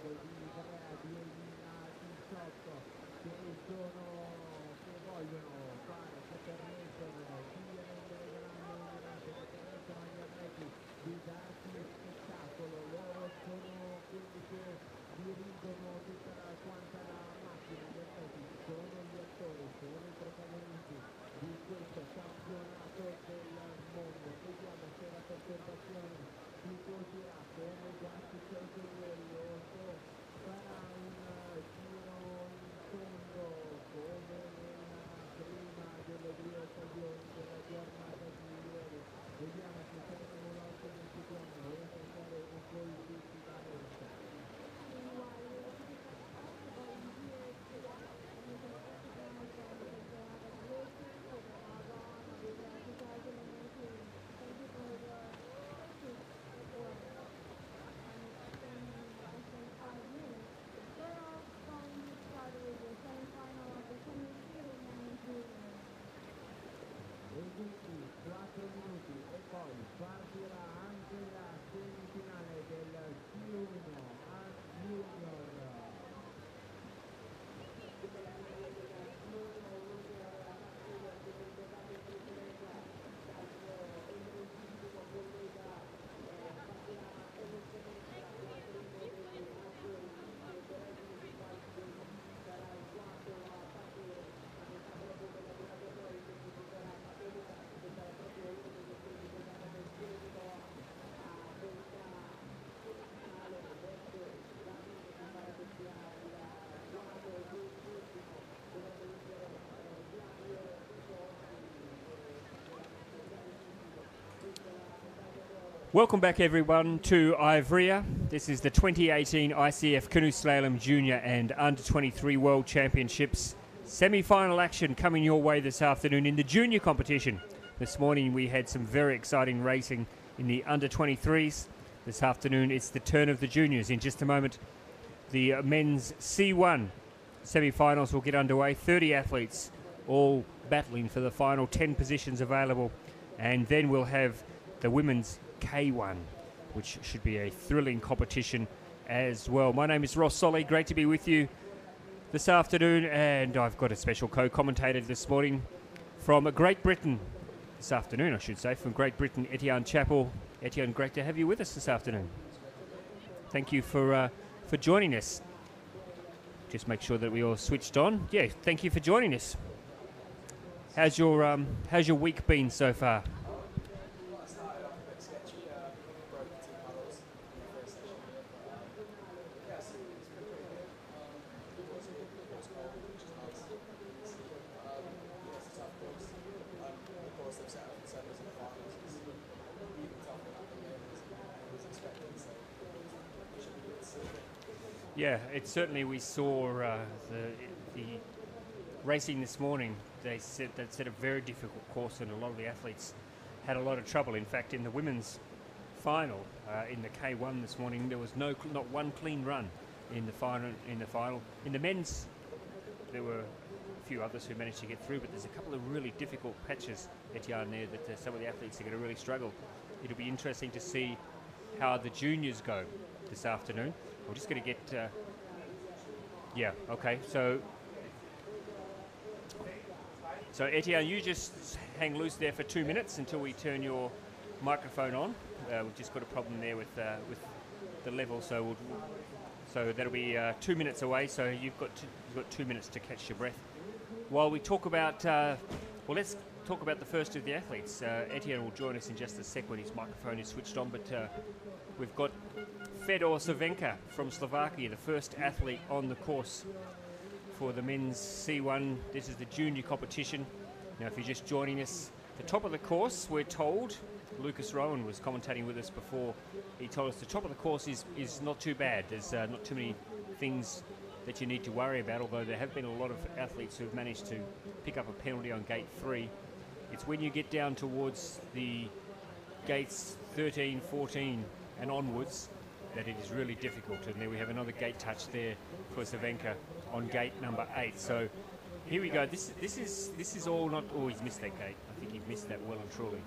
di Ivrea di Elina 18 che vogliono fare che permettono di rendere grande un evento, che permettono agli atleti di darsi spettacolo. Loro sono quelli che dirigono tutta quanta la macchina, gli atleti sono gli attori, sono i protagonisti di questo campionato del mondo. Vediamo se la perturbazione si proseguirà come già successo ieri o farà un giro in fondo come nella prima delle due occasioni della giornata di ieri. Vediamo se saremo l'altro del secondo, riesce a andare un po' in tutti da resta. Quindi 4 minuti e poi partirà anche la semifinale del C1 Junior. Welcome back everyone to Ivrea. This is the 2018 ICF Canoe Slalom Junior and Under-23 World Championships semi-final action coming your way this afternoon in the junior competition. This morning we had some very exciting racing in the Under-23s. This afternoon it's the turn of the juniors. In just a moment the men's C1 semi-finals will get underway. 30 athletes all battling for the final 10 positions available, and then we'll have the women's K1, which should be a thrilling competition as well. My name is Ross Solly. Great to be with you this afternoon, and I've got a special co-commentator this morning from Great Britain, this afternoon I should say, from Great Britain, Etienne Chappell. Etienne, great to have you with us this afternoon. Thank you for joining us. Just make sure that we all switched on. Yeah, thank you for joining us. How's your week been so far? Yeah, it certainly, we saw the racing this morning. They set a very difficult course, and a lot of the athletes had a lot of trouble. In fact, in the women's final, in the K1 this morning, there was not one clean run in the final. In the men's, there were a few others who managed to get through, but there's a couple of really difficult patches, Etienne, there that some of the athletes are going to really struggle. It'll be interesting to see how the juniors go this afternoon. We're just going to get, yeah, okay, so Etienne, you just hang loose there for 2 minutes until we turn your microphone on. We've just got a problem there with the level, so that'll be 2 minutes away, so you've got 2 minutes to catch your breath. While we talk about, well, let's talk about the first of the athletes. Etienne will join us in just a sec when his microphone is switched on, but we've got Fedor Cervenka from Slovakia, the first athlete on the course for the men's C1. This is the junior competition. Now, if you're just joining us, the top of the course, we're told, Lucas Rowan was commentating with us before, he told us the top of the course is not too bad. There's not too many things that you need to worry about, although there have been a lot of athletes who have managed to pick up a penalty on gate 3. It's when you get down towards the gates 13, 14 and onwards that it is really difficult, and there we have another gate touch there for Cervenka on gate number 8. So here we go. This is all not. Oh, he's missed that gate. I think he missed that well and truly.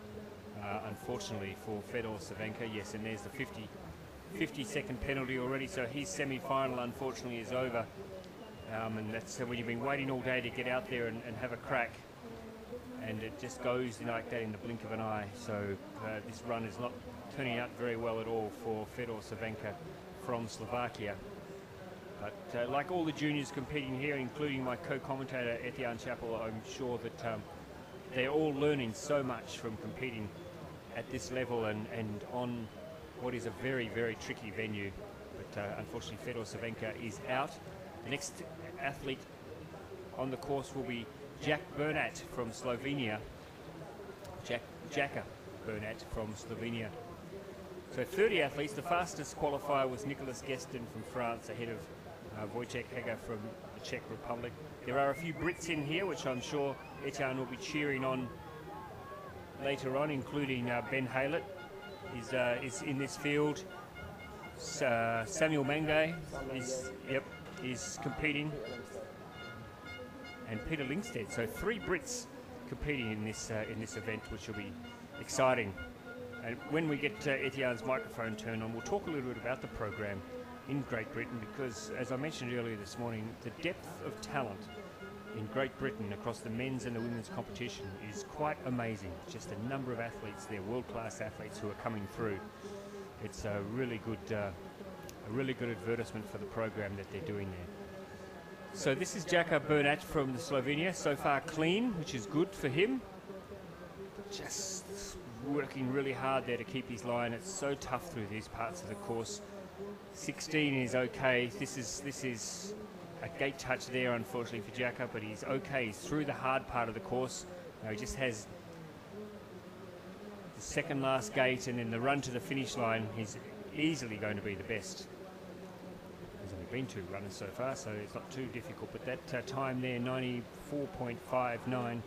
Unfortunately for Fedor Cervenka, yes, and there's the 50 50-second penalty already, so his semi-final unfortunately is over. And that's when you've been waiting all day to get out there and have a crack, and it just goes like that in the blink of an eye. So this run is not turning out very well at all for Fedor Cervenka from Slovakia. But like all the juniors competing here, including my co-commentator Etienne Chappell, I'm sure that they're all learning so much from competing at this level and on what is a very, very tricky venue. But unfortunately Fedor Cervenka is out. The next athlete on the course will be Jack Bernat from Slovenia. Jacka Bernat from Slovenia. So 30 athletes. The fastest qualifier was Nicolas Geston from France, ahead of Wojciech Heger from the Czech Republic. There are a few Brits in here, which I'm sure Etienne will be cheering on later on, including Ben Haylett is in this field. Samuel Mangay is competing, and Peter Lingstead. So 3 Brits competing in this event, which will be exciting. And when we get Etienne's microphone turned on, we'll talk a little bit about the program in Great Britain, because as I mentioned earlier this morning, the depth of talent in Great Britain across the men's and the women's competition is quite amazing. Just a number of athletes there, world-class athletes who are coming through. It's a really good advertisement for the program that they're doing there. So this is Jacka Bernat from Slovenia. So far clean, which is good for him. Just working really hard there to keep his line. It's so tough through these parts of the course. 16 is okay. This is a gate touch there, unfortunately, for Jacka, but he's okay. He's through the hard part of the course. Now he just has the second last gate, and then the run to the finish line. He's easily going to be the best. There's only been 2 runners so far, so it's not too difficult. But that time there, 94.59.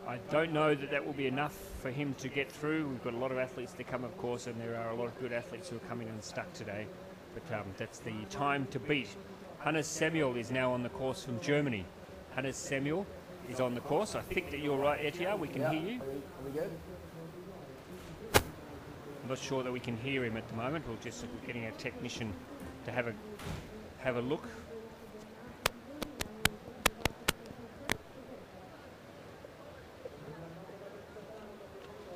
I don't know that will be enough for him to get through. We've got a lot of athletes to come, of course, and there are a lot of good athletes who are coming unstuck today. But that's the time to beat. Hannes Samuel is now on the course from Germany. Hannes Samuel is on the course. I think that you're right, Etienne. We can hear you. Are we good? I'm not sure that we can hear him at the moment. We're just getting a technician to have a look.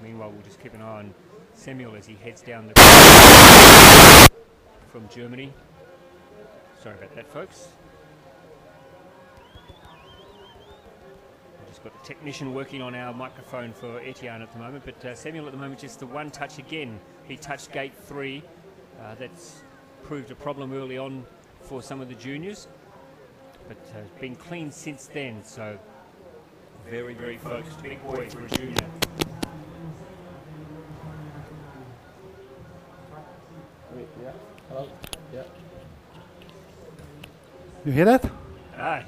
Meanwhile, we'll just keep an eye on Samuel as he heads down the from Germany. Sorry about that, folks. We've just got the technician working on our microphone for Etienne at the moment, but Samuel at the moment just the one touch again. He touched gate 3. That's proved a problem early on for some of the juniors, but been clean since then, so very, very focused. Big boy for a junior. Yeah. Hello. Yeah. You hear that? Ah,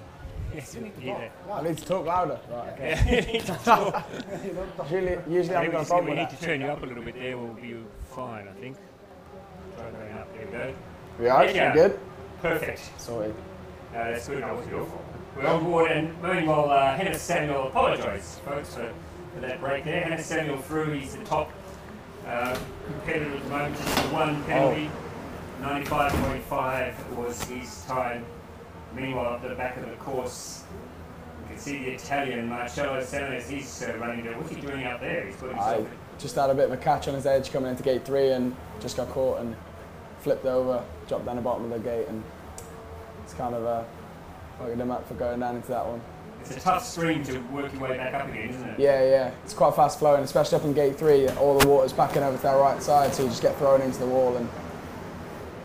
yes, we hear that. I need to talk louder. Right, okay. Usually I'm going to We need to turn you up a little bit there. We'll be fine, I think. Try going up. There we go. We are? Yeah. You good? Perfect. Sorry. That's good. That was your fault. We're on board, and meanwhile, Hannes Samuel, apologise, folks, for that break there. Hannes Samuel through. He's the top competitor at the moment. Just the one penalty. 95.5 was his time. Meanwhile, up to the back of the course, you can see the Italian Marcello Sanchez. He's running there. What's he doing out there? He's got himself. Just had a bit of a catch on his edge coming into gate 3 and just got caught and flipped over, dropped down the bottom of the gate, and it's kind of fucking him up for going down into that one. It's a tough stream to work your way back up again, isn't it? Yeah. It's quite fast flowing, especially up in gate 3. All the water's backing over to our right side, so you just get thrown into the wall, and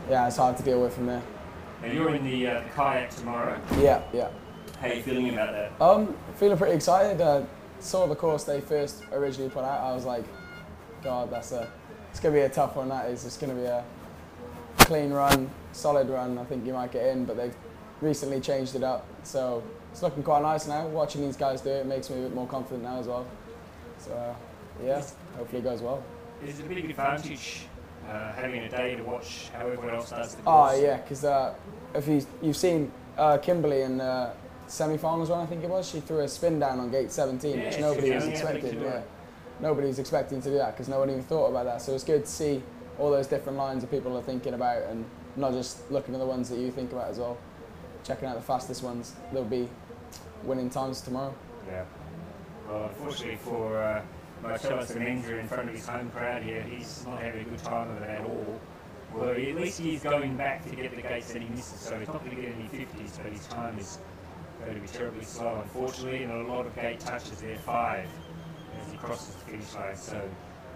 yeah, it's hard to deal with from there. Now you're in the kayak tomorrow. Yeah. How are you feeling about that? Feeling pretty excited. Saw the course they first originally put out. I was like, God, it's going to be a tough one. That is. It's going to be a clean run, solid run. I think you might get in, but they've recently changed it up, so it's looking quite nice now. Watching these guys do it makes me a bit more confident now as well. So yeah, hopefully it goes well. Is it a big advantage having a day to watch how everyone else does the course? Oh yeah, because if you've seen Kimberly in semi-finals run, I think it was, she threw a spin down on gate 17, which nobody was expecting. Yeah, nobody's expecting to do that because no one even thought about that. So it's good to see all those different lines that people are thinking about, and not just looking at the ones that you think about as well. Checking out the fastest ones. There'll be winning times tomorrow. Yeah. Well, unfortunately for Marcelo Cervenka in front of his home crowd here, he's not having a good time of it at all. Well, at least he's going back to get the gates that he misses, so he's not going to get any 50s, but his time is going to be terribly slow, unfortunately, and a lot of gate touches there, 5, as he crosses the finish line. So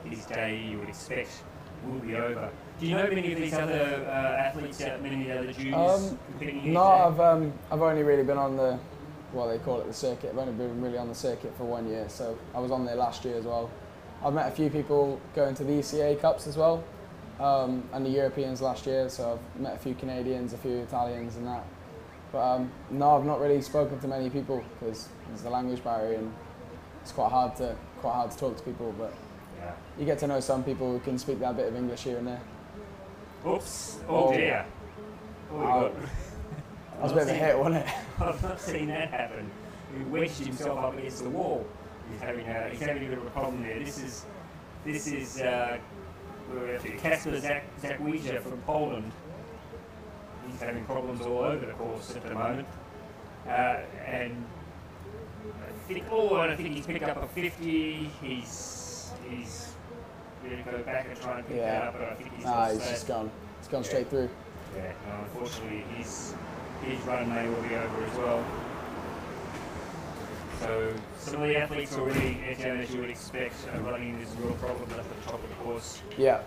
his day, you would expect, will be over. Do you know many of these other athletes out, many of the other juniors competing here? No, I've only really been on the, what they call it, the circuit. I've only been really on the circuit for 1 year, so I was on there last year as well. I've met a few people going to the ECA Cups as well, and the Europeans last year, so I've met a few Canadians, a few Italians and that. But no, I've not really spoken to many people because there's the language barrier and it's quite hard to talk to people, but yeah. You get to know some people who can speak that bit of English here and there. Oops, oh dear. That was a bit of a hit, wasn't it? I've not seen that happen. He wedged himself up against the wall. He's having a bit of a problem there. This is Kasper Zakwija from Poland. He's having problems all over the course at the moment. And I think he's picked up a 50. He's going to go back and try and pick that up, but I think he's just gone. It's gone straight through. Yeah, no, unfortunately his run may will be over as well. So some of the athletes already, as you would expect, are running this real problem at the top of the course. Yeah.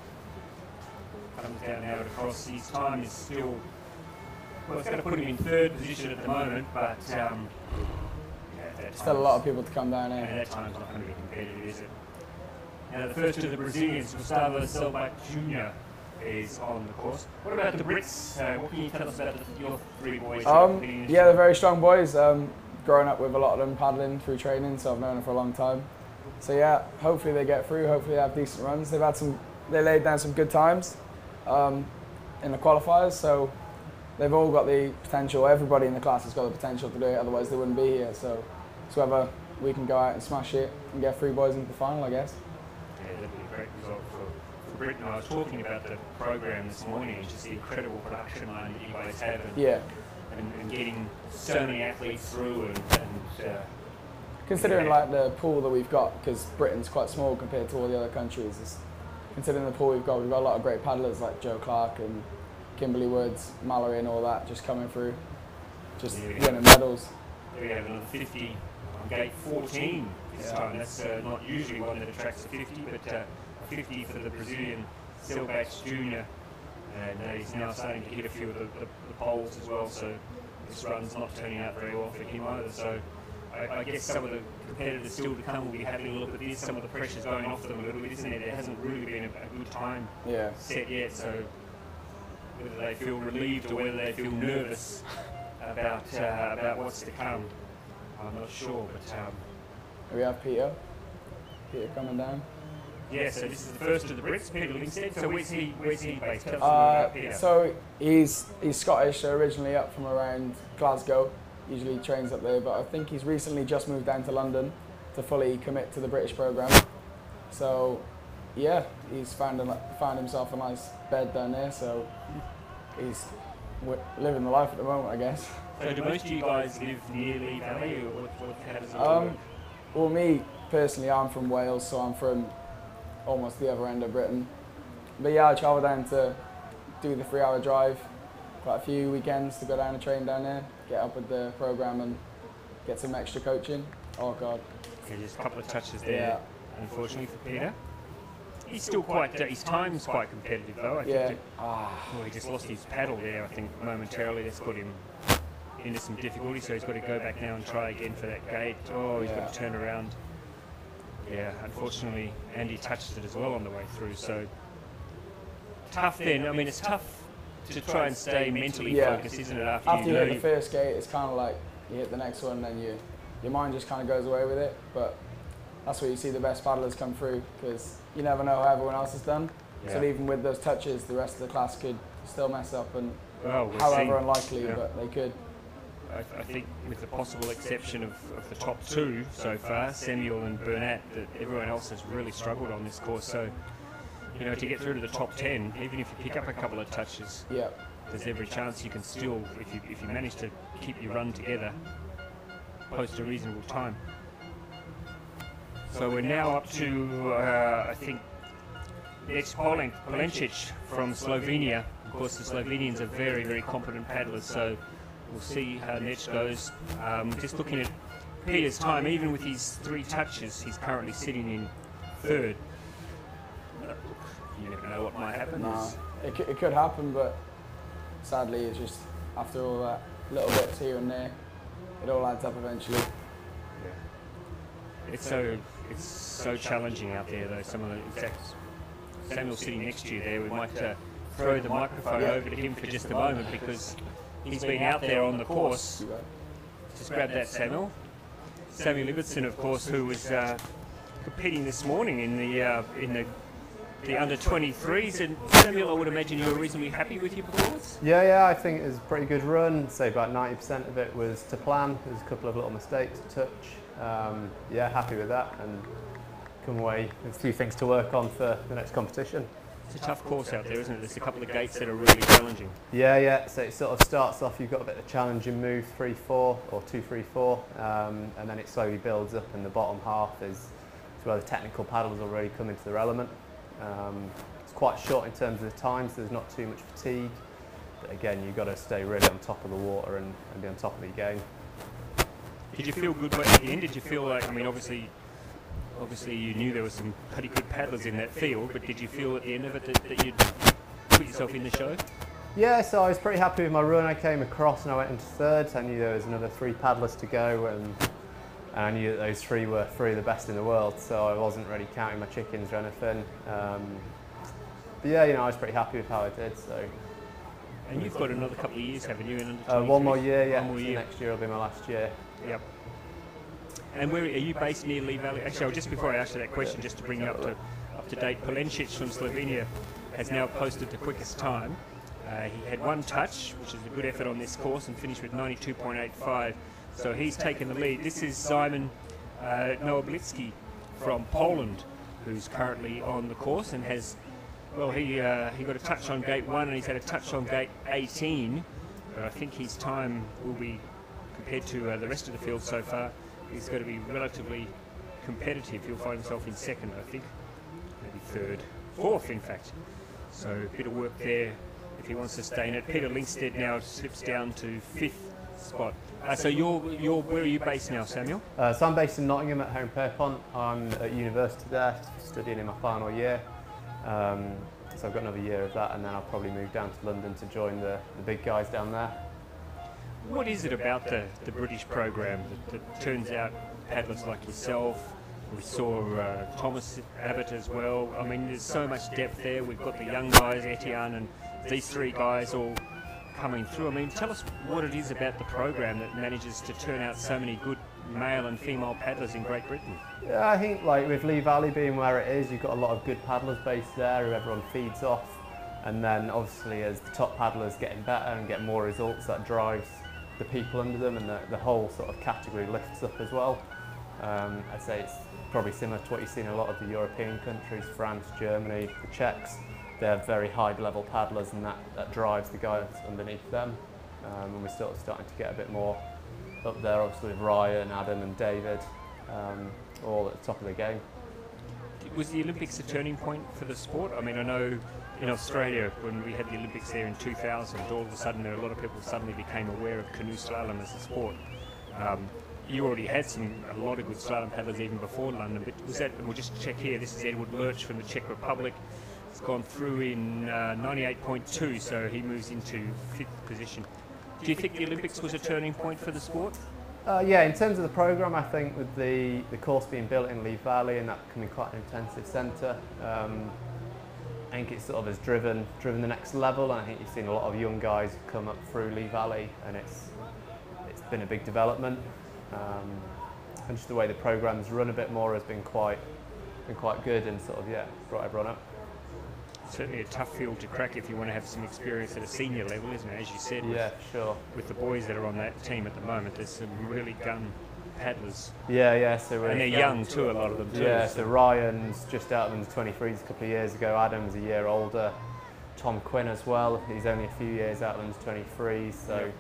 Comes down now to cross. His time is still, well, it's going to put him in 3rd position at the moment, but still a lot of people to come down here. And that time's not going to be competitive, is it? Now the first of the Brazilians, Gustavo Silva Jr., is on the course. What about the Brits? What can you tell us about your 3 boys? Yeah, they're very strong boys. Growing up with a lot of them paddling through training, so I've known them for a long time. So yeah, hopefully they get through. Hopefully they have decent runs. They laid down some good times in the qualifiers, so they've all got the potential. Everybody in the class has got the potential to do it. Otherwise they wouldn't be here. So whether we can go out and smash it and get 3 boys into the final, I guess. Yeah, that'd be a great result for Britain. I was talking about the program this morning, just the incredible production line that you guys have, and getting so many athletes through, and considering like the pool that we've got, because Britain's quite small compared to all the other countries. Considering the pool we've got a lot of great paddlers like Joe Clark and Kimberly Woods, Mallory, and all that just coming through, just winning medals. We have another 50 on gate 14 this time. That's not usually one that attracts a 50, but 50 for the Brazilian Silvach Jr. And he's now starting to hit a few of the poles as well, so this run's not turning out very well for him either. So I guess some of the competitors still to come will be having a look at this. Some of the pressure's going off them a little bit, isn't it? There hasn't really been a good time set yet, so whether they feel relieved or whether they feel nervous about what's to come, I'm not sure. But we have Peter coming down. Yeah, so this is the first of the Brits, Peter Lindstedt. So where's he based? Tell us about Peter. So he's Scottish, so originally up from around Glasgow. Usually trains up there, but I think he's recently just moved down to London to fully commit to the British programme. So yeah, he's found himself a nice bed down there, so he's living the life at the moment, I guess. So do most of you guys live near Lee Valley, or how does it work? Well, me personally, I'm from Wales, so I'm from almost the other end of Britain. But yeah, I travel down to do the 3-hour drive quite a few weekends to go down and train down there, get up with the programme and get some extra coaching. Oh God. Yeah, just a couple of touches there, unfortunately for Peter. He's still his time's quite competitive though. I think he just lost his paddle there, I think, momentarily. That's got him into some difficulty, so he's got to go back now and try again for that gate. Oh, he's got to turn around. Yeah, unfortunately, Andy touches it as well on the way through, so tough then. I mean, it's tough to try and stay mentally focused, isn't it? After you hit the first gate, it's kind of like you hit the next one, then your mind just kind of goes away with it. But that's where you see the best paddlers come through, because you never know how everyone else has done. Yeah. So even with those touches, the rest of the class could still mess up, and however unlikely, but they could. I think with the possible exception of the top 2 so far, Samuel and Burnett, that everyone else has really struggled on this course. So you know, to get through to the top 10, even if you pick up a couple of touches, Yeah. there's every chance you can still, if you manage to keep your run together, post a reasonable time. So we're now up to, I think, next Polencic from Slovenia. Of course, the Slovenians are very, very competent paddlers, so we'll see how Nech goes. Just looking at Peter's time, even with his 3 touches, he's currently sitting in 3rd. You never know what might happen. No, it could happen, but sadly, it's just after all that little bits here and there, it all adds up eventually. It's so challenging out there, though. Some of the exact Samuel sitting next to you there. We might throw the microphone over to him for just a moment because he's been out there on the course. Just grab that, Samuel. Samuel Ibbotson, of course, who was competing this morning in the under 23s. And Samuel, I would imagine you were reasonably happy with your performance. Yeah, I think it was a pretty good run. Say about 90% of it was to plan. There's a couple of little mistakes to touch. Yeah, happy with that, and come away with a few things to work on for the next competition. It's a tough course out there, isn't it? There's a couple of gates that are really challenging. Yeah. So it sort of starts off, you've got a bit of a challenging move, 3-4 or 2-3-4, and then it slowly builds up, and the bottom half is where the technical paddles already come into their element. It's quite short in terms of the time, so there's not too much fatigue. But again, you've got to stay really on top of the water and be on top of your game. Did you feel good at the end? Did you feel like, I mean, obviously you knew there were some pretty good paddlers in that field, but did you feel at the end of it that you'd put yourself in the show? Yeah, so I was pretty happy with my run. I came across and I went into 3rd. I knew there was another 3 paddlers to go, and I knew that those 3 were 3 of the best in the world, so I wasn't really counting my chickens or anything. But yeah, I was pretty happy with how I did. So. And you've got another couple of years, haven't you? One more year, yeah. 1 more year. Next year will be my last year. Yep. And where are you based, near Lee Valley? Actually, just before I ask you that question, just to bring you up to date, Polencic from Slovenia has now posted the quickest time. He had 1 touch, which is a good effort on this course, and finished with 92.85. So he's taken the lead. This is Simon Nowablitsky from Poland, who's currently on the course and has, well, he got a touch on gate 1 and he's had a touch on gate 18. But I think his time will be, compared to the rest of the field so far, he's going to be relatively competitive. He'll find himself in 2nd, I think, maybe 3rd, 4th in fact. So a bit of work there if he wants to stay in it. Peter Linkstead now slips down to 5th spot. So where are you based now, Samuel? So I'm based in Nottingham at Home Pierpont. I'm at university there, studying in my final year. So I've got another year of that, and then I'll probably move down to London to join the big guys down there. What is it about the British program that turns out paddlers like yourself? We saw Thomas Abbott as well. I mean, there's so much depth there. We've got the young guys, Etienne, and these 3 guys all coming through. I mean, tell us what it is about the program that manages to turn out so many good male and female paddlers in Great Britain. Yeah, I think like with Lee Valley being where it is, you've got a lot of good paddlers based there who everyone feeds off. And then obviously as the top paddlers getting better and get more results, that drives the people under them, and the whole sort of category lifts up as well. I'd say it's probably similar to what you see in a lot of the European countries, France, Germany, the Czechs. They're very high level paddlers, and that drives the guys underneath them. And we're still starting to get a bit more up there, obviously with Ryan, Adam and David, all at the top of the game. Was the Olympics a turning point for the sport? I mean, I know in Australia, when we had the Olympics there in 2000, all of a sudden a lot of people suddenly became aware of canoe slalom as a sport. You already had a lot of good slalom paddlers even before London, but was that, and we'll just check here, this is Edward Lurch from the Czech Republic. He's gone through in 98.2, so he moves into 5th position. Do you think the Olympics was a turning point for the sport? Yeah, in terms of the programme, I think with the course being built in Lee Valley and that becoming quite an intensive centre, I think it sort of has driven the next level, and I think you've seen a lot of young guys come up through Lee Valley, and it's been a big development. And just the way the programme's run a bit more has been quite good, and sort of brought everyone up. Certainly a tough field to crack if you want to have some experience at a senior level, isn't it? As you said, yeah, sure. With the boys that are on that team at the moment, there's some really gun paddlers. Yeah. So And they're young too, a lot of them too. Yeah, so Ryan's just out of under 23s a couple of years ago. Adam's a year older. Tom Quinn as well. He's only a few years out of under 23s. So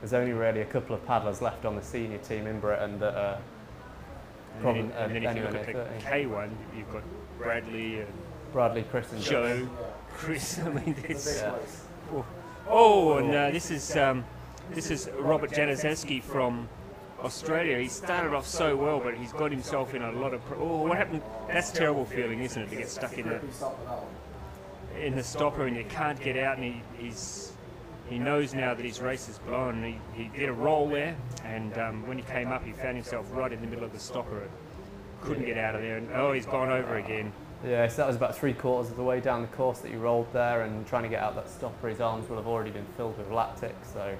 there's only really a couple of paddlers left on the senior team in Britain that are probably. And then if you look at the K1, you've got Bradley and Chris, and Joe, Chris. I mean, it's. This is Robert Januszewski from Australia. He started off so well, but he's got himself in a lot of. What happened? That's a terrible feeling, isn't it, to get stuck in the stopper and you can't get out, and he knows now that his race is blown. He did a roll there, and when he came up, he found himself right in the middle of the stopper. Couldn't get out of there, and he's gone over again. Yeah, so that was about 3/4 of the way down the course that he rolled there, and trying to get out that stopper, his arms will have already been filled with lactic, so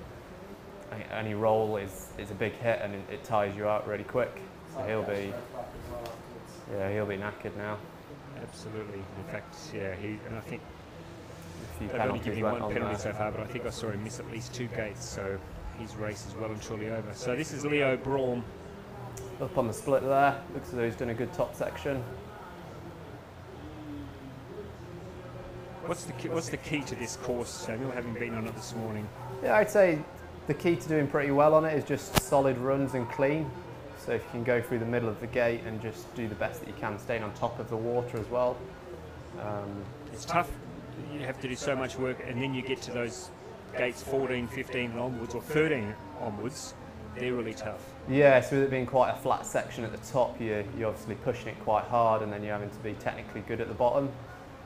any roll is a big hit, and it tires you out really quick. So he'll be knackered now. Absolutely. In fact, and I think they've only given him one penalty so far, but I think I saw him miss at least 2 gates, so his race is well and truly over. So this is Leo Braun. Up on the split there, looks as though he's done a good top section. What's the key to this course, Samuel, having been on it this morning? Yeah, I'd say the key to doing pretty well on it is just solid runs and clean. So if you can go through the middle of the gate and just do the best that you can, staying on top of the water as well. It's tough. You have to do so much work, and then you get to those gates 14, 15 and onwards, or 13 onwards. They're really tough. Yeah, so with it being quite a flat section at the top, you're obviously pushing it quite hard, and then you're having to be technically good at the bottom.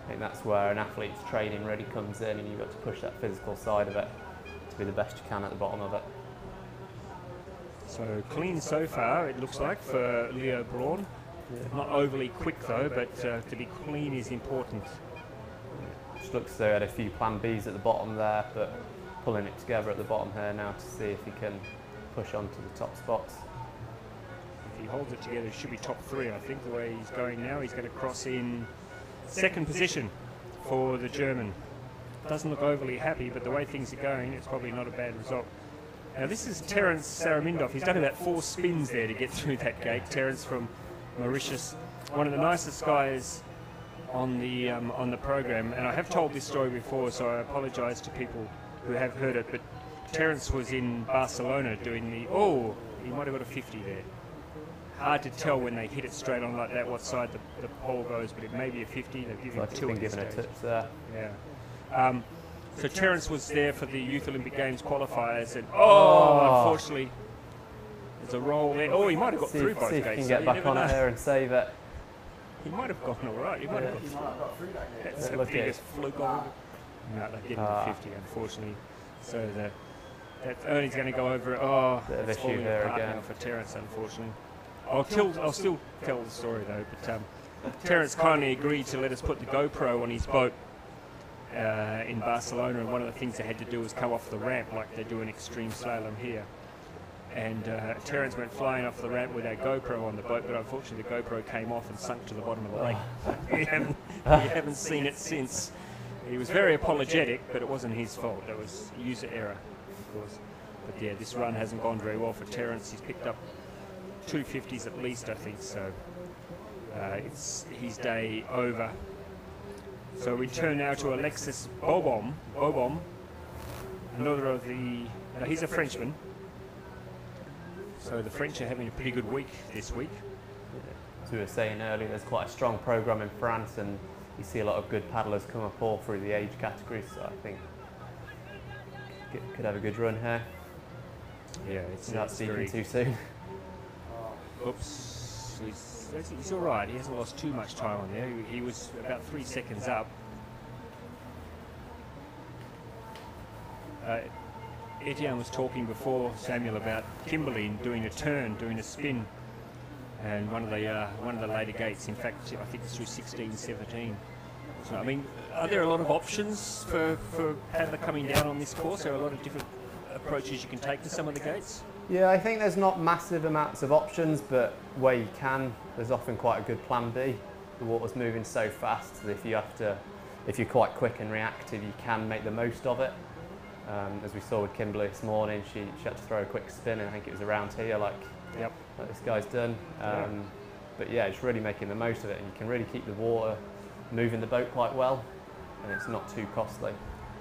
I think that's where an athlete's training really comes in, and you've got to push that physical side of it to be the best you can at the bottom of it. So clean so far, it looks like, for Leo Braun. Yeah. Not overly quick though, but to be clean is important. Just looks as though he had a few plan Bs at the bottom there, but pulling it together at the bottom here now to see if he can push on to the top spots. If he holds it together, he should be top 3, I think, the way he's going now. He's going to cross in 2nd position for the German. Doesn't look overly happy, but the way things are going, it's probably not a bad result. Now this is Terence Saramindov. He's done about 4 spins there to get through that gate. Terence from Mauritius, one of the nicest guys on the program. And I have told this story before, so I apologise to people who have heard it. But Terence was in Barcelona doing the. He might have got a 50 there. Hard to tell when they hit it straight on like that what side the pole goes, but it may be a 50. They've given him 2 at this stage. Tips there. Yeah. So Terence was there for the Youth Olympic Games qualifiers, and unfortunately, there's a roll there. He might have got through both gates. See if he can get back on it there and save it. He might have gone all right. He might have got through. That's the biggest fluke of it. No, they get him to 50, unfortunately. So that Ernie's going to go over it. Bit of issue there again for Terence, unfortunately. I'll still tell the story though. But Terence kindly agreed to let us put the GoPro on his boat in Barcelona, and one of the things they had to do was come off the ramp like they do in extreme slalom here. And Terence went flying off the ramp with our GoPro on the boat, but unfortunately the GoPro came off and sunk to the bottom of the lake. We haven't seen it since. He was very apologetic, but it wasn't his fault. It was user error, of course. But yeah, this run hasn't gone very well for Terence. He's picked up 2 50s at least, I think, so it's his day over. So we turn now to Alexis Bond, another of the. He's a Frenchman. So the French are having a pretty good week this week. As we were saying earlier, there's quite a strong programme in France, and you see a lot of good paddlers come up all through the age categories. So I think could have a good run here. Yeah, it's not speaking too soon. Oops. He's all right. He hasn't lost too much time on there. He was about 3 seconds up. Etienne was talking before, Samuel, about Kimberley doing a turn, doing a spin, and one of the later gates. In fact, I think it's through 16, 17. So I mean, are there a lot of options for paddler coming down on this course? There are a lot of different approaches you can take to some of the gates. Yeah, I think there's not massive amounts of options, but where you can, there's often quite a good plan B. The water's moving so fast that if you're quite quick and reactive, you can make the most of it. As we saw with Kimberly this morning, she had to throw a quick spin, and I think it was around here, like this guy's done. But yeah, it's really making the most of it, and you can really keep the water moving the boat quite well, and it's not too costly.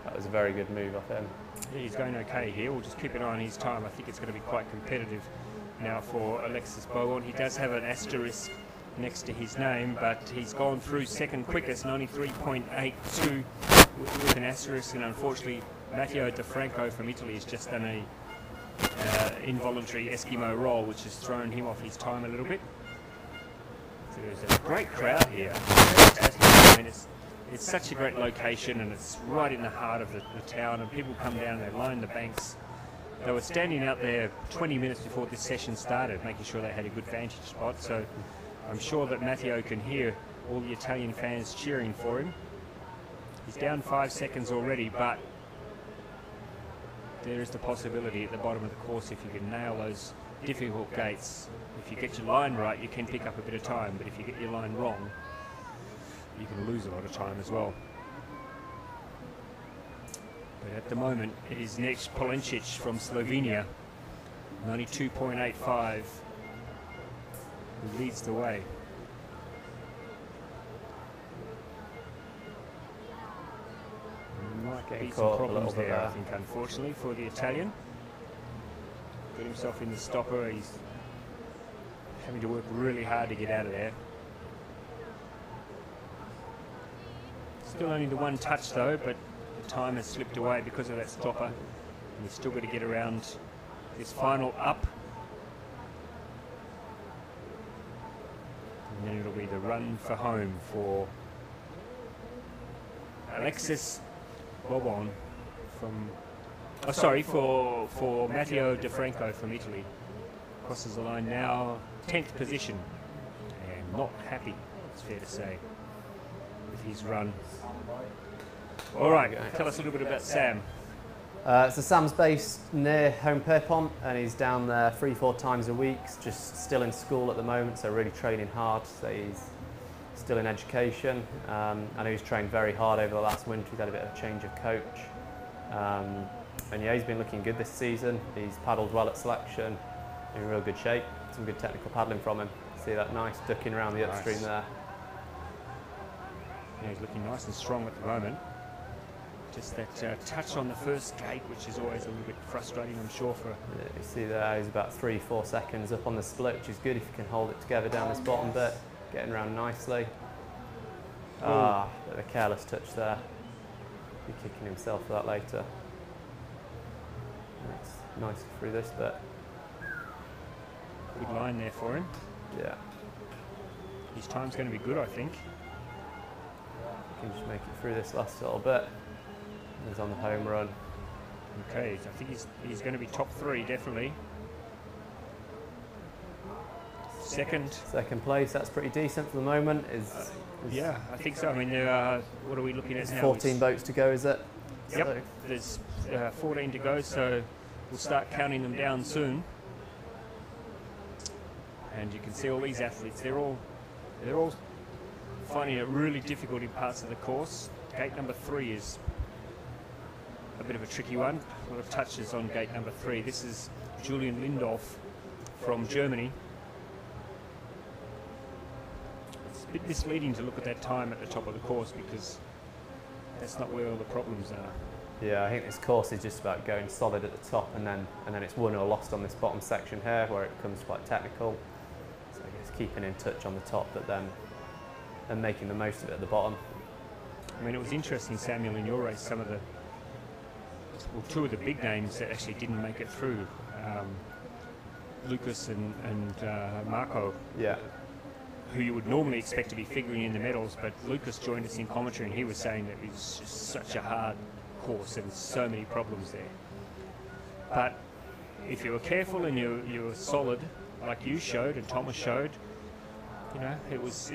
That was a very good move off him. Yeah, he's going okay here. We'll just keep an eye on his time. I think it's going to be quite competitive now for Alexis Bond. He does have an asterisk next to his name, but he's gone through second quickest, 93.82 with an asterisk, and unfortunately Matteo De Franco from Italy has just done a involuntary Eskimo roll, which has thrown him off his time a little bit. So there's a great crowd here. Fantastic. I mean, it's such a great location, and it's right in the heart of the town, and people come down and they line the banks. They were standing out there 20 minutes before this session started, making sure they had a good vantage spot, so I'm sure that Matteo can hear all the Italian fans cheering for him. He's down 5 seconds already, but there is the possibility at the bottom of the course, if you can nail those difficult gates, if you get your line right, you can pick up a bit of time, but if you get your line wrong, you can lose a lot of time as well. But at the moment, it is next Polencic from Slovenia, 92.85, who leads the way. Might be some problems there, I think, unfortunately, for the Italian. Got himself in the stopper. He's having to work really hard to get out of there. Still only the one touch though, but the time has slipped away because of that stopper. And he's still got to get around this final up. And then it'll be the run for home for Alexis Bond from, for Matteo De Franco from Italy. Crosses the line now, 10th position, and not happy, it's fair to say, with his run. All right, tell us a little bit about Sam. So Sam's based near Home Pierpont, and he's down there 3-4 times a week, just still in school at the moment, so really training hard. So he's still in education. I know he's trained very hard over the last winter. He's had a bit of a change of coach. And yeah, he's been looking good this season. He's paddled well at selection, in real good shape. Some good technical paddling from him. See that nice ducking around the upstream there. Yeah, he's looking nice and strong at the moment. Just that touch on the first gate, which is always a little bit frustrating, I'm sure, for... Yeah, you see there, he's about 3-4 seconds up on the split, which is good if you can hold it together down this bottom bit. Getting around nicely. Bit of a careless touch there. Be kicking himself for that later. That's nice through this bit. Good line there for him. Yeah. His time's going to be good, I think. He can just make it through this last little bit. He's on the home run. Okay, so I think he's going to be top 3, definitely. Second place, that's pretty decent for the moment. Yeah, I think so. I mean, what are we looking at now? 14 boats to go, is it? Yep, So there's 14 to go, so we'll start counting them down soon. And you can see all these athletes, they're all finding it really difficult in parts of the course. Gate number 3 is a bit of a tricky one. A lot of touches on gate number 3. This is Julian Lindorf from Germany. It's a bit misleading to look at that time at the top of the course because that's not where all the problems are. yeah, I think this course is just about going solid at the top, and then it's won or lost on this bottom section here where it becomes quite technical. So I guess keeping in touch on the top, but then making the most of it at the bottom. I mean, it was interesting, Samuel, in your race, some of the, well, 2 of the big names that actually didn't make it through, Lucas and Marco, Yeah. who you would normally expect to be figuring in the medals, but Lucas joined us in commentary and he was saying that it was just such a hard course and so many problems there. But if you were careful and you were solid, like you showed and Thomas showed, you know, it was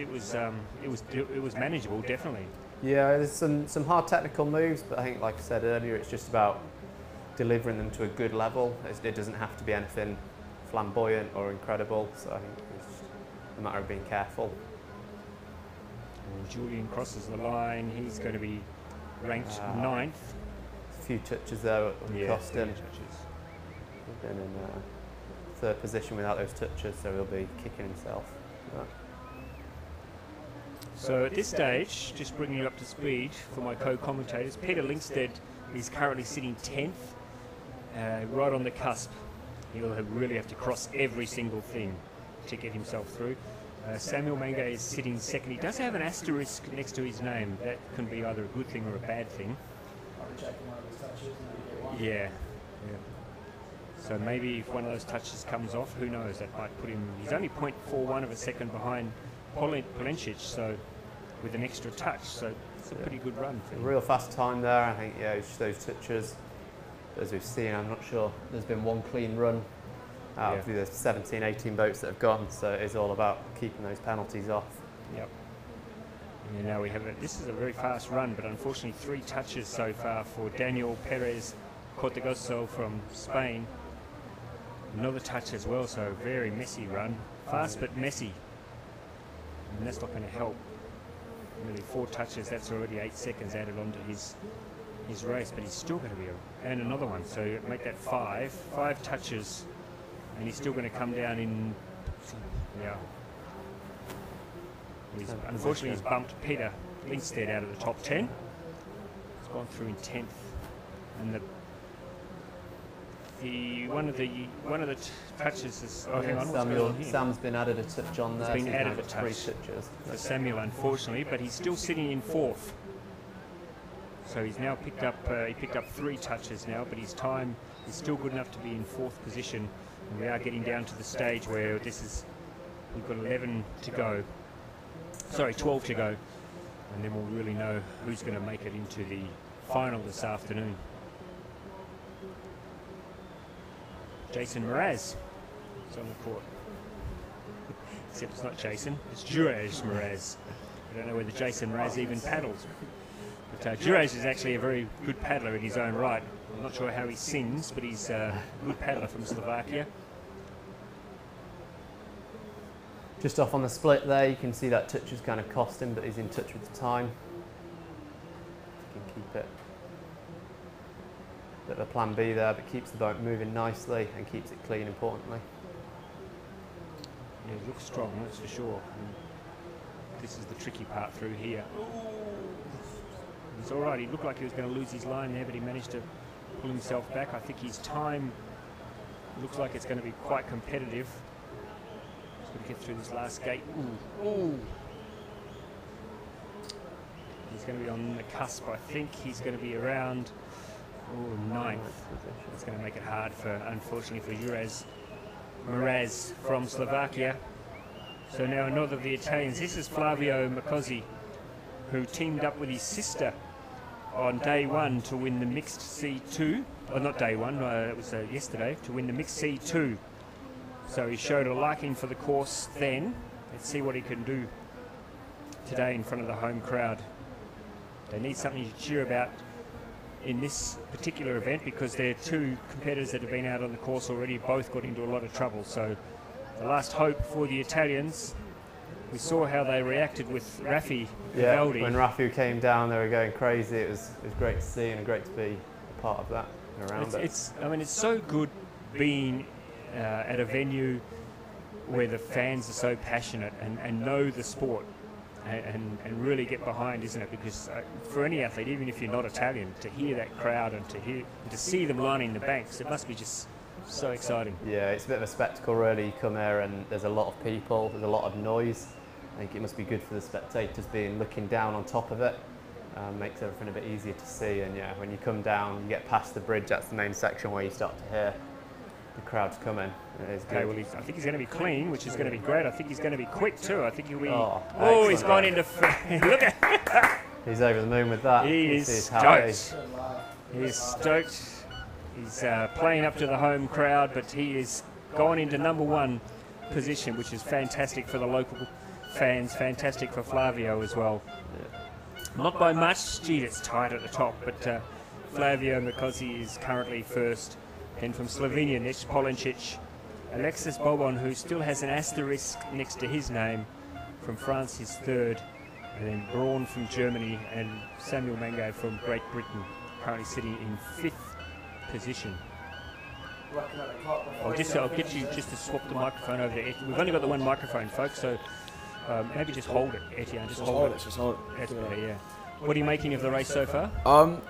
manageable, definitely. Yeah, there's some hard technical moves, but I think, like I said earlier, it's just about delivering them to a good level. It doesn't have to be anything flamboyant or incredible, so I think it's just a matter of being careful. And Julian crosses the line. He's going to be ranked 9th. few touches there cost him. Touches. He's been in third position without those touches, so he'll be kicking himself. Right. So at this stage, just bringing you up to speed for my co-commentators, Peter Linkstead is currently sitting 10th, right on the cusp. He'll really have to cross every single thing to get himself through. Samuel Manga is sitting second. He does have an asterisk next to his name. That can be either a good thing or a bad thing. Yeah. So maybe if one of those touches comes off, who knows, that might put him... He's only 0.41 of a second behind Polencic, so with an extra touch, so it's a pretty good run for him. A real fast time there, I think, yeah, it's those touches. As we've seen, I'm not sure there's been one clean run out of the 17, 18 boats that have gone, so it's all about keeping those penalties off. Yep. And now we have this is a very fast run, but unfortunately 3 touches so far for Daniel Perez Cortegoso from Spain. Another touch as well, so very messy run. Fast but messy. And that's not going to help. Really 4 touches, that's already 8 seconds added onto his race, but he's still going to be and another one, so make that 5 touches, and he's still going to come down in unfortunately he's bumped Peter Linkstead out of the top 10. He's gone through in 10th, and one of the touches is hang on, Sam's been added a touch on there. He's been added a touch 3 touches for Samuel, unfortunately, but he's still sitting in 4th. So he's now picked up 3 touches now, but his time is still good enough to be in 4th position. And we are getting down to the stage where we've got 11 to go. Sorry, 12 to go, and then we'll really know who's going to make it into the final this afternoon. Jason Mraz is on the court. Except it's not Jason, it's Juraj Mraz. I don't know whether Jason Mraz even paddles. But Juraj is actually a very good paddler in his own right. I'm not sure how he sings, but he's a good paddler from Slovakia. Just off on the split there, you can see that touch has kind of cost him, but he's in touch with the time. He can keep it. Bit of a plan B there, but keeps the boat moving nicely and keeps it clean, importantly. Yeah, it looks strong, that's for sure. And this is the tricky part through here. He's all right. He looked like he was going to lose his line there, but he managed to pull himself back. I think his time looks like it's going to be quite competitive. He's got to get through this last gate. Ooh. He's going to be on the cusp. I think he's going to be around 9th. It's going to make it hard, unfortunately, for Juraj Mraz from Slovakia. So now another of the Italians. This is Flavio Mikaze, who teamed up with his sister on day 1 to win the mixed C2. Well, not day 1, it was yesterday, to win the mixed C2. So he showed a liking for the course then. Let's see what he can do today in front of the home crowd. They need something to cheer about in this particular event, because there are 2 competitors that have been out on the course already, both got into a lot of trouble. So the last hope for the Italians, we saw how they reacted with Rafi Vivaldi. When Rafi came down, they were going crazy. It was great to see and great to be a part of that and around it. It's so good being at a venue where the fans are so passionate and know the sport and really get behind, isn't it? Because for any athlete, even if you're not Italian, to hear that crowd and to see them lining the banks, it must be just so exciting. Yeah, it's a bit of a spectacle really. You come here and there's a lot of people, there's a lot of noise. I think it must be good for the spectators looking down on top of it. Makes everything a bit easier to see, and yeah, when you come down, you get past the bridge, that's the main section where you start to hear the crowds coming. It is good. Okay, well, I think he's going to be clean, which is going to be great. I think he's going to be quick too. I think he'll be... He's gone into... Look at... He's over the moon with that. He is stoked. He is stoked. He's playing up to the home crowd, but he is gone into #1 position, which is fantastic for the local fans, fantastic for Flavio as well. Yeah. Not by much. Gee, it's tight at the top, but Flavio Mikaze is currently first. Then from Slovenia, next Polencic. Alexis Bond, who still has an asterisk next to his name. From France, is third. And then Braun from Germany and Samuel Manga from Great Britain. currently sitting in 5th position. Looking at the clock before I'll get you just to swap the microphone over there. We've only got the one microphone, folks, so maybe just hold it, Etienne. Just hold it. Just hold it. That's better, yeah. What are you making of the race so far?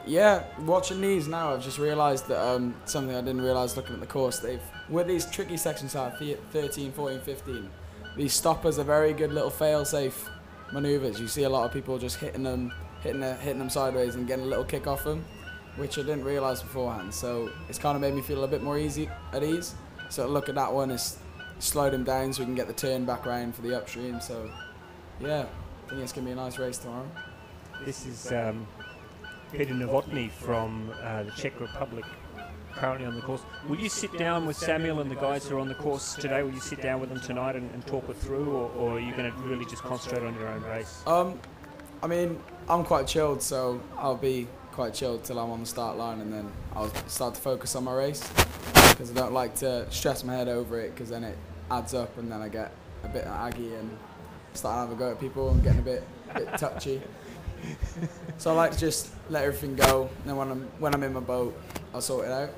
Yeah, watching these now, I've just realised that something I didn't realise looking at the course. Where these tricky sections are, 13, 14, 15, these stoppers are very good little fail-safe manoeuvres. You see a lot of people just hitting them sideways and getting a little kick off them, which I didn't realise beforehand. So it's kind of made me feel a bit more at ease. So look at that one, it's slowed him down so we can get the turn back round for the upstream. So yeah, I think it's going to be a nice race tomorrow. This is Fedor Novotny from the Czech Republic, currently on the course. Will you sit down with Samuel and the guys who are on the course today? Will you sit down with them tonight and talk it through, or are you going to really just concentrate on your own race? I mean, I'm quite chilled, so I'll be quite chilled till I'm on the start line, and then I'll start to focus on my race, because I don't like to stress my head over it, because then it adds up and then I get a bit aggy and start having a go at people and getting a bit touchy. So I like to just let everything go, and then when I'm in my boat, I'll sort it out.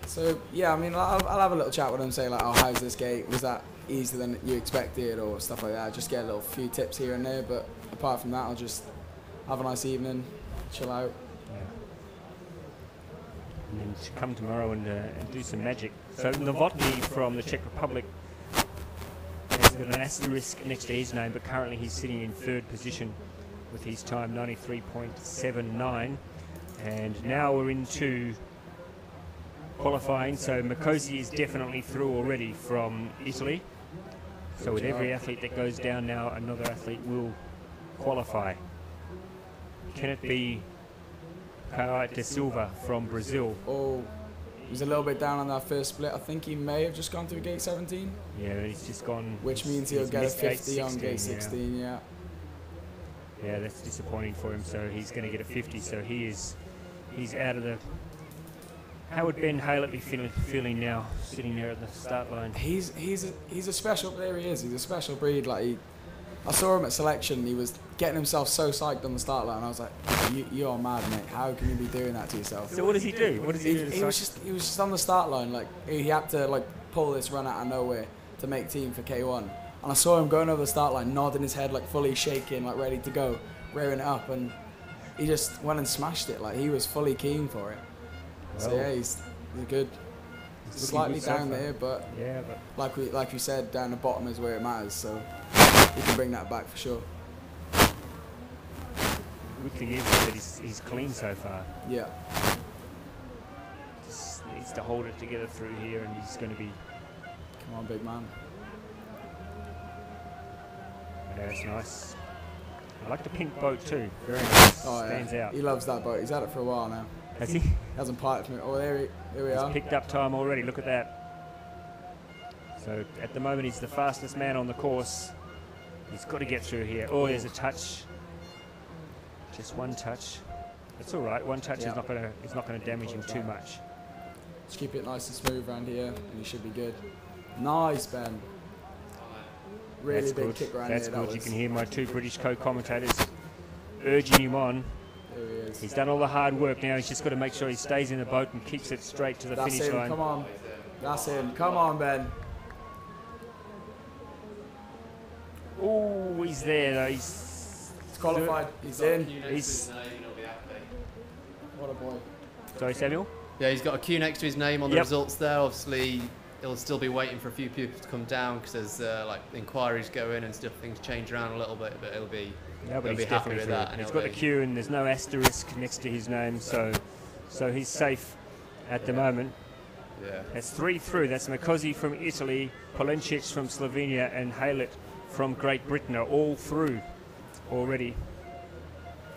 So yeah, I mean, I'll have a little chat with them, say like, oh, how's this gate? Was that easier than you expected, or stuff like that? Just get a few tips here and there, but apart from that, I'll just have a nice evening, chill out. Yeah. And then come tomorrow and do some magic. So Novotny from the Czech Republic has got an asterisk next to his name, but currently he's sitting in 3rd position with his time 93.79, and now we're into qualifying. So Mikaze is definitely through already from Italy. So with every athlete that goes down now, another athlete will qualify. Can it be Caio de Silva from Brazil? Oh, he's a little bit down on that first split. I think he may have just gone through gate 17. Yeah, he's just gone. Which means he'll get a 50 on gate 16, yeah. Yeah, that's disappointing for him. So he's going to get a 50. So he's out of the. How would Ben Halett be feeling now, sitting there at the start line? He's a special. There he is. He's a special breed. Like I saw him at selection. He was getting himself so psyched on the start line. I was like, "You are mad, mate. How can you be doing that to yourself?" So what does he do? What does he do? He was just on the start line. Like he had to like pull this run out of nowhere to make team for K1. And I saw him going over the start line, nodding his head, like fully shaking, like ready to go, rearing it up, and he just went and smashed it. Like he was fully keen for it. Well, so yeah, he's good. He's slightly down there, but yeah, but like we said, down the bottom is where it matters. So he can bring that back for sure. Good thing is that he's clean so far. Yeah. Just needs to hold it together through here, and he's going to be. Come on, big man. Yeah, that's nice. I like the pink boat too. Very nice. Oh, Stands yeah. out. He loves that boat. He's had it for a while now. Has he? Hasn't piloted from it. Oh, there we are. He's picked up time already. Look at that. So at the moment, he's the fastest man on the course. He's got to get through here. Oh, there's a touch. Just one touch. That's all right. One touch is not going to damage him too much. Just keep it nice and smooth around here, and he should be good. Nice, Ben. Really That's big good. kick around That's here. good. You can hear my 2 British co-commentators urging him on. There he is. He's done all the hard work now. He's just got to make sure he stays in the boat and keeps it straight to the That's finish him. line. Come on. That's him. Come on, Ben. Oh, he's there though. He's qualified. He's in. He's. What a boy. Sorry, Samuel? Yeah, he's got a Q next to his name on the Yep. results there. Obviously, he'll still be waiting for a few people to come down because there's like inquiries go in and stuff. Things change around a little bit, but he'll be He's happy definitely with through. that. And he's got the Q and there's no asterisk next to his name, so he's safe at the moment. Yeah. That's 3 through. That's Mikaze from Italy, Polencic from Slovenia, and Halett from Great Britain are all through already. You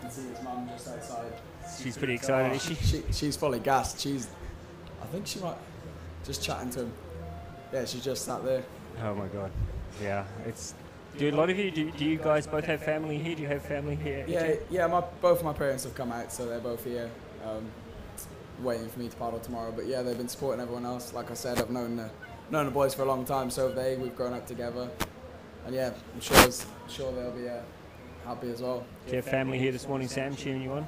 can see his mum just outside. She's pretty excited, is she? She's fully gassed. I think she might just chatting to him. Yeah, she's just sat there. Oh my God. Yeah, it's. Do a lot of you? Do you guys both have family here? Do you have family here? Yeah. Both my parents have come out, so they're both here, waiting for me to paddle tomorrow. But yeah, they've been supporting everyone else. Like I said, I've known the boys for a long time, so have they. We've grown up together, and yeah, I'm sure they'll be happy as well. Do you have family here this morning, Sam, cheering you on?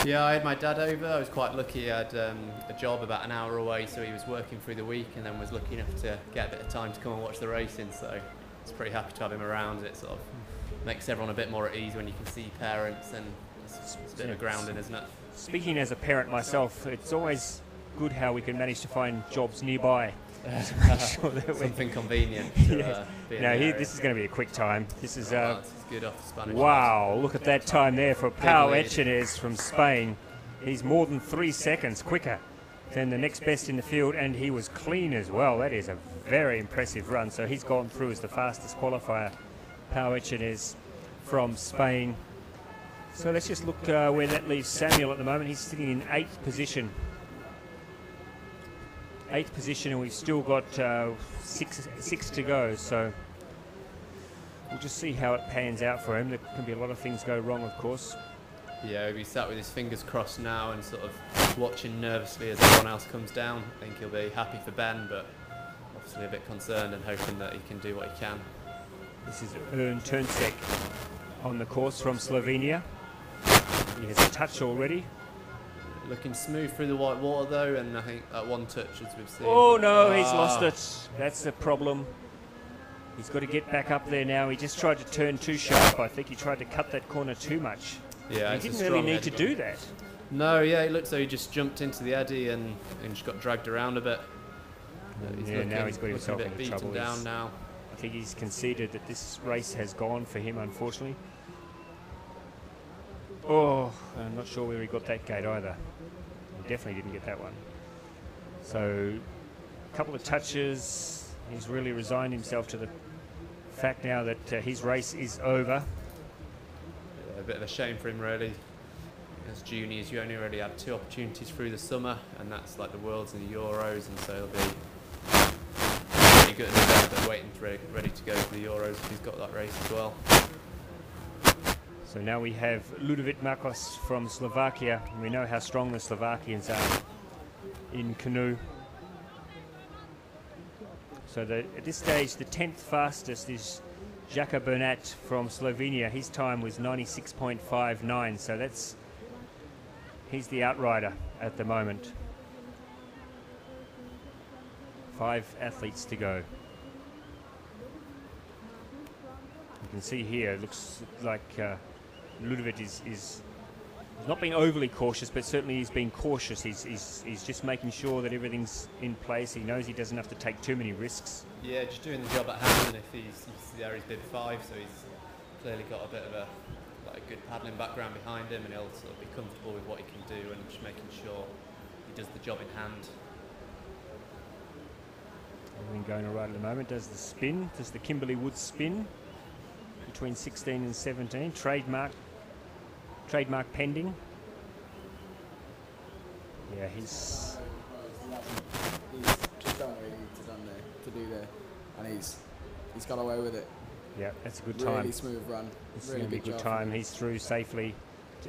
Yeah, I had my dad over. I was quite lucky. I had a job about an hour away, so he was working through the week and then was lucky enough to get a bit of time to come and watch the racing. So I was pretty happy to have him around. It sort of makes everyone a bit more at ease when you can see parents, and it's a bit of a grounding, isn't it? Speaking as a parent myself, it's always good how we can manage to find jobs nearby. Something convenient. To, yes. be in No, the this is going to be a quick time. This is this is good off the Spanish. wow! Look at that time there for Pau lead. Echenez from Spain. He's more than 3 seconds quicker than the next best in the field, and he was clean as well. That is a very impressive run. So he's gone through as the fastest qualifier. Pau Echenez from Spain. So let's just look where that leaves Samuel at the moment. He's sitting in 8th position. 8th position, and we've still got six to go. So we'll just see how it pans out for him. There can be a lot of things go wrong, of course. Yeah, he'll be sat with his fingers crossed now and sort of watching nervously as everyone else comes down. I think he'll be happy for Ben, but obviously a bit concerned and hoping that he can do what he can. This is Ern Turnsek on the course from Slovenia. He has a touch already. Looking smooth through the white water though, and I think that one touch, as we've seen. Oh no, he's lost it. That's the problem. He's got to get back up there now. He just tried to turn too sharp. I think he tried to cut that corner too much. Yeah, he didn't really need to do that. No, yeah, it looks like he just jumped into the eddy and just got dragged around a bit. Yeah, now he's got himself a bit into trouble. beaten down now. I think he's conceded that this race has gone for him, unfortunately. Oh, I'm not sure where he got that gate either. He definitely didn't get that one. So, a couple of touches. He's really resigned himself to the fact now that his race is over. Yeah, a bit of a shame for him, really. As juniors, you only really had 2 opportunities through the summer, and that's like the Worlds and the Euros, and so he'll be pretty good at but waiting ready to go for the Euros if he's got that race as well. So now we have Ludovic Makos from Slovakia. We know how strong the Slovakians are in canoe. So at this stage, the 10th fastest is Jaka Bernat from Slovenia. His time was 96.59, so he's the outrider at the moment. 5 athletes to go. You can see here, it looks like Ludovic is not being overly cautious, but certainly he's being cautious. He's just making sure that everything's in place. He knows he doesn't have to take too many risks. Yeah, just doing the job at hand, and if he's there, he's bid 5, so he's clearly got a bit of a good paddling background behind him, and he'll sort of be comfortable with what he can do and just making sure he does the job in hand. Everything going all right at the moment. Does the spin, does the Kimberley Woods spin between 16 and 17. Trademark pending. Yeah, he's just done what he needs to do there, and he's got away with it. Yeah, that's a good time. Really smooth run. This really is going to be a good job. time. He's through safely.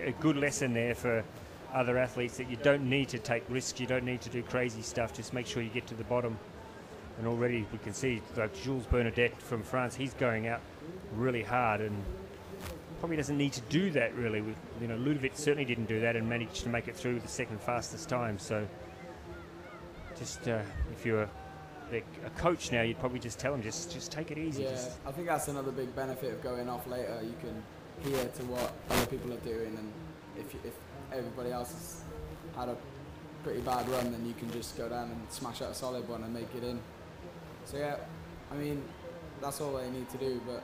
A good lesson there for other athletes that you don't need to take risks. You don't need to do crazy stuff. Just make sure you get to the bottom. And already we can see like Jules Bernadette from France. He's going out really hard and probably doesn't need to do that really. Ludovic certainly didn't do that and managed to make it through with the 2nd fastest time. So just if you're a coach now, you'd probably just tell him just take it easy. Yeah, I think that's another big benefit of going off later. You can hear to what other people are doing, and if everybody else has had a pretty bad run, then you can just go down and smash out a solid one and make it in. So yeah, I mean, that's all they need to do, but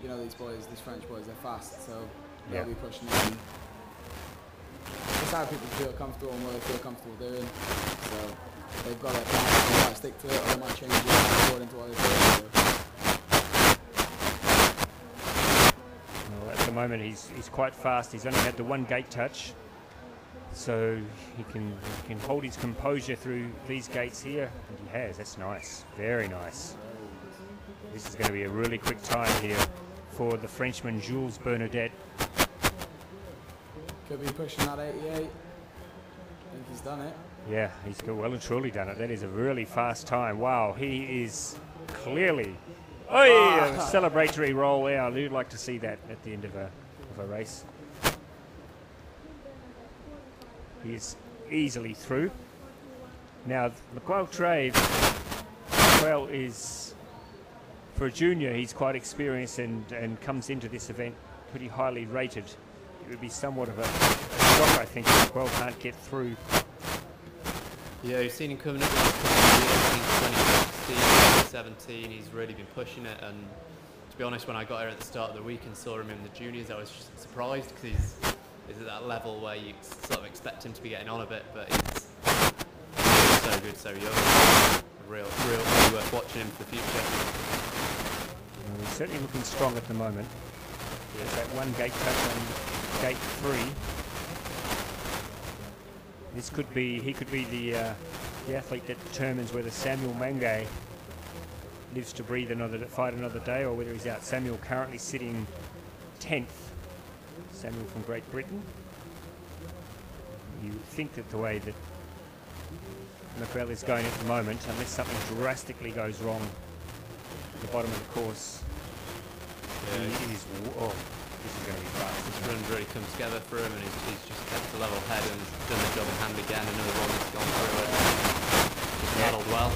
these French boys, they're fast, so they'll be pushing it in. It's how people feel comfortable and what they feel comfortable doing. So they've got a plan, they might stick to it or they might change it according to what they feel. Well, at the moment he's quite fast. He's only had the 1 gate touch. So he can hold his composure through these gates here, and he has. That's nice, very nice. This is going to be a really quick time here for the Frenchman Jules Bernadette. Could be pushing that 88. I think he's done it. Yeah, he's well and truly done it. That is a really fast time. Wow, he is clearly a celebratory roll there. I would like to see that at the end of a race. He is easily through. Now, Miguel is, for a junior, he's quite experienced and comes into this event pretty highly rated. It would be somewhat of a shock, I think, if Miguel can't get through. Yeah, you've seen him coming up the last couple of years, 2016, 2017, he's really been pushing it, and to be honest, when I got here at the start of the week and saw him in the juniors, I was just surprised because he's at that level where you sort of expect him to be getting on a bit, but he's so good, so young. Real worth watching him for the future. Well, he's certainly looking strong at the moment. There's that one gate touch on gate 3. This could be, he could be the athlete that determines whether Samuel Mangay lives to breathe fight another day, or whether he's out. Samuel currently sitting 10th. Samuel from Great Britain. You would think that the way that Miguel is going at the moment, unless something drastically goes wrong at the bottom of the course, yeah, this is going to be fast. This run really come together for him, and he's just kept a level head and done the job in hand again. Another one that's gone through it. Just paddled well.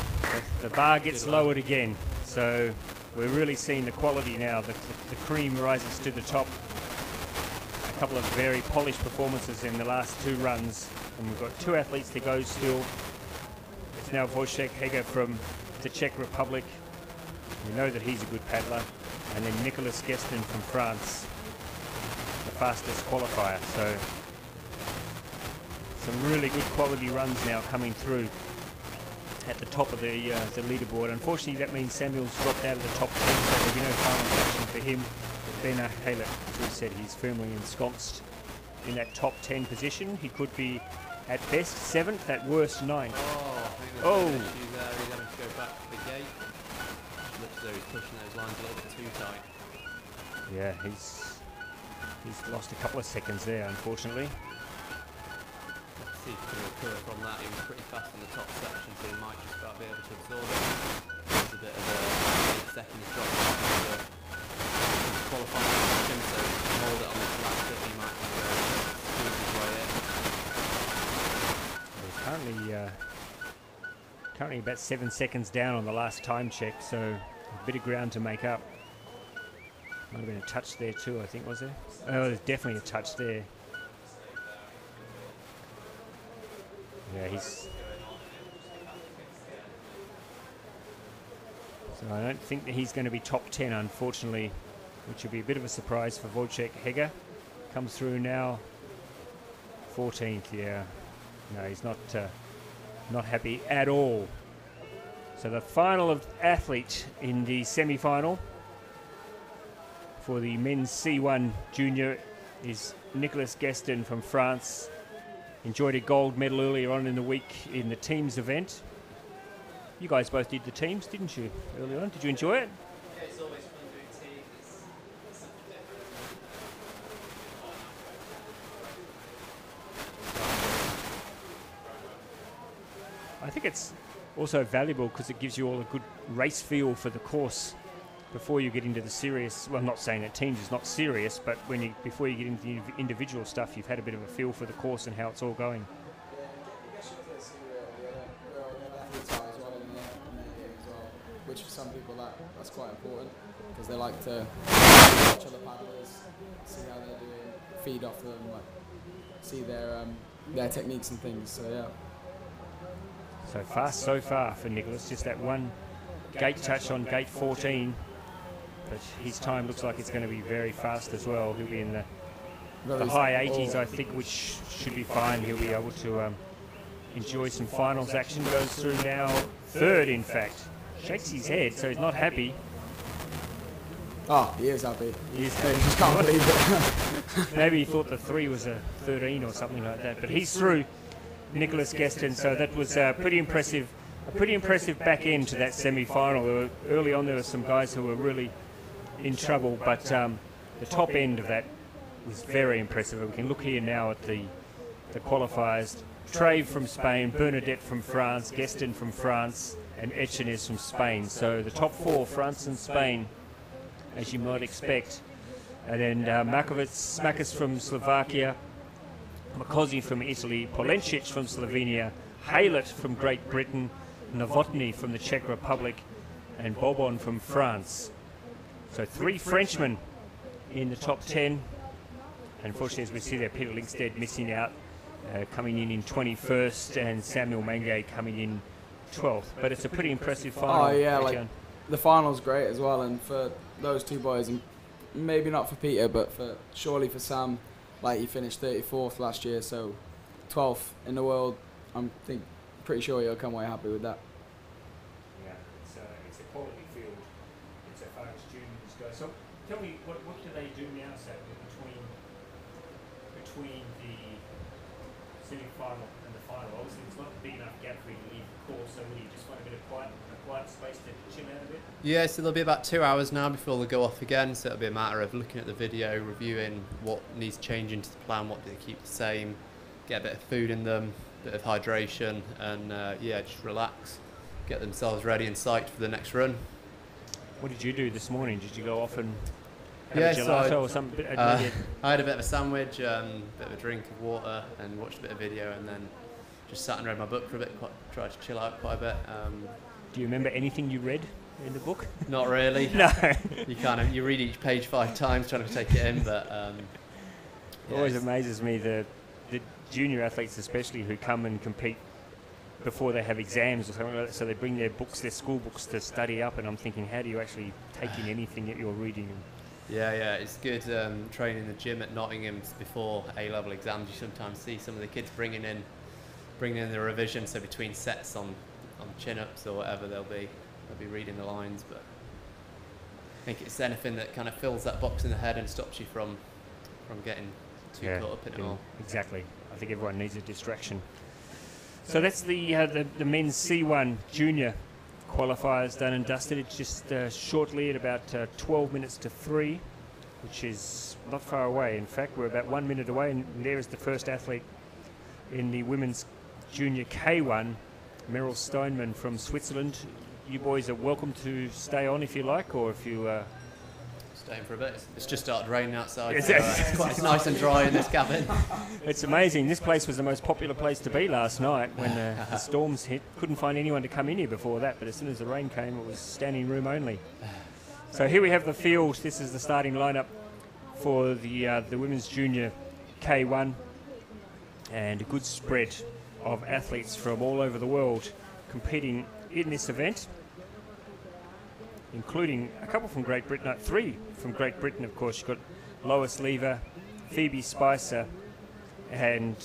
The bar gets lowered again, so we're really seeing the quality now. The cream rises to the top. A couple of very polished performances in the last 2 runs, and we've got 2 athletes to go still. It's now Wojciech Heger from the Czech Republic. We know that he's a good paddler. And then Nicolas Gestin from France, the fastest qualifier. So some really good quality runs now coming through at the top of the leaderboard. Unfortunately, that means Samuel's dropped out of the top 10, so there'll be no final action for him. Ben Haylett, as we said, he's firmly ensconced in that top 10 position. He could be at best 7th, at worst 9th. Oh, he's having to go back to the gate. Looks as though he's pushing those lines a little bit too tight. Yeah, he's lost a couple of seconds there, unfortunately. Let's see if he can recover from that. He was pretty fast in the top section, so he might just about be able to absorb it. There's a bit of a 8 seconds drop to qualify him, so if he can hold it on this last bit, he might squeeze his way in. He's currently about 7 seconds down on the last time check, so a bit of ground to make up. Might have been a touch there too, I think, was there? Oh, there's definitely a touch there. Yeah, so I don't think that he's going to be top 10, unfortunately, which would be a bit of a surprise for Wojciech Heger. Comes through now, 14th, yeah. No, he's not happy at all. So the final athlete in the semi-final for the men's C1 junior is Nicolas Gestin from France. Enjoyed a gold medal earlier on in the week in the teams event. You guys both did the teams, didn't you, earlier on? Did you enjoy it? Yeah, it's always fun doing teams. It's something different. I think it's also valuable because it gives you all a good race feel for the course before you get into the serious. Well, I'm not saying that teams is not serious, but before you get into the individual stuff, you've had a bit of a feel for the course and how it's all going. Yeah, I guess you have to see where the athletes are as well in their game as well, which for some people that's quite important because they like to watch other paddlers, see how they're doing, feed off them, like see their techniques and things. So yeah. So fast so far for Nicolas, just that one gate touch on gate 14, but his time looks like it's going to be very fast as well. He'll be in the high 80s, I think, which should be fine. He'll be able to enjoy some finals action. Goes through now, 3rd in fact. Shakes his head, so he's not happy. Oh, he is happy. He is I just can't believe it. Maybe he thought the 3 was a 13 or something like that, but he's through. Nicolas Gestin, so that was a pretty impressive back end to that semi-final. Early on there were some guys who were really in trouble, but the top end of that was very impressive. We can look here now at the qualifiers. Trave from Spain, Bernadette from France, Gestin from France, and Echenez from Spain. So the top 4, France and Spain, as you might expect. And then Makis from Slovakia, Mikaze from Italy, Polencic from Slovenia, Haylett from Great Britain, Novotny from the Czech Republic, and Bobon from France. So 3 Frenchmen in the top 10. Unfortunately, as we see there, Peter Linkstead missing out, coming in 21st, and Samuel Mange coming in 12th. But it's a pretty impressive final. Oh yeah, like the final's great as well, and for those 2 boys, and maybe not for Peter, but surely for Sam, like he finished 34th last year, so 12th in the world. I'm pretty sure he'll come away happy with that. Yeah, it's a quality field insofar as juniors go. So tell me, what do they do now, Sam, between the semi-final and the final? Obviously, it's not a big enough gap for you to leave the course, so will you just find a bit of quiet space to chill out a bit? Yeah, so there'll be about 2 hours now before they go off again, so it'll be a matter of looking at the video, reviewing what needs changing to the plan, what do they keep the same, get a bit of food in them, a bit of hydration, and yeah, just relax, get themselves ready and psyched for the next run. What did you do this morning? Did you go off and have Yeah, a gelato or something? I had a bit of a sandwich, bit of a drink of water, and watched a bit of video, and then just sat and read my book for a bit, tried to chill out quite a bit. Do you remember anything you read in the book? Not really. No. You read each page 5 times trying to take it in, but It always amazes me the junior athletes especially who come and compete before they have exams or something like that, so they bring their school books to study up, and I'm thinking, how do you actually take in anything that you're reading? Yeah, it's good training in the gym at Nottingham before A-level exams. You sometimes see some of the kids bringing in the revision, so between sets on chin-ups or whatever, they'll be reading the lines, but I think it's anything that kind of fills that box in the head and stops you from getting too caught up in it all. Exactly. I think everyone needs a distraction. So that's the men's C1 junior qualifiers done and dusted. It's just shortly at about 12 minutes to 3, which is not far away. In fact, we're about 1 minute away, and there is the first athlete in the women's junior K1, Meryl Steinman from Switzerland. You boys are welcome to stay on if you like, or if you... Staying for a bit. It's just started raining outside. It's, So, it's nice and dry in this cabin. It's amazing. This place was the most popular place to be last night when the storms hit. Couldn't find anyone to come in here before that, but as soon as the rain came, it was standing room only. So here we have the field. This is the starting lineup for the women's junior K1, and a good spread of athletes from all over the world competing in this event, including a couple from Great Britain, 3 from Great Britain, of course. You've got Lois Lever, Phoebe Spicer, and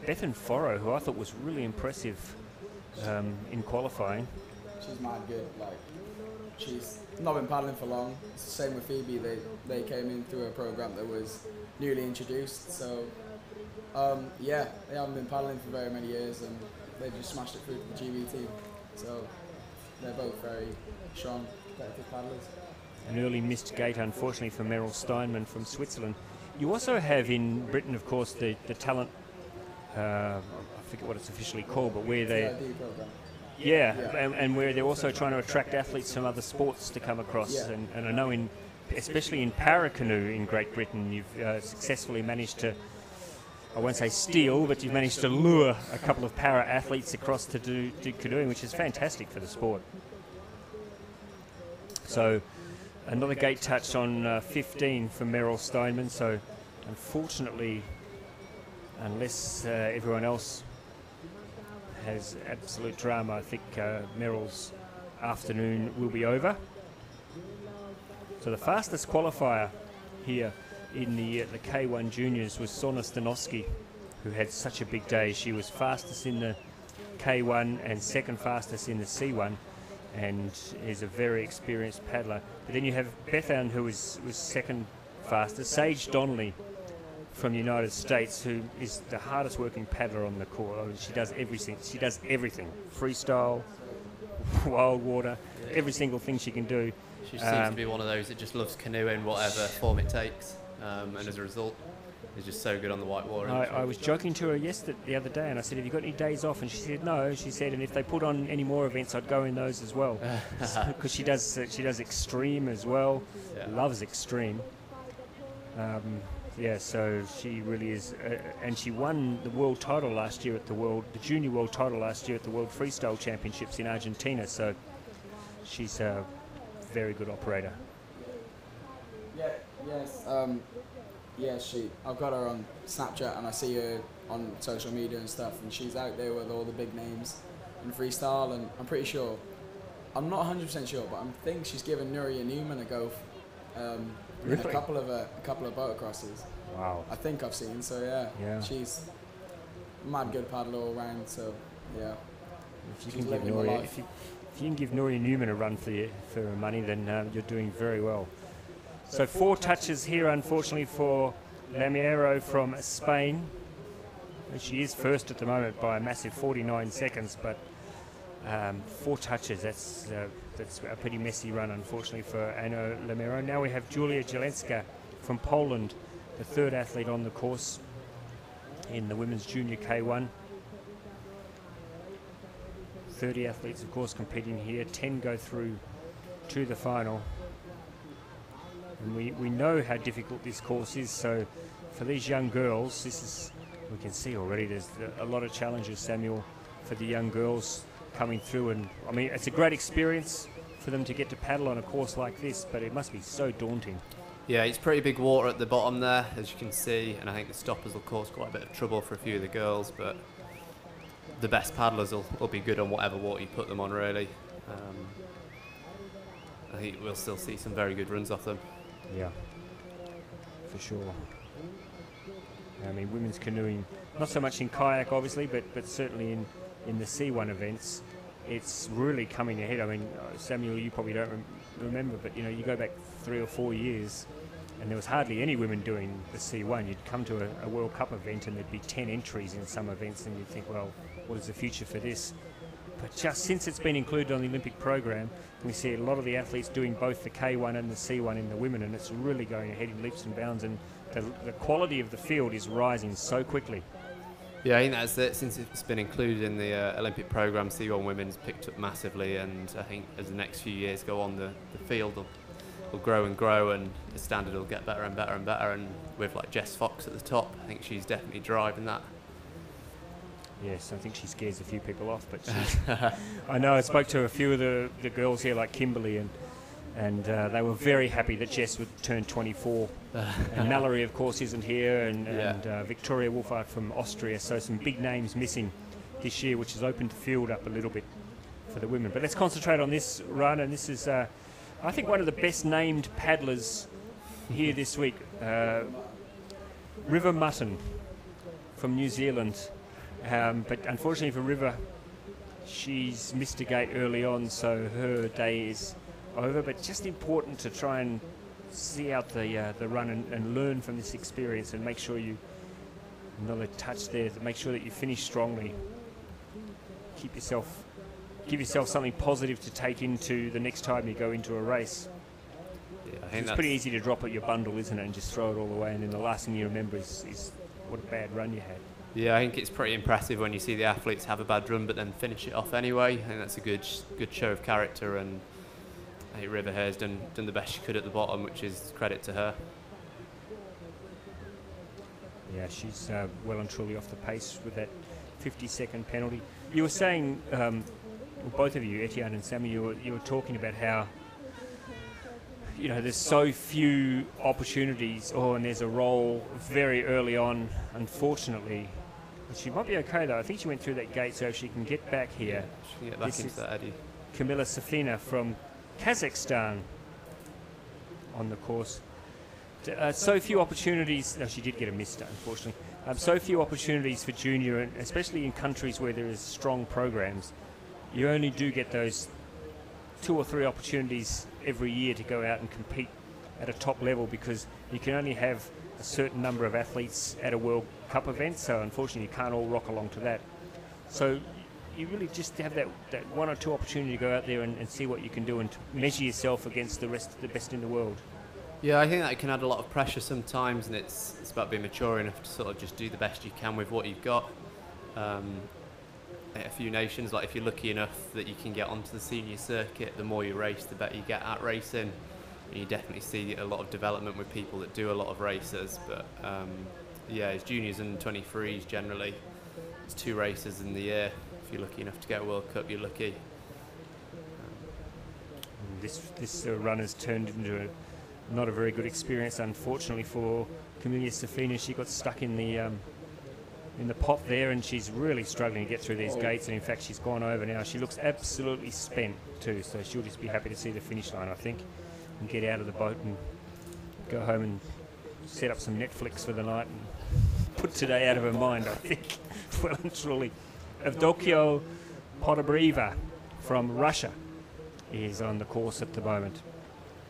Bethan Forrow, who I thought was really impressive in qualifying. She's mad good. Like, she's not been paddling for long. It's the same with Phoebe. They came in through a program that was newly introduced. So yeah, they haven't been paddling for very many years, and they just smashed it through to the GB team. So they're both very strong, competitive paddlers. An early missed gate, unfortunately, for Meryl Steinman from Switzerland. You also have in Britain, of course, the talent, I forget what it's officially called, but where they... And where they're also trying to attract athletes from other sports to come across. Yeah. And I know especially in para-canoe in Great Britain, you've successfully managed to, I won't say steal, but you've managed to lure a couple of para-athletes across to do canoeing, which is fantastic for the sport. So another gate touch on 15 for Meryl Steinman. So unfortunately, unless everyone else has absolute drama, I think Meryl's afternoon will be over. So the fastest qualifier here in the K1 juniors was Sona Stanovsky, who had such a big day. She was fastest in the K1 and second fastest in the C1, and is a very experienced paddler. But then you have Bethan, who was second fastest. Sage Donnelly from the United States, who is the hardest working paddler on the court. She does everything. She does everything. Freestyle, wild water, every single thing she can do. She seems to be one of those that just loves canoeing, whatever form it takes, and as a result, is just so good on the white water. I was joking to her the other day, and I said, have you got any days off? And she said no. She said, and if they put on any more events, I'd go in those as well. Because she does extreme as well. Yeah. Loves extreme. Yeah, so she really is, and she won the world title last year at the junior world title last year at the World Freestyle Championships in Argentina. So she's a very good operator. I've got her on Snapchat and I see her on social media and stuff, and she's out there with all the big names in freestyle, and I'm pretty sure, I'm not 100% sure, but I think she's given Nuria Newman a go in Really? a couple of motocrosses. Wow. I think I've seen, so yeah. She's mad good paddler all round, so yeah. If you She's can give living the Nuria, life. if you can give Nuria Newman a run for her money, then you're doing very well. So 4 touches here, unfortunately, for Lamero from Spain. And she is first at the moment by a massive 49 seconds, but 4 touches, that's a pretty messy run, unfortunately, for Anna Lamero. Now we have Julia Jelenska from Poland, the 3rd athlete on the course in the women's junior K1. 30 athletes, of course, competing here. 10 go through to the final. And we know how difficult this course is, so for these young girls, we can see already there's a lot of challenges, Samuel, for the young girls coming through. And I mean, it's a great experience for them to get to paddle on a course like this, but it must be so daunting. Yeah, it's pretty big water at the bottom there, as you can see, and I think the stoppers will cause quite a bit of trouble for a few of the girls, but the best paddlers will be good on whatever water you put them on, really. I think we'll still see some very good runs off them. Yeah, for sure. I mean, women's canoeing, not so much in kayak, obviously, but certainly in the C1 events, it's really coming ahead. I mean, Samuel, you probably don't remember, but you go back 3 or 4 years, and there was hardly any women doing the C1. You'd come to a World Cup event, and there'd be 10 entries in some events, and you'd think, well, what is the future for this? But just since it's been included on the Olympic program, we see a lot of the athletes doing both the K1 and the C1 in the women, and it's really going ahead in leaps and bounds, and the quality of the field is rising so quickly. Yeah, I think that's it. Since it's been included in the Olympic program, C1 Women's picked up massively, and I think as the next few years go on, the field will grow and grow, and the standard will get better and better and better, and with like Jess Fox at the top, I think she's definitely driving that. Yes, I think she scares a few people off, but I know I spoke to a few of the girls here, like Kimberly, and they were very happy that Jess would turn 24. And Mallory, of course, isn't here, and Victoria Wolfart from Austria, so some big names missing this year, which has opened the field up a little bit for the women. But let's concentrate on this run, and this is, I think, one of the best named paddlers here this week. River Mutton from New Zealand. But unfortunately for River, she's missed a gate early on, so her day is over. But just important to try and see out the run and learn from this experience, and make sure you, another touch there, to make sure that you finish strongly. Give yourself something positive to take into the next time you go into a race. Yeah, I think it's pretty easy to drop at your bundle, isn't it, and just throw it all away, and then the last thing you remember is what a bad run you had. Yeah, I think it's pretty impressive when you see the athletes have a bad run but then finish it off anyway. I think that's a good show of character, and I think River has done the best she could at the bottom, which is credit to her. Yeah, she's well and truly off the pace with that 50-second penalty. You were saying, both of you, Etienne and Sammy, you were talking about how there's so few opportunities, and there's a roll very early on, unfortunately. She might be okay, though. I think she went through that gate, so if she can get back here. She can get back into that eddy. Kamila Safina from Kazakhstan on the course. So few opportunities. No, she did get a miss, unfortunately. So few opportunities for junior, and especially in countries where there is strong programs. You only do get those 2 or 3 opportunities every year to go out and compete at a top level, because you can only have a certain number of athletes at a World Cup event, so unfortunately you can't all rock along to that. So you really just have that 1 or 2 opportunity to go out there and see what you can do, and to measure yourself against the best in the world. Yeah, I think that can add a lot of pressure sometimes, and it's about being mature enough to sort of just do the best you can with what you've got. A few nations, like if you're lucky enough that you can get onto the senior circuit, the more you race, the better you get at racing. You definitely see a lot of development with people that do a lot of races, but yeah, it's juniors and 23s generally. It's 2 races in the year. If you're lucky enough to get a World Cup, you're lucky. This run has turned into not a very good experience, unfortunately, for Camelia Safina. She got stuck in the pot there, and she's really struggling to get through these gates, and in fact she's gone over now. She looks absolutely spent too, so she'll just be happy to see the finish line, I think, and get out of the boat and go home and set up some Netflix for the night and put today out of her mind, I think. Well and truly. Evdokio Podobreva from Russia is on the course at the moment.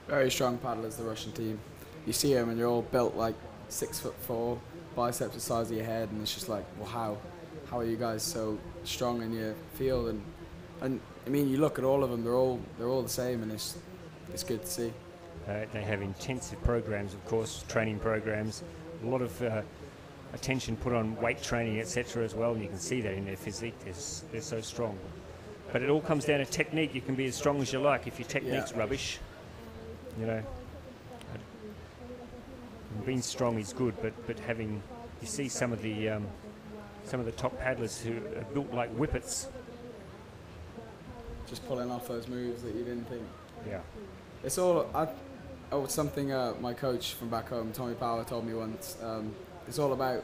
Very strong paddlers, the Russian team. You see them and you're all built like 6'4", biceps the size of your head, and it's just like, well, how are you guys so strong in your field? And I mean, you look at all of them; they're all the same, and it's good to see. They have intensive programs, of course, training programs, a lot of attention put on weight training, etc. as well, and you can see that in their physique. They're so strong. But it all comes down to technique. You can be as strong as you like. If your technique's rubbish, you know, being strong is good, but having, you see some of the top paddlers who are built like whippets. Just pulling off those moves that you didn't think. Yeah. It's all, something my coach from back home, Tommy Power, told me once. It's all about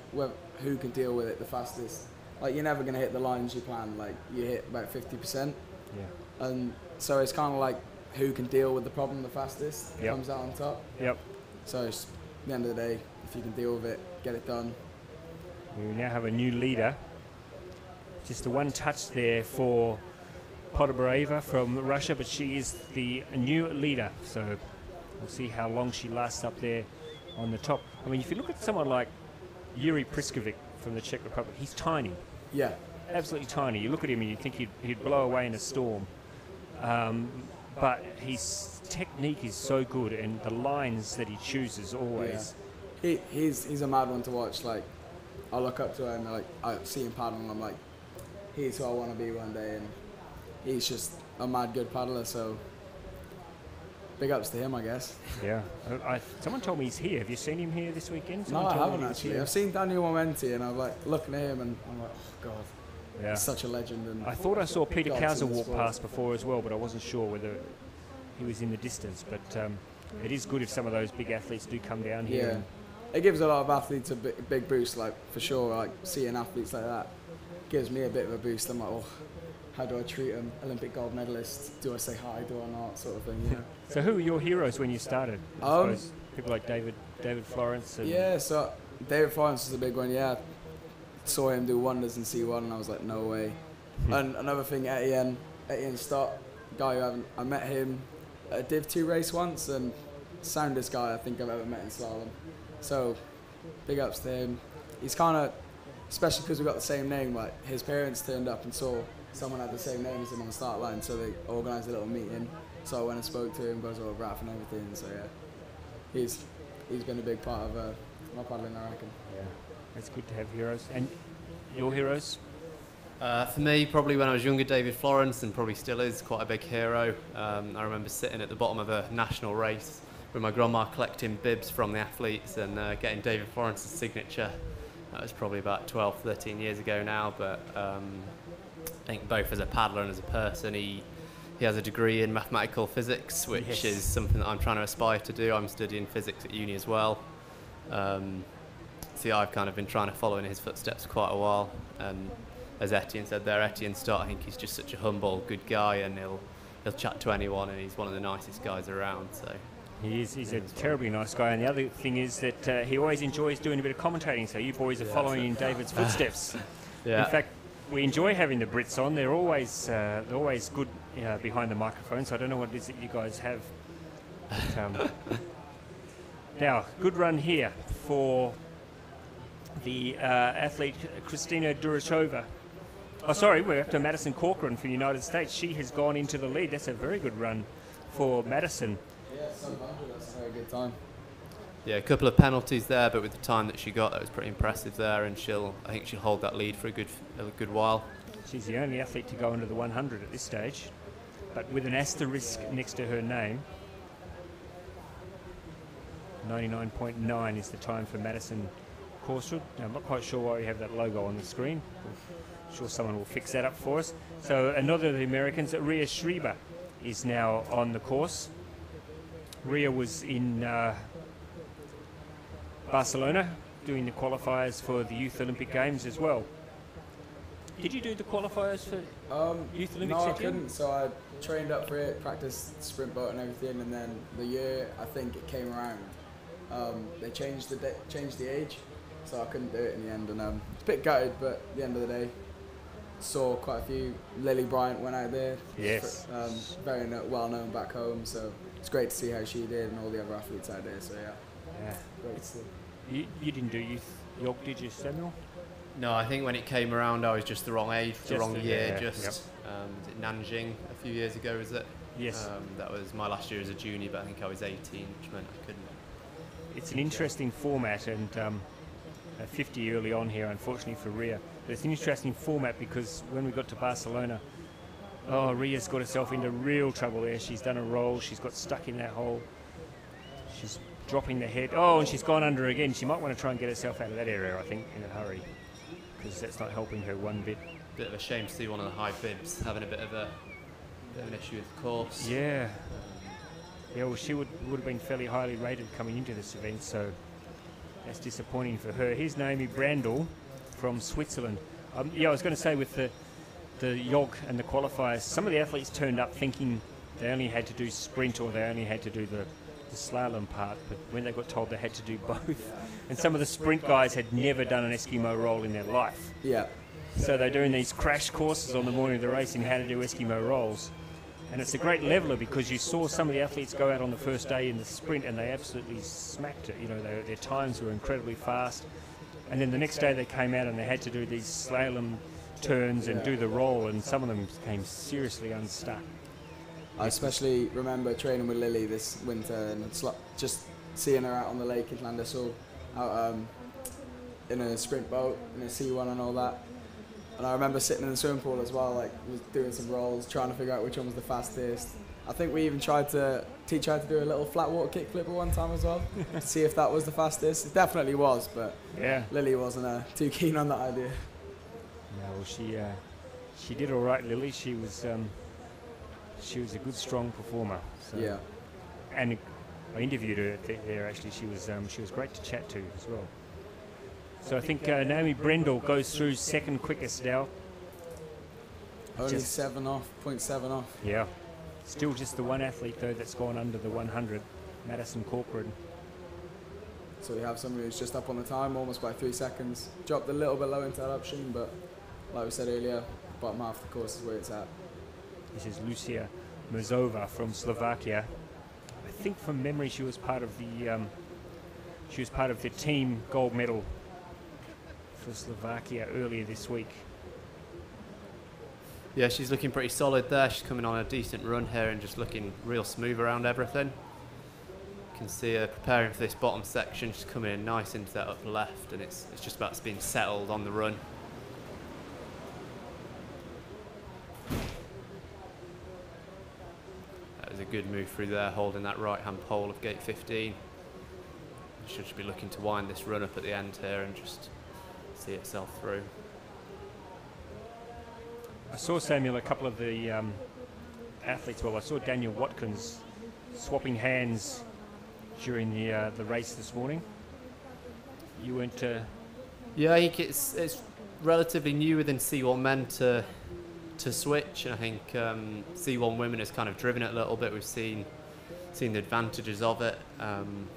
who can deal with it the fastest. Like, you're never going to hit the lines you plan. Like, you hit about 50%. Yeah. And so it's kind of like who can deal with the problem the fastest comes out on top. Yep. So it's, at the end of the day, if you can deal with it, get it done. We now have a new leader. Just the one touch there for Podobreva from Russia, but she is the new leader. So we'll see how long she lasts up there on the top. I mean, if you look at someone like Yuri Priskovic from the Czech Republic, he's tiny. Yeah. Absolutely tiny. You look at him and you think he'd blow away in a storm. But his technique is so good, and the lines that he chooses always. Yeah. He's a mad one to watch. Like, I look up to him, like, I see him paddling, and I'm like, he's who I want to be one day, and he's just a mad good paddler, so big ups to him, I guess. Yeah. Someone told me he's here. Have you seen him here this weekend? No, I haven't actually. I've seen Daniel Momenti, and I'm like looking at him, and I'm like, oh God. Yeah. He's such a legend. And I thought I saw Peter Kauser walk past before as well, but I wasn't sure whether he was in the distance. But it is good if some of those big athletes do come down here. Yeah, it gives a lot of athletes a big boost, like, for sure. Like, seeing athletes like that gives me a bit of a boost. I'm like, oh, how do I treat them? Olympic gold medalist? Do I say hi? Do I not? Sort of thing. You know? So who were your heroes when you started? I suppose people like David Florence. And so David Florence is a big one. Yeah. Saw him do wonders in C1, and I was like, no way. And another thing, Etienne Stott, guy I met him at a Div 2 race once, and soundest guy I think I've ever met in slalom. So big ups to him. He's kind of, especially because we got the same name, like, his parents turned up and saw someone had the same name as him on the start line, so they organised a little meeting. So I went and spoke to him, goes over Raph and everything. So yeah, he's been a big part of my paddling, I reckon. Yeah. It's good to have heroes. And your heroes? For me, probably when I was younger, David Florence, and probably still is quite a big hero. I remember sitting at the bottom of a national race with my grandma collecting bibs from the athletes and getting David Florence's signature. That was probably about 12, 13 years ago now, but I think both as a paddler and as a person, he has a degree in mathematical physics, which is something that I'm trying to aspire to do. I'm studying physics at uni as well. See, I've kind of been trying to follow in his footsteps for quite a while, and as Etienne said there, Etienne Stott, I think he's just such a humble, good guy, and he'll chat to anyone, and he's one of the nicest guys around. So he's a terribly nice guy, and the other thing is that he always enjoys doing a bit of commentating, so you boys are following in David's footsteps. In fact, we enjoy having the Brits on. They're always good behind the microphone, so I don't know what it is that you guys have. But, now, good run here for the athlete Kristina Durachova. Oh, sorry, we're up to Madison Corcoran from the United States. She has gone into the lead. That's a very good run for Madison. Yeah, 700, that's a very good time. Yeah, a couple of penalties there, but with the time that she got, that was pretty impressive there, and I think she'll hold that lead for a good while. She's the only athlete to go into the 100 at this stage, but with an asterisk next to her name. 99.9 is the time for Madison Korsrud. Now, I'm not quite sure why we have that logo on the screen. I'm sure someone will fix that up for us. So another of the Americans, Ria Schreiber, is now on the course. Ria was in Barcelona doing the qualifiers for the Youth Olympic Games as well. Did you do the qualifiers for Youth Olympics? No, I couldn't. So I trained up for it, practiced sprint boat and everything, and then the year I think it came around, they changed the age, so I couldn't do it in the end. And it's a bit gutted, but at the end of the day, saw quite a few. Lily Bryant went out there. Yes. Very well known back home, so it's great to see how she did and all the other athletes out there. So yeah. Great to see. You didn't do youth York, did you, Samuel? No, I think when it came around, I was just the wrong age, the wrong year. Yeah, was it Nanjing a few years ago, was it? Yes. That was my last year as a junior, but I think I was 18, which meant I couldn't. It's an interesting format, and 50 early on here, unfortunately for Ria. But it's an interesting format because when we got to Barcelona, Ria's got herself into real trouble there. She's done a roll, she's got stuck in that hole. She's dropping the head. Oh, and she's gone under again. She might want to try and get herself out of that area, I think, in a hurry, because that's not helping her one bit. Bit of a shame to see one of the high bibs having a bit of an issue with the course. Yeah. Yeah, well, she would have been fairly highly rated coming into this event, so that's disappointing for her. Here's Naomi Randle from Switzerland. I was going to say with the YOG and the qualifiers, some of the athletes turned up thinking they only had to do sprint or they only had to do the slalom part, but when they got told they had to do both, and some of the sprint guys had never done an Eskimo roll in their life. Yeah. So they're doing these crash courses on the morning of the race in how to do Eskimo rolls. And it's a great leveler because you saw some of the athletes go out on the first day in the sprint and they absolutely smacked it. You know, their times were incredibly fast. And then the next day they came out and they had to do these slalom turns and do the roll, and some of them came seriously unstuck. I especially remember training with Lily this winter and just seeing her out on the lake in Landesau, out in a sprint boat, in a C1 and all that. And I remember sitting in the swimming pool as well, like was doing some rolls, trying to figure out which one was the fastest. I think we even tried to teach her to do a little flat water kick flip at one time as well, to see if that was the fastest. It definitely was, but yeah, Lily wasn't too keen on that idea. No, well, she did all right, Lily. She was a good, strong performer. So. Yeah. And I interviewed her there. Actually, she was great to chat to as well. So I think Naomi Brendel goes through second quickest now. Only 0.7 off. Yeah. Still just the one athlete, though, that's gone under the 100, Madison Corcoran. So we have somebody who's just up on the time, almost by 3 seconds. Dropped a little bit low into that option, but like we said earlier, bottom half of the course is where it's at. This is Lucia Mrzova from Slovakia. I think from memory she was part of the team gold medal for Slovakia earlier this week. Yeah, she's looking pretty solid there. She's coming on a decent run here and just looking real smooth around everything. You can see her preparing for this bottom section. She's coming in nice into that upper left, and it's just about being settled on the run. That was a good move through there, holding that right-hand pole of gate 15. She should be looking to wind this run up at the end here and just see itself through. I saw, Samuel, a couple of the athletes. Well, I saw Daniel Watkins swapping hands during the race this morning. You weren't... Yeah, I think it's relatively new within C1 men to switch, and I think C1 women has kind of driven it a little bit. We've seen the advantages of it, and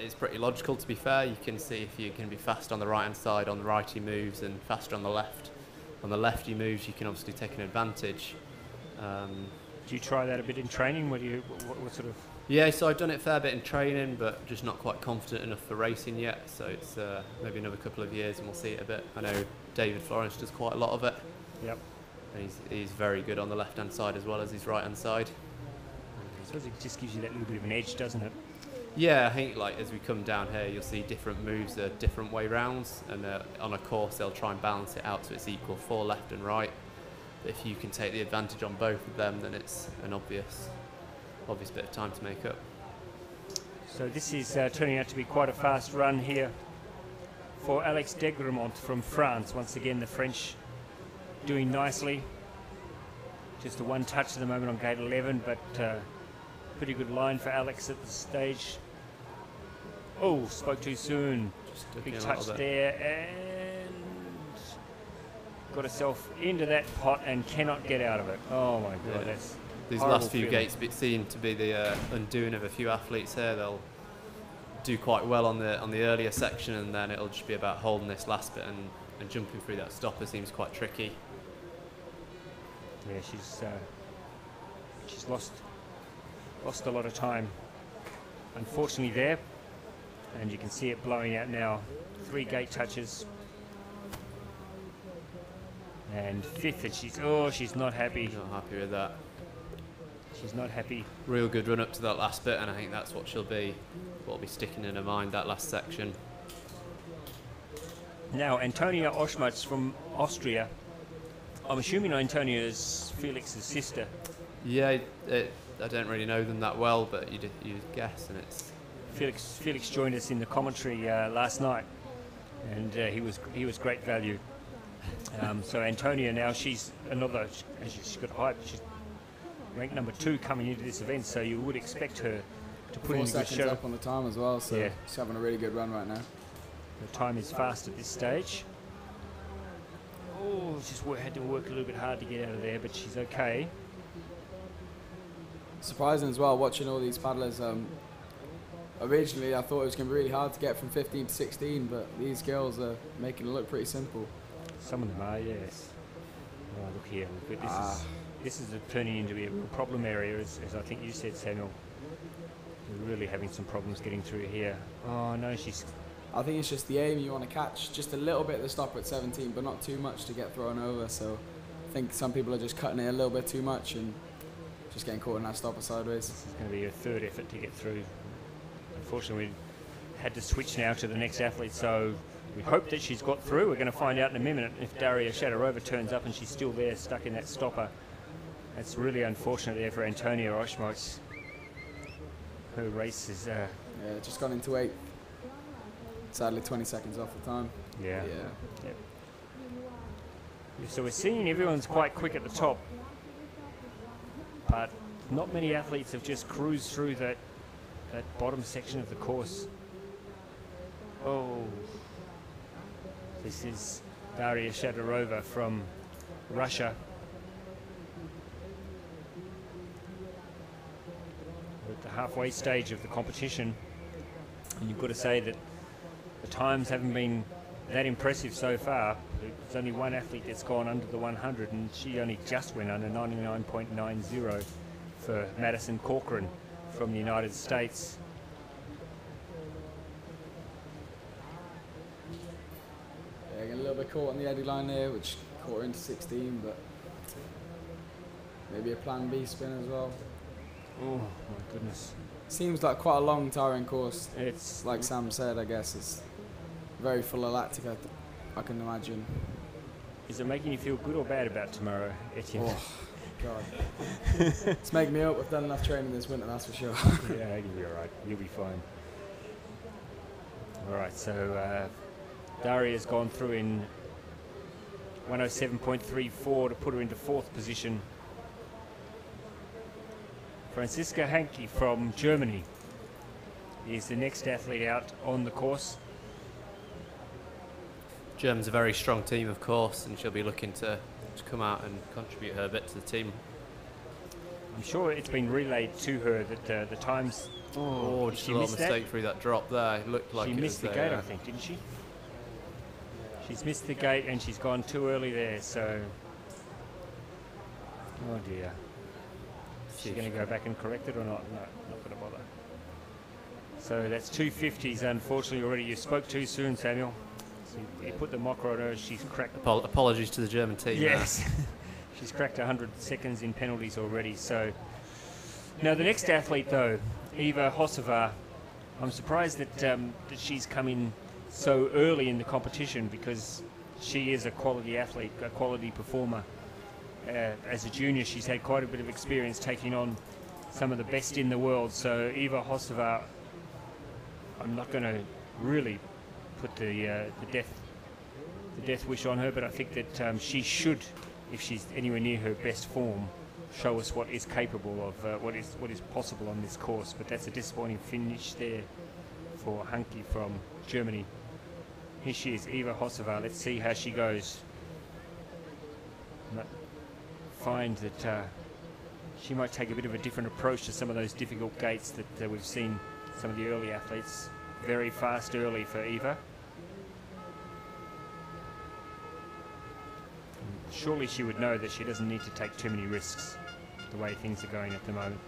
it's pretty logical, to be fair. You can see if you can be fast on the right hand side on the righty moves and faster on the left. On the lefty moves, you can obviously take an advantage. Do you try that a bit in training? What sort of... Yeah, so I've done it a fair bit in training, but just not quite confident enough for racing yet. So it's maybe another couple of years and we'll see it a bit. I know David Florence does quite a lot of it. Yep. And he's very good on the left-hand side as well as his right-hand side. I suppose it just gives you that little bit of an edge, doesn't it? Yeah, I think like as we come down here, you'll see different moves, different way rounds, and on a course they'll try and balance it out so it's equal for left and right. But if you can take the advantage on both of them, then it's an obvious bit of time to make up. So this is turning out to be quite a fast run here for Alex Degremont from France. Once again, the French doing nicely. Just a one touch at the moment on gate 11, but pretty good line for Alex at this stage. Oh, spoke too soon. Big touch there, and got herself into that pot and cannot get out of it. Oh my God, that's these last few gates seem to be the undoing of a few athletes here. They'll do quite well on the earlier section, and then it'll just be about holding this last bit and jumping through that stopper seems quite tricky. Yeah, she's lost a lot of time, unfortunately there, and you can see it blowing out now. 3 gate touches, and 5th, and she's not happy. Not happy with that. She's not happy. Real good run up to that last bit, and I think that's what'll be sticking in her mind, that last section. Now Antonia Schmutz from Austria. I'm assuming Antonia is Felix's sister. Yeah, I don't really know them that well, but you'd guess, and it's Felix joined us in the commentary last night, and he was great value. So Antonia now, she's another, she's got height. She's ranked number 2 coming into this event, so you would expect her to put in a good 4 seconds show. up on the time as well, so yeah, she's having a really good run right now. The time is fast at this stage. Oh, just had to work a little bit hard to get out of there, but she's okay. Surprising as well, watching all these paddlers. Originally, I thought it was going to be really hard to get from 15 to 16, but these girls are making it look pretty simple. Some of them are, yes. Oh, look here. Look, this is turning into a real problem area, as I think you said, Samuel. We're really having some problems getting through here. Oh, no, I think it's just the aim. You want to catch just a little bit at the stopper at 17, but not too much to get thrown over. So I think some people are just cutting it a little bit too much and just getting caught in that stopper sideways. This is going to be a 3rd effort to get through. Unfortunately, we had to switch now to the next athlete, so we hope that she's got through. We're going to find out in a minute if Daria Shadorova turns up and she's still there, stuck in that stopper. That's really unfortunate there for Antonia Schmutz. Her race is... just gone into 8th. Sadly, 20 seconds off the time. Yeah. So we're seeing everyone's quite quick at the top, but not many athletes have just cruised through that bottom section of the course. Oh, this is Daria Shadorova from Russia. We're at the halfway stage of the competition, and you've got to say that the times haven't been that impressive so far. There's only one athlete that's gone under the 100, and she only just went under 99.90 for Madison Corcoran from the United States. Yeah, getting a little bit caught on the eddy line there, which caught her into 16, but maybe a plan B spin as well. Oh my goodness. Seems like quite a long, tiring course. It's like Sam said, I guess it's very full of lactic, I can imagine. Is it making you feel good or bad about tomorrow, Etienne? Oh, God. It's making me up. We've done enough training this winter, that's for sure. Yeah, you'll be all right. You'll be fine. All right, so Daria's gone through in 107.34 to put her into 4th position. Franziska Hanke from Germany is the next athlete out on the course. Germany's a very strong team, of course, and she'll be looking to come out and contribute her bit to the team. I'm sure it's been relayed to her that the times... Oh, just a little mistake through that drop there. It looked like she missed the gate, I think, didn't she? She's missed the gate and she's gone too early there, so... Oh dear. Is she going to go back and correct it or not? No, not going to bother. So that's 250s, unfortunately, already. You spoke too soon, Samuel. So you put the mocker on her, she's cracked... Apologies to the German team. Yes. She's cracked 100 seconds in penalties already, so... Now, the next athlete, though, Eva Hozeva, I'm surprised that she's come in so early in the competition, because she is a quality athlete, a quality performer. As a junior, she's had quite a bit of experience taking on some of the best in the world. So Eva Hozeva I'm not going to really put the death wish on her, but I think that she should, if she's anywhere near her best form, show us what is capable of what is possible on this course. But that's a disappointing finish there for Hunky from Germany. Here she is, Eva Hozeva. Let's see how she goes. Find that she might take a bit of a different approach to some of those difficult gates that we've seen some of the early athletes. Very fast early for Eva. Surely she would know that she doesn't need to take too many risks the way things are going at the moment.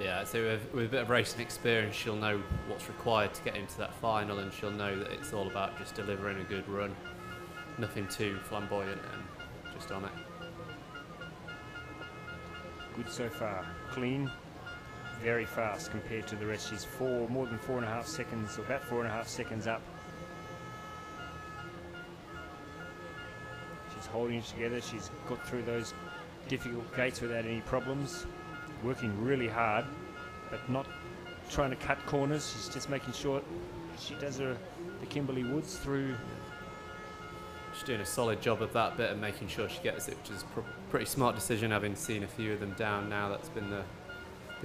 Yeah, so with a bit of racing experience, she'll know what's required to get into that final, and she'll know that it's all about just delivering a good run. Nothing too flamboyant and just on it. Good so far. Clean, very fast compared to the rest. She's more than 4.5 seconds, or about 4.5 seconds up. She's holding it together. She's got through those difficult gates without any problems. Working really hard, but not trying to cut corners. She's just making sure she does the Kimberley Woods through. She's doing a solid job of that bit and making sure she gets it, which is a pretty smart decision, having seen a few of them down now. That's been the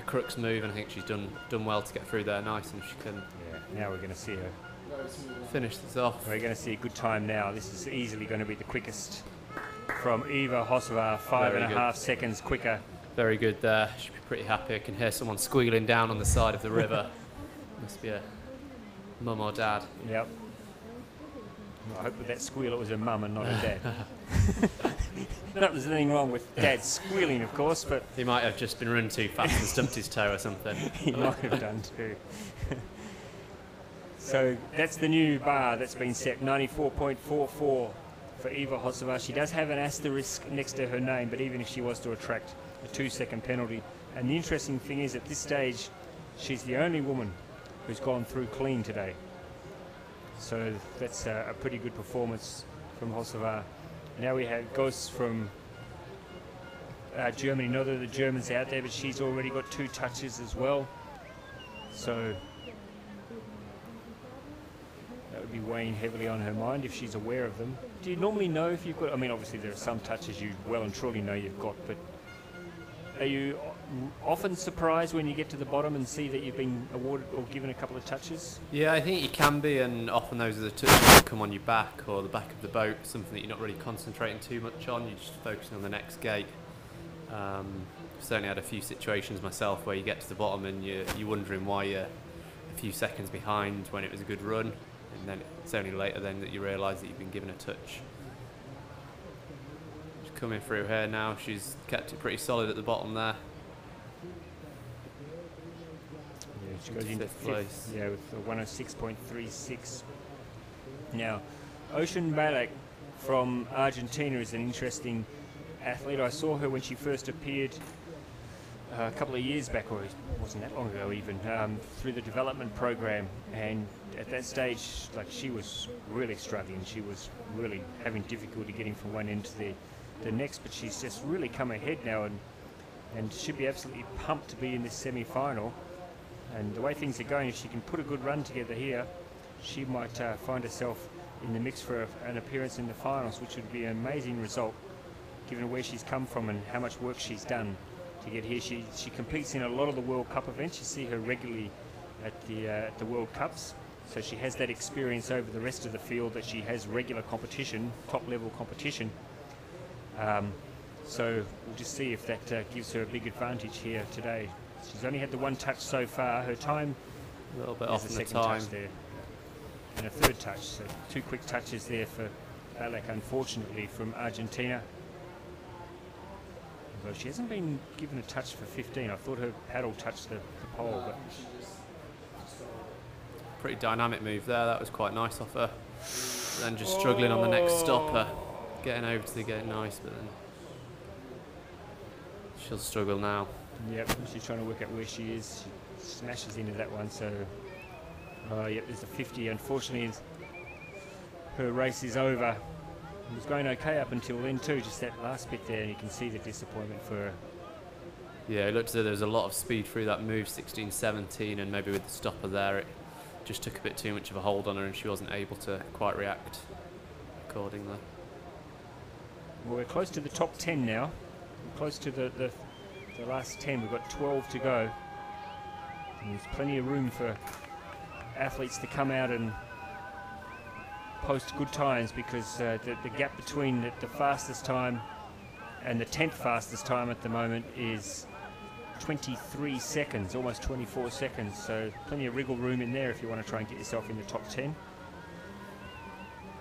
crux move, and I think she's done well to get through there nice, and she can. Yeah, now we're going to see her finish this off. We're going to see a good time now. This is easily going to be the quickest from Eva Hozeva, 5.5 seconds quicker. Very good there. She'll be pretty happy. I can hear someone squealing down on the side of the river. Must be a mum or dad. Yep. I hope with that squeal it was a mum and not a dad. Not that there's anything wrong with dad squealing, of course, but... He might have just been run too fast and stumped his toe or something. He might have done too. So that's the new bar that's been set, 94.44 for Eva Hozeva. She does have an asterisk next to her name, but even if she was to attract a 2-second penalty. And the interesting thing is, at this stage, she's the only woman who's gone through clean today. So that's a pretty good performance from Hozeva. Now we have Goss from Germany. Not that the German's out there, but she's already got 2 touches as well. So that would be weighing heavily on her mind if she's aware of them. Do you normally know if you've got, I mean, obviously there are some touches you well and truly know you've got, but are you often surprised when you get to the bottom and see that you've been awarded or given a couple of touches? Yeah, I think you can be, and often those are the touches that come on your back or the back of the boat, something that you're not really concentrating too much on, you're just focusing on the next gate. Certainly had a few situations myself where you get to the bottom and you're wondering why you're a few seconds behind when it was a good run, and then it's only later then that you realise that you've been given a touch. Coming through here now, she's kept it pretty solid at the bottom there. Yeah, she goes into 5th place. Yeah, with the 106.36. Now, Ocean Balak from Argentina is an interesting athlete. I saw her when she first appeared a couple of years back, or it wasn't that long ago even, through the development program, and at that stage, like, she was really struggling. She was really having difficulty getting from one end to the next, but she's just really come ahead now and should be absolutely pumped to be in this semi-final. And the way things are going, if she can put a good run together here, she might find herself in the mix for an appearance in the finals, which would be an amazing result given where she's come from and how much work she's done to get here. She competes in a lot of the World Cup events. You see her regularly at the World Cups, so she has that experience over the rest of the field, that she has regular competition, top level competition. So we'll just see if that gives her a big advantage here today. She's only had the 1 touch so far. Her time a little bit off the second touch there, and a 3rd touch. So 2 quick touches there for Balak, unfortunately, from Argentina. Although she hasn't been given a touch for 15. I thought her paddle touched the pole, but pretty dynamic move there. That was quite nice off her. Then just struggling on the next stopper. Getting over to the gate nice, but then she'll struggle now. Yep, she's trying to work out where she is. She smashes into that one, so yep, there's a 50. Unfortunately, her race is over. It was going okay up until then too, just that last bit there, and you can see the disappointment for her. Yeah, it looked as though there was a lot of speed through that move, 16-17, and maybe with the stopper there, just took a bit too much of a hold on her, and she wasn't able to quite react accordingly. Well, we're close to the top 10 now. We're close to the last 10. We've got 12 to go. And there's plenty of room for athletes to come out and post good times, because the gap between the fastest time and the 10th fastest time at the moment is 23 seconds, almost 24 seconds. So plenty of wriggle room in there if you want to try and get yourself in the top 10.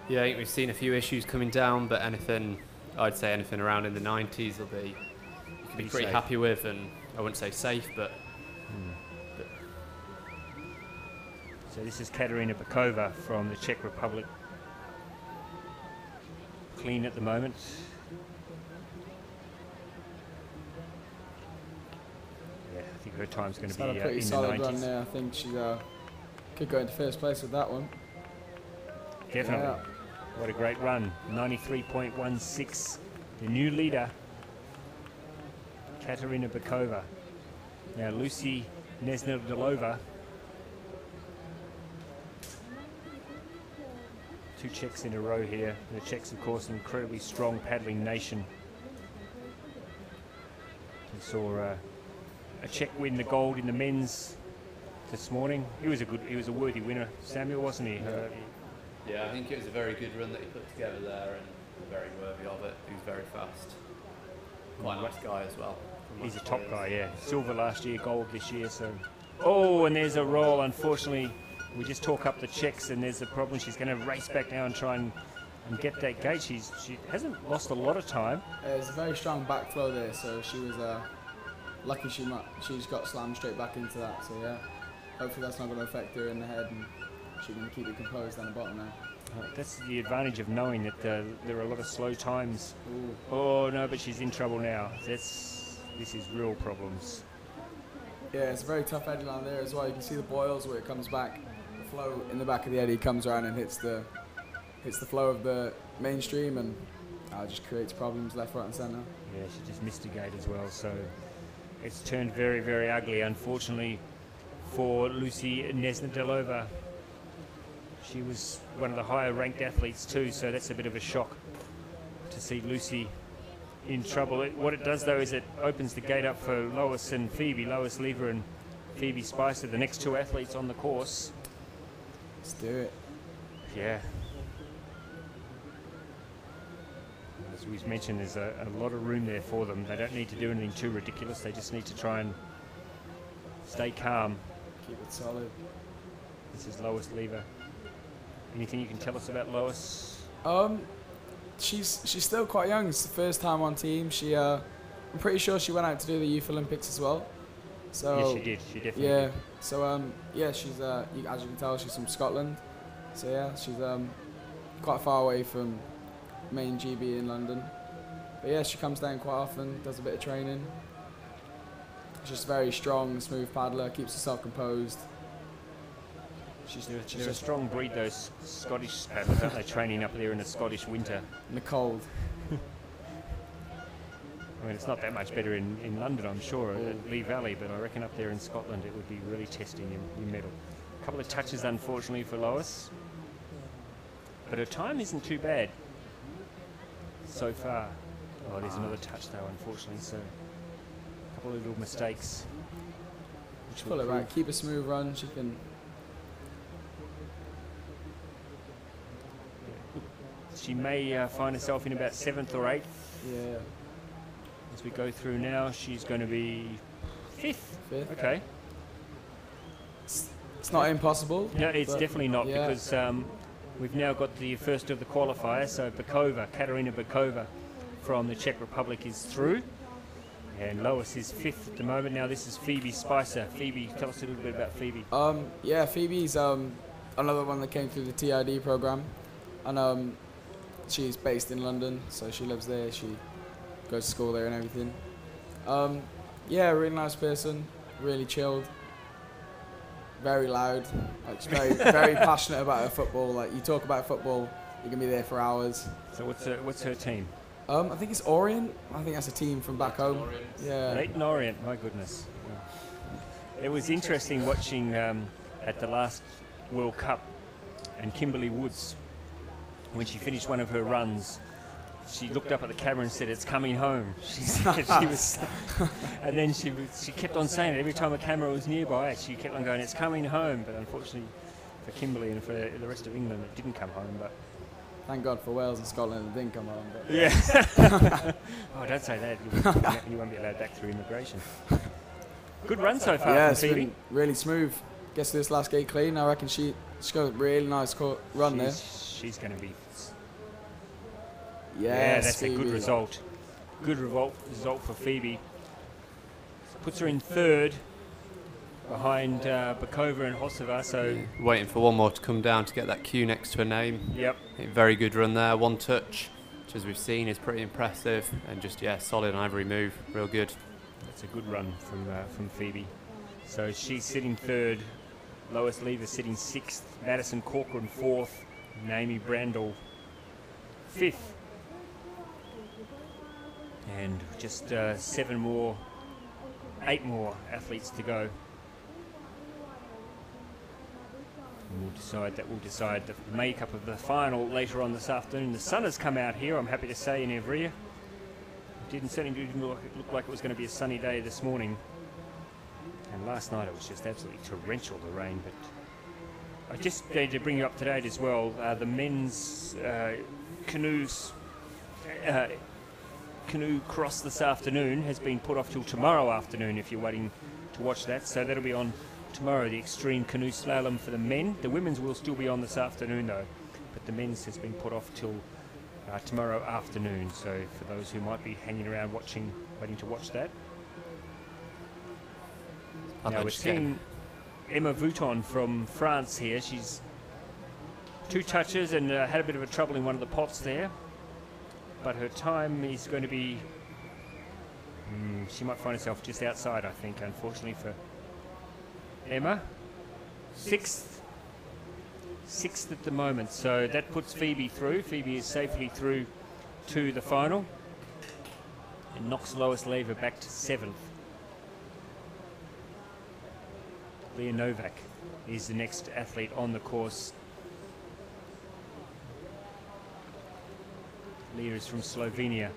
Yeah, I think we've seen a few issues coming down, but anything, I'd say anything around in the 90s will be, you can be pretty happy with, and I wouldn't say safe, but. So this is Katarina Bokova from the Czech Republic. Clean at the moment. Yeah, I think her time's going to be had a pretty in solid the 90s. run there. I think she could go into first place with that one. Definitely. Yeah. What a great run. 93.16. The new leader, Katarina Bokova. Now Lucy Nesnedilova. Two Czechs in a row here. The Czechs, of course, an incredibly strong paddling nation. We saw a Czech win the gold in the men's this morning. He was a worthy winner, Samuel, wasn't he? Yeah, I think it was a very good run that he put together there, and very worthy of it. He was very fast. Quite a nice guy as well. He's a top guy, yeah. Silver last year, gold this year. So, oh, and there's a roll. Unfortunately, we just talk up the Czechs, and there's a problem. She's going to race back now and try and get that gate. She hasn't lost a lot of time. There's a very strong backflow there, so she was lucky she's got slammed straight back into that. So yeah, hopefully that's not going to affect her in the head, and she's going to keep it composed down the bottom now. That's the advantage of knowing that there are a lot of slow times. Ooh. Oh no, but she's in trouble now. This is real problems. Yeah, it's a very tough eddy line there as well. You can see the boils where it comes back. The flow in the back of the eddy comes around and hits the flow of the mainstream, and just creates problems left, right and centre. Yeah, she just missed a gate as well, so it's turned very, very ugly, unfortunately, for Lucy Nesnedilova. She was one of the higher ranked athletes too, so that's a bit of a shock to see Lucy in trouble. What it does though is it opens the gate up for Lois and Phoebe, Lois Lever and Phoebe Spicer, the next two athletes on the course. Let's do it. Yeah. As we've mentioned, there's a lot of room there for them. They don't need to do anything too ridiculous. They just need to try and stay calm. Keep it solid. This is Lois Lever. Anything you can tell us about Lois? She's still quite young. It's the first time on team. I'm pretty sure she went out to do the Youth Olympics as well. So yes, she did. She definitely yeah. did. So yeah, she's as you can tell, she's from Scotland. So yeah, she's quite far away from main GB in London. But yeah, she comes down quite often, does a bit of training. She's just very strong, smooth paddler, keeps herself composed. She's a strong breed, those Scottish paddlers, aren't they, training up there in the Scottish winter? In the cold. I mean, it's not that much better in London, I'm sure, at Lee Valley, but I reckon up there in Scotland it would be really testing your mettle. A couple of touches, unfortunately, for Lois. But her time isn't too bad so far. Oh, there's another touch, though, unfortunately, so a couple of little mistakes. Which Pull it right, keep a smooth run, she can... She may find herself in about 7th or 8th. Yeah. As we go through now, she's going to be 5th. 5th. Okay. It's not impossible. No, it's definitely not, yeah. because we've now got the first of the qualifiers. So Bokova, Katarina Bokova from the Czech Republic is through. And Lois is 5th at the moment. Now this is Phoebe Spicer. Phoebe, tell us a little bit about Phoebe. Yeah, Phoebe's another one that came through the TID program. And she's based in London, so she lives there. She goes to school there and everything. Yeah, really nice person, really chilled, very loud, like she's very passionate about her football. Like you talk about football, you can be there for hours. So what's her team? I think it's Orient. I think that's a team from back home. Yeah. Leighton Orient, my goodness. It was interesting watching at the last World Cup, and Kimberly Woods, when she finished one of her runs, she looked up at the camera and said, "It's coming home." She said she was, and then she kept on saying it every time a camera was nearby. She kept on going, "It's coming home." But unfortunately for Kimberly and for the rest of England, it didn't come home. But Thank God for Wales and Scotland it didn't come home. But yeah. Oh, don't say that. You won't be allowed back through immigration. Good run so far. Yeah, from it's Phoebe. been really smooth. Gets to this last gate clean. I reckon she's got a really nice run there. She's going to be. Yes, Yeah, that's Phoebe. a good result. Good result for Phoebe. Puts her in third behind Bokova and Hozeva. So Waiting for one more to come down to get that Q next to her name. yep, A very good run there. One touch, which as we've seen is pretty impressive. And just, yeah, solid on every move. Real good. that's a good run from Phoebe. So she's sitting third. Lois Lever sitting sixth. Madison Corcoran fourth. Naomi Randle fifth. And just 8 more athletes to go. And we'll decide the makeup of the final later on this afternoon. The sun has come out here, I'm happy to say, in Ivrea. Certainly didn't look like it was going to be a sunny day this morning. And last night it was just absolutely torrential, the rain. But I just need to bring you up to date as well. The men's canoe cross this afternoon has been put off till tomorrow afternoon if you're waiting to watch that. So that'll be on tomorrow, the extreme canoe slalom for the men. The women's will still be on this afternoon though, but the men's has been put off till tomorrow afternoon. So for those who might be hanging around waiting to watch that. Now we're seeing Emma Vouton from France here. She's 2 touches and had a bit of a trouble in one of the pots there. But her time is going to be, she might find herself just outside, I think, unfortunately for Emma. Sixth at the moment, so that puts Phoebe through. Phoebe is safely through to the final and knocks Lois Lever back to 7th. Leah Novick is the next athlete on the course. Leah is from Slovenia.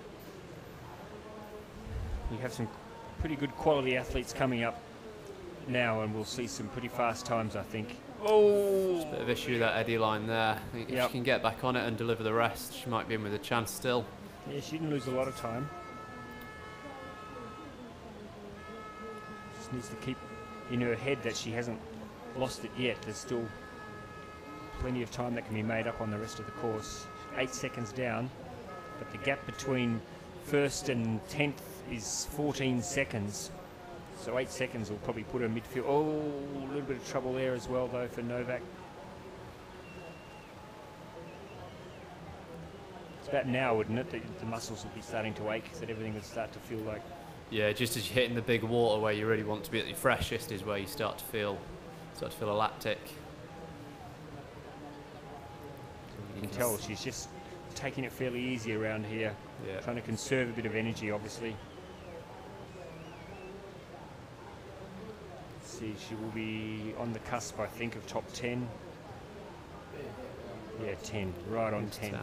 We have some pretty good quality athletes coming up now, and we'll see some pretty fast times, I think. Oh! Just a bit of issue with that Eddie line there. I think if she can get back on it and deliver the rest, she might be in with a chance still. Yeah, she didn't lose a lot of time. Just needs to keep in her head that she hasn't lost it yet. There's still plenty of time that can be made up on the rest of the course. 8 seconds down, but the gap between 1st and 10th is 14 seconds. So 8 seconds will probably put her midfield. Oh, a little bit of trouble there as well, though, for Novak. It's about now, wouldn't it? The muscles would be starting to ache, so that everything would start to feel like. Yeah, just as you're hitting the big water where you really want to be at your freshest is where you start to feel a lactic. You can tell she's just taking it fairly easy around here, trying to conserve a bit of energy, obviously. Let's see, she will be on the cusp, I think, of top 10. Yeah, 10, right on 10.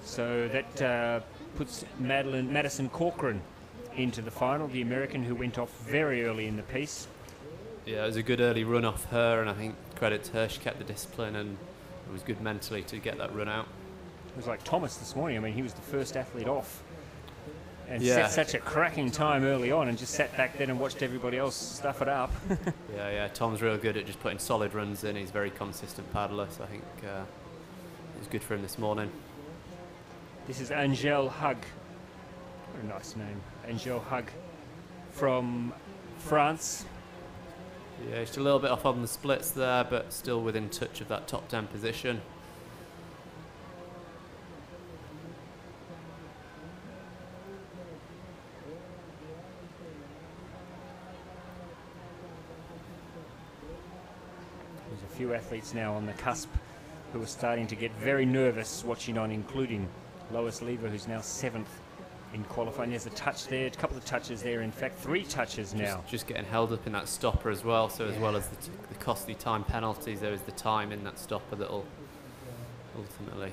So that puts Madison Corcoran into the final, the American who went off very early in the piece. Yeah, it was a good early run off her, and I think credit to her, she kept the discipline and it was good mentally to get that run out. It was like Thomas this morning. I mean, he was the first athlete off and set such a cracking time early on and just sat back then and watched everybody else stuff it up. Yeah, Tom's real good at just putting solid runs in. He's a very consistent paddler, so I think it was good for him this morning. This is Angèle Hug. What a nice name. Angèle Hug from France. Yeah, just a little bit off on the splits there, but still within touch of that top 10 position. There's a few athletes now on the cusp who are starting to get very nervous watching on, including Lois Lever, who's now 7th in qualifying. There's a touch there, a couple of touches there. In fact, 3 touches now. Just getting held up in that stopper as well. So as well as the costly time penalties, there is the time in that stopper that'll ultimately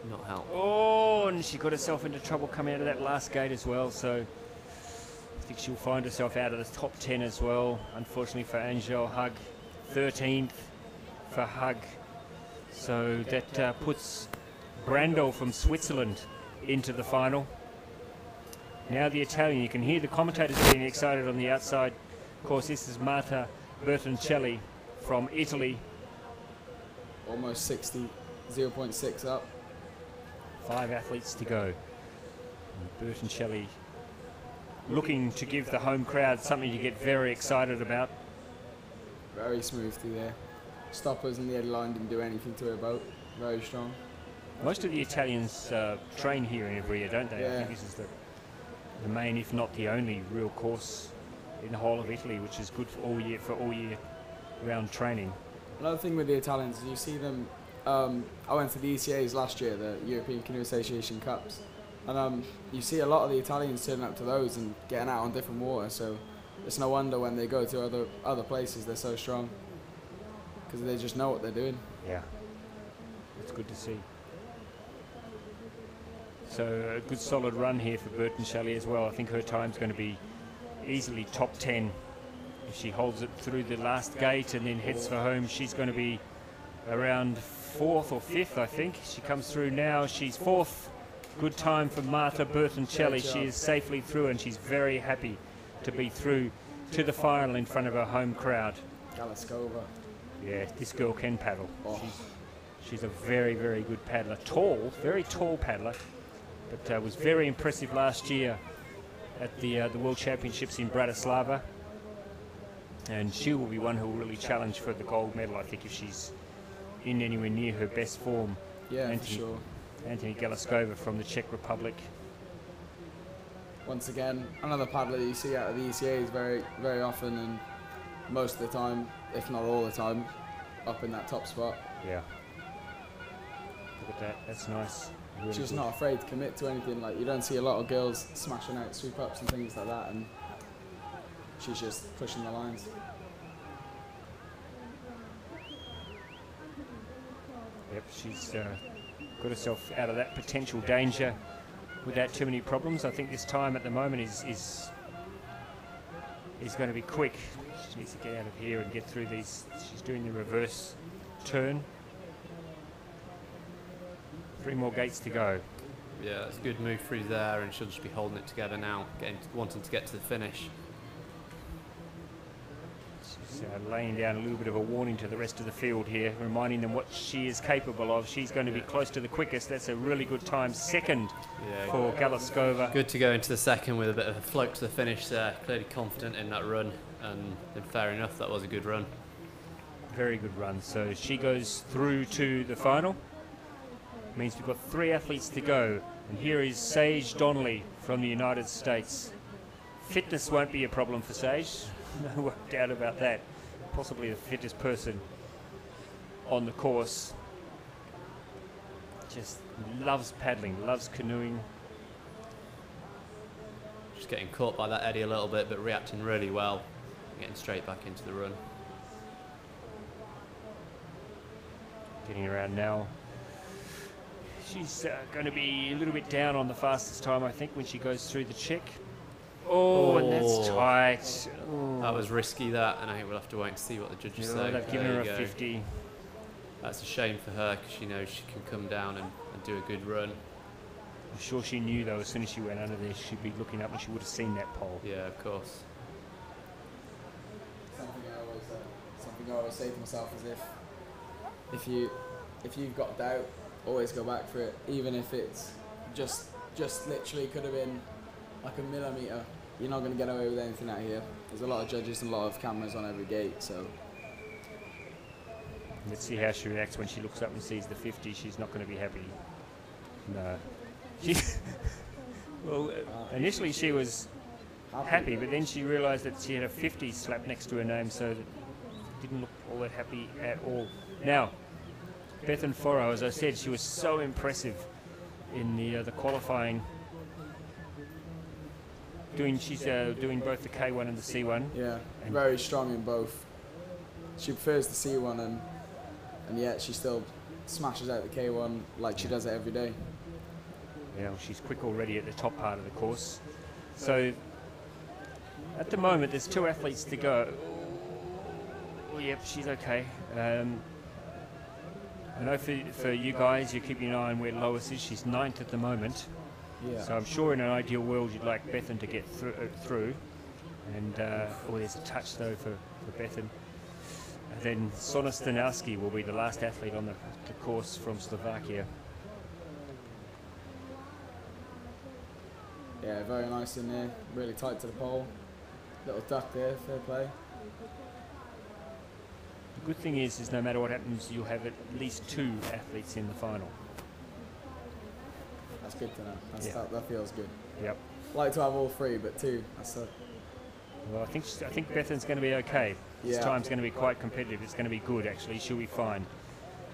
not help. Oh, and she got herself into trouble coming out of that last gate as well. So I think she'll find herself out of the top 10 as well. Unfortunately for Angel Hug, 13th for Hug. So that puts Randle from Switzerland into the final. Now the Italian, you can hear the commentators getting excited on the outside. Of course, this is Marta Bertoncelli from Italy. Almost 60, 0.6 up. 5 athletes to go. And Bertoncelli looking to give the home crowd something to get very excited about. Very smooth through there. Stoppers and the edge line didn't do anything to her boat. Very strong. Most of the Italians train here in Ivrea, don't they? Yeah. I think this is the main, if not the only, real course in the whole of Italy, which is good for all year round training. Another thing with the Italians is you see them. I went to the ECAs last year, the European Canoe Association Cups, and you see a lot of the Italians turning up to those and getting out on different water. So it's no wonder when they go to other places they're so strong, because they just know what they're doing. Yeah, it's good to see. So a good solid run here for Bertoncelli as well. I think her time's going to be easily top 10. If she holds it through the last gate and then heads for home, she's going to be around 4th or 5th, I think. She comes through now. She's 4th. Good time for Marta Bertoncelli. She is safely through, and she's very happy to be through to the final in front of her home crowd. Galaskova. Yeah, this girl can paddle. Oh. She's a very, very good paddler. Tall, very tall paddler, but was very impressive last year at the World Championships in Bratislava. And she will be one who will really challenge for the gold medal, I think, if she's in anywhere near her best form. Yeah, for sure. Anthony Galaskova from the Czech Republic. Once again, another paddler you see out of the ECAs very, very often, and most of the time, if not all the time, up in that top spot. Yeah. Look at that. That's nice. Really She's good. not afraid to commit to anything. Like, you don't see a lot of girls smashing out sweep ups and things like that, and she's just pushing the lines. Yep, she's got herself out of that potential danger without too many problems. I think this time at the moment is going to be quick. She needs to get out of here and get through these. She's doing the reverse turn. 3 more gates to go. Yeah, it's a good move through there, and she'll just be holding it together now, wanting to get to the finish. She's laying down a little bit of a warning to the rest of the field here, reminding them what she is capable of. She's going to be close to the quickest. That's a really good time. Second for Galaskova. Good to go into the second with a bit of a float to the finish there. Clearly confident in that run, and then fair enough, that was a good run. Very good run. So she goes through to the final. Means we've got 3 athletes to go. And here is Sage Donnelly from the United States. Fitness won't be a problem for Sage. No doubt about that. Possibly the fittest person on the course. Just loves paddling, loves canoeing. Just getting caught by that eddy a little bit, but reacting really well. Getting straight back into the run. Getting around now. She's going to be a little bit down on the fastest time, I think, when she goes through the check. Oh, and that's tight. Oh. That was risky, that, and I think we'll have to wait and see what the judges say. They've given her a 50. That's a shame for her, because she knows she can come down and do a good run. I'm sure she knew, though, as soon as she went under there, she'd be looking up and she would have seen that pole. Yeah, of course. Something I always say to myself is if you've got doubt, always go back for it, even if it's just literally could have been like a millimetre. You're not going to get away with anything out here. There's a lot of judges and a lot of cameras on every gate, so. Let's see how she reacts when she looks up and sees the 50. She's not going to be happy. No. Well, initially she was happy, but then she realised that she had a 50 slapped next to her name, so it didn't look all that happy at all. Now, Bethan Foro, as I said, she was so impressive in the qualifying She's doing both the K1 and the C1. Yeah, And very strong in both. She prefers the C1 and yet she still smashes out the K1 like she does it every day. Yeah, well, she's quick already at the top part of the course. So at the moment, there's 2 athletes to go. Oh, yep, she's okay. I know for you guys, you're keeping an eye on where Lois is. She's 9th at the moment. Yeah. So I'm sure in an ideal world you'd like Bethan to get through. And there's a touch though for Bethan. And then Sona Stanowski will be the last athlete on the course from Slovakia. Yeah, very nice in there. Really tight to the pole. Little duck there, fair play. The good thing is no matter what happens, you'll have at least 2 athletes in the final. That's good to know. Yeah. That feels good. Yep. Like to have all 3, but 2. That's a. Well, I think Bethan's going to be okay. This Yeah. time's going to be quite competitive. It's going to be good, actually. She'll be fine.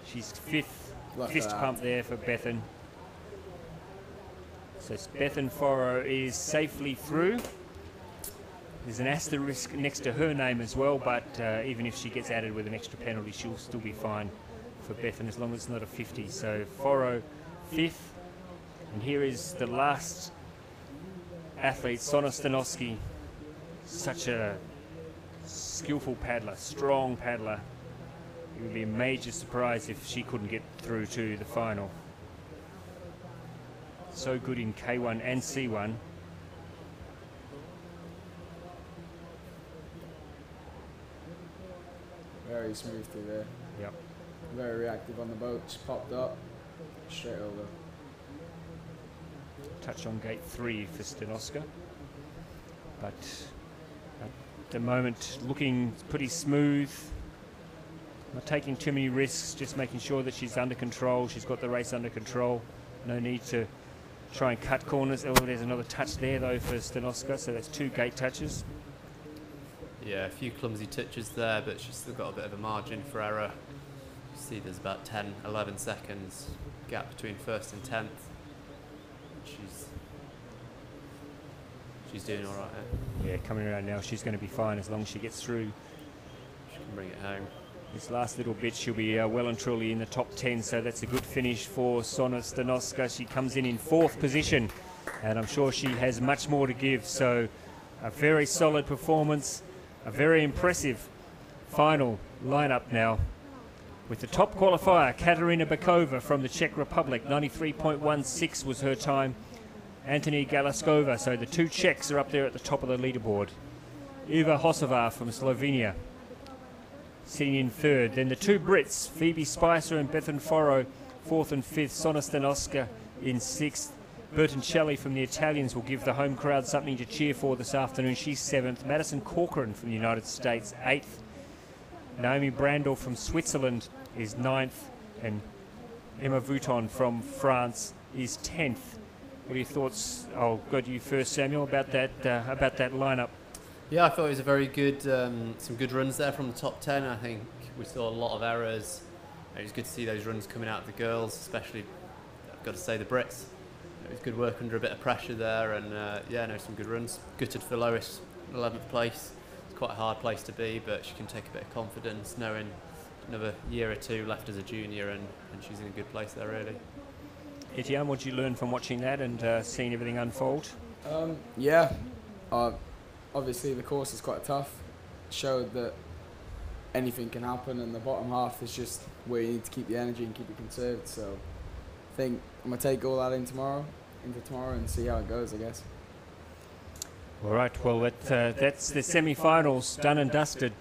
She's 5th. Look at Fist that. pump there for Bethan. So Bethan Foro is safely through. There's an asterisk next to her name as well, but even if she gets added with an extra penalty, she'll still be fine for Bethan as long as it's not a 50. So Foro 5th. And here is the last athlete, Sona Stanowski. Such a skillful paddler, strong paddler. It would be a major surprise if she couldn't get through to the final. So good in K1 and C1. Very smooth through there. Yep. Very reactive on the boat. Just popped up. Straight over. Touch on gate 3 for Stanowska. But at the moment, looking pretty smooth. Not taking too many risks, just making sure that she's under control. She's got the race under control. No need to try and cut corners. Oh, there's another touch there, though, for Stanowska. So that's 2 gate touches. Yeah, a few clumsy touches there, but she's still got a bit of a margin for error. You see there's about 10, 11 seconds gap between 1st and 10th. She's doing all right. Yeah, coming around now, she's going to be fine as long as she gets through. She can bring it home. This last little bit, she'll be well and truly in the top 10, so that's a good finish for Sona Stanowska. She comes in 4th position, and I'm sure she has much more to give. So a very solid performance, a very impressive final lineup now. With the top qualifier, Katarina Bokova from the Czech Republic, 93.16 was her time. Antony Galaskova, so the 2 Czechs are up there at the top of the leaderboard. Eva Hozeva from Slovenia, sitting in 3rd. Then the 2 Brits, Phoebe Spicer and Bethan Foro, 4th and 5th. Sona Stanowska in 6th. Bertoncelli from the Italians will give the home crowd something to cheer for this afternoon. She's 7th. Madison Corcoran from the United States, 8th. Naomi Randle from Switzerland is 9th. And Emma Vouton from France is 10th. What are your thoughts? I'll go to you first, Samuel, about that lineup. Yeah, I thought it was a very good, some good runs there from the top 10. I think we saw a lot of errors. It was good to see those runs coming out of the girls, especially, I've got to say, the Brits. It was good work under a bit of pressure there, and some good runs. Gutted for Lois, 11th place. It's quite a hard place to be, but she can take a bit of confidence knowing another year or 2 left as a junior, and she's in a good place there, really. Etienne, what did you learn from watching that and seeing everything unfold? Obviously the course is quite tough. Showed that anything can happen, and the bottom half is just where you need to keep the energy and keep it conserved. So I think I'm going to take all that into tomorrow and see how it goes, I guess. All right, well, that's the semi-finals done and dusted.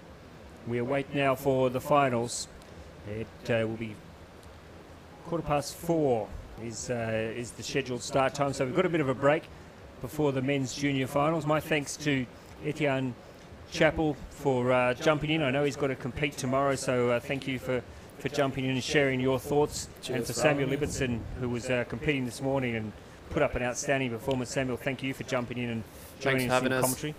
We await now for the finals. It will be 4:15 is the scheduled start time, so we've got a bit of a break before the men's junior finals. My thanks to Etienne Chappell for jumping in. I know he's got to compete tomorrow, so thank you for jumping in and sharing your thoughts. Cheers, and for Samuel Ibbotson, who was competing this morning and put up an outstanding performance. Samuel, thank you for jumping in and joining us in commentary.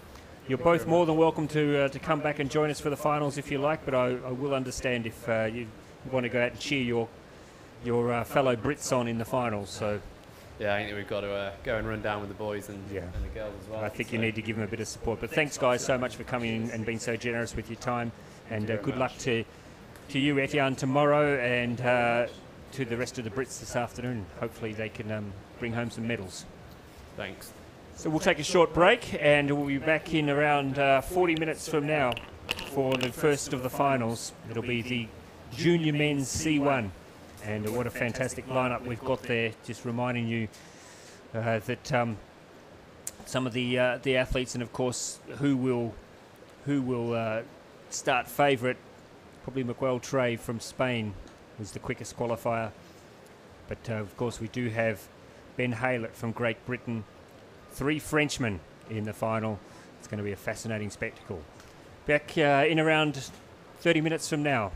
You're both more than welcome to come back and join us for the finals if you like, but I will understand if you want to go out and cheer your fellow Brits on in the finals. So yeah, I think we've got to go and run down with the boys and, Yeah. and the girls as well. I think you need to give them a bit of support. But thanks, guys, so much for coming in and being so generous with your time. And good luck to you, Etienne, tomorrow, and to the rest of the Brits this afternoon. Hopefully they can bring home some medals. Thanks. So we'll take a short break, and we'll be back in around 40 minutes from now for the first of the finals. It'll be the junior men's C1. And what a fantastic lineup we've got there. Just reminding you that some of the athletes, and of course who will start favourite, probably Miguel Trey from Spain was the quickest qualifier. But of course we do have Ben Haylett from Great Britain, 3 Frenchmen in the final. It's going to be a fascinating spectacle. Back in around 30 minutes from now.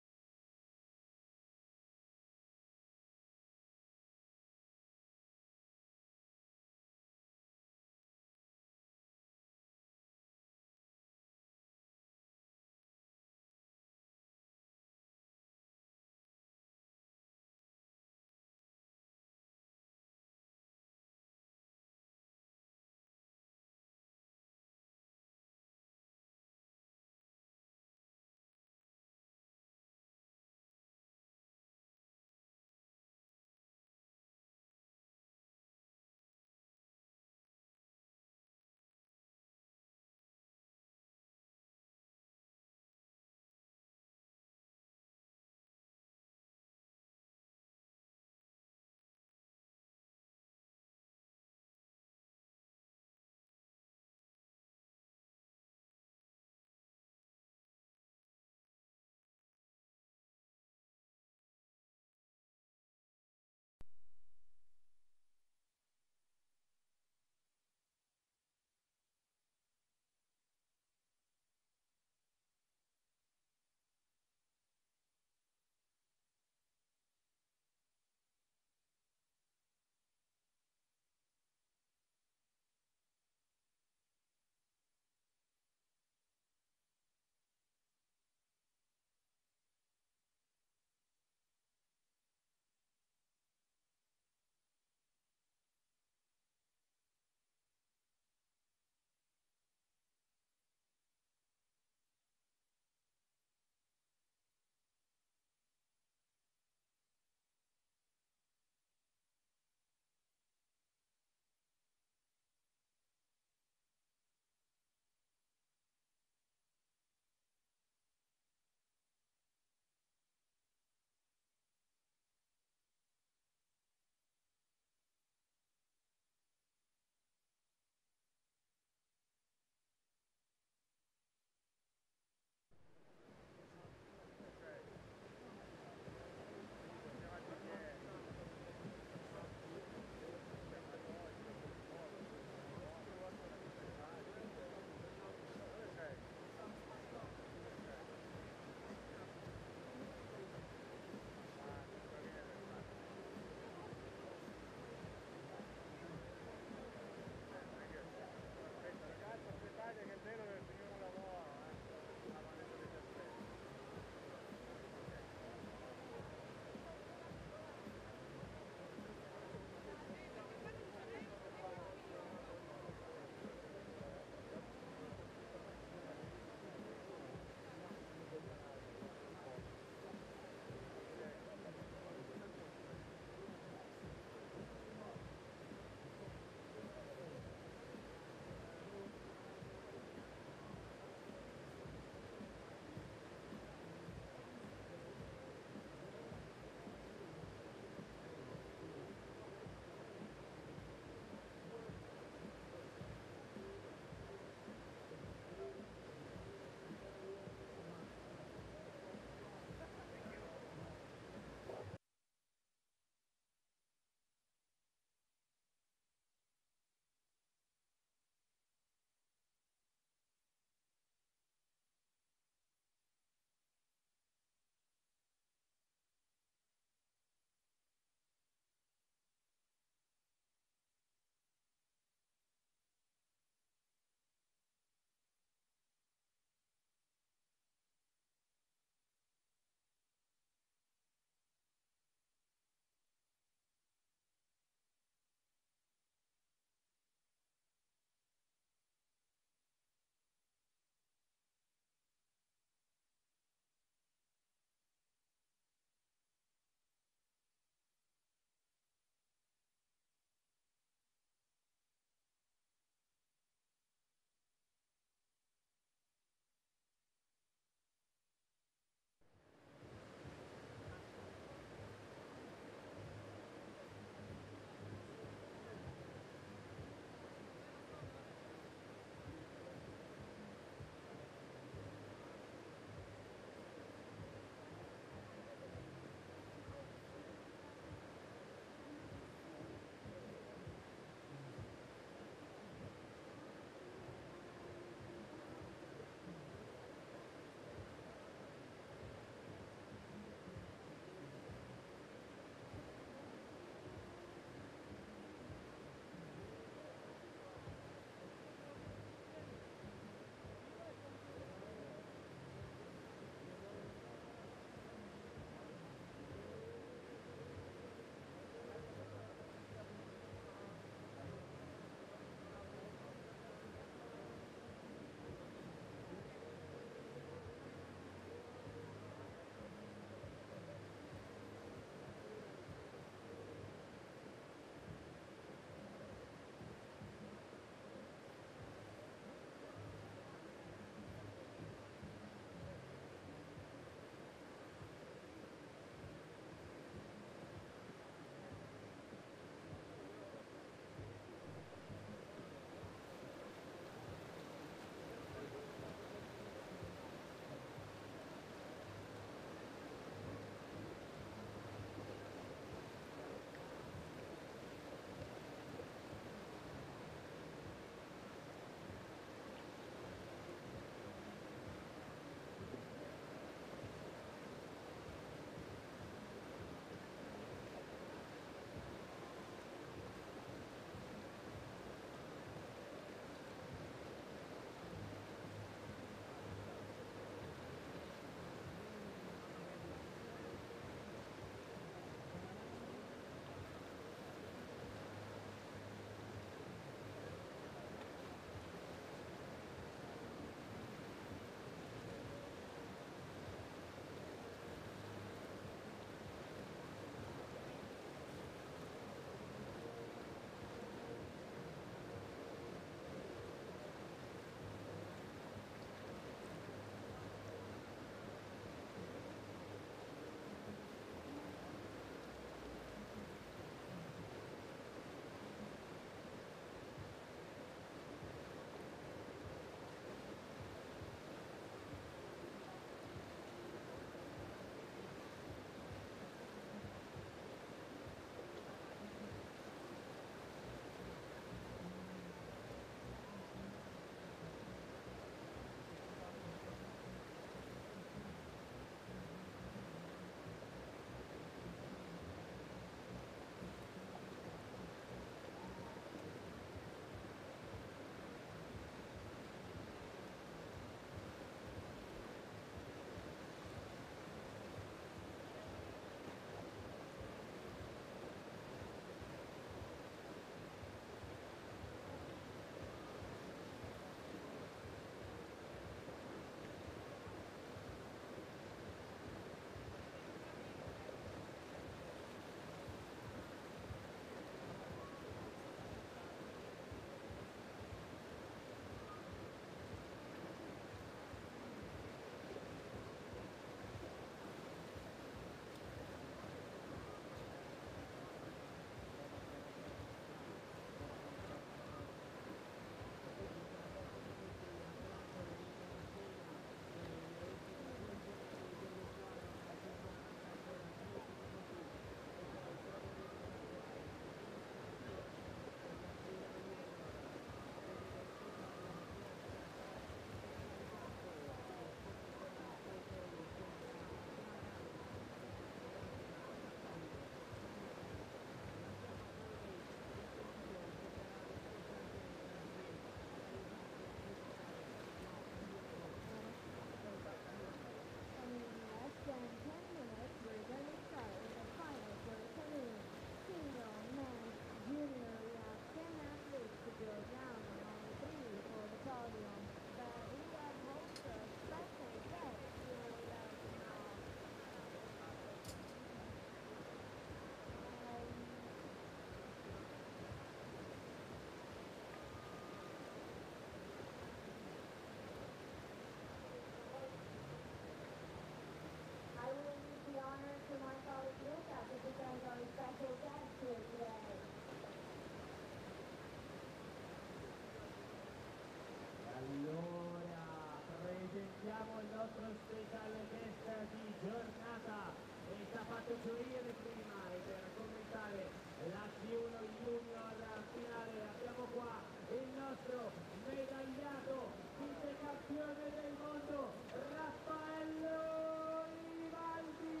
gioire prima e per commentare la C1 Junior finale abbiamo qua il nostro medagliato vicecampione del mondo Raffaello Ivaldi.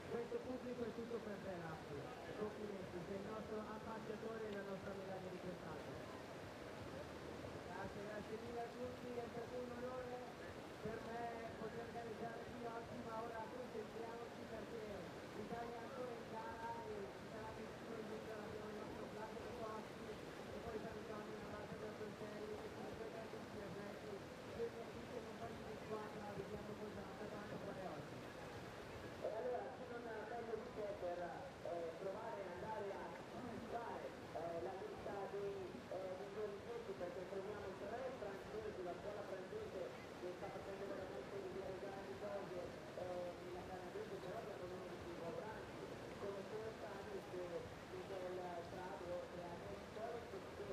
Questo pubblico è tutto per te, Raffi. Complimenti, sei il nostro ambasciatore e la nostra medaglia di quest'anno. Grazie mille a tutti, è stato un onore per me poter gareggiare qui oggi, ma ora concentriamoci perché l'Italia è ancora in gara e ci sarà nessuno in Libra, abbiamo il nostro Flavio Mikaze e poi salutiamo una parte del Donnelly e ci ricorda tutti gli atleti, due miei amici e compagni di squadra, vediamo cosa potranno fare oggi. E allora, se non meglio di te per provare ad andare a sfruttare la lista dei vincitori, perché troviamo tre francesi, la scuola francese che sta facendo veramente delle grandi cose, la canadese però abbiamo uno di più branchi, come Costanzo, Michel Prado e Alex Bond, che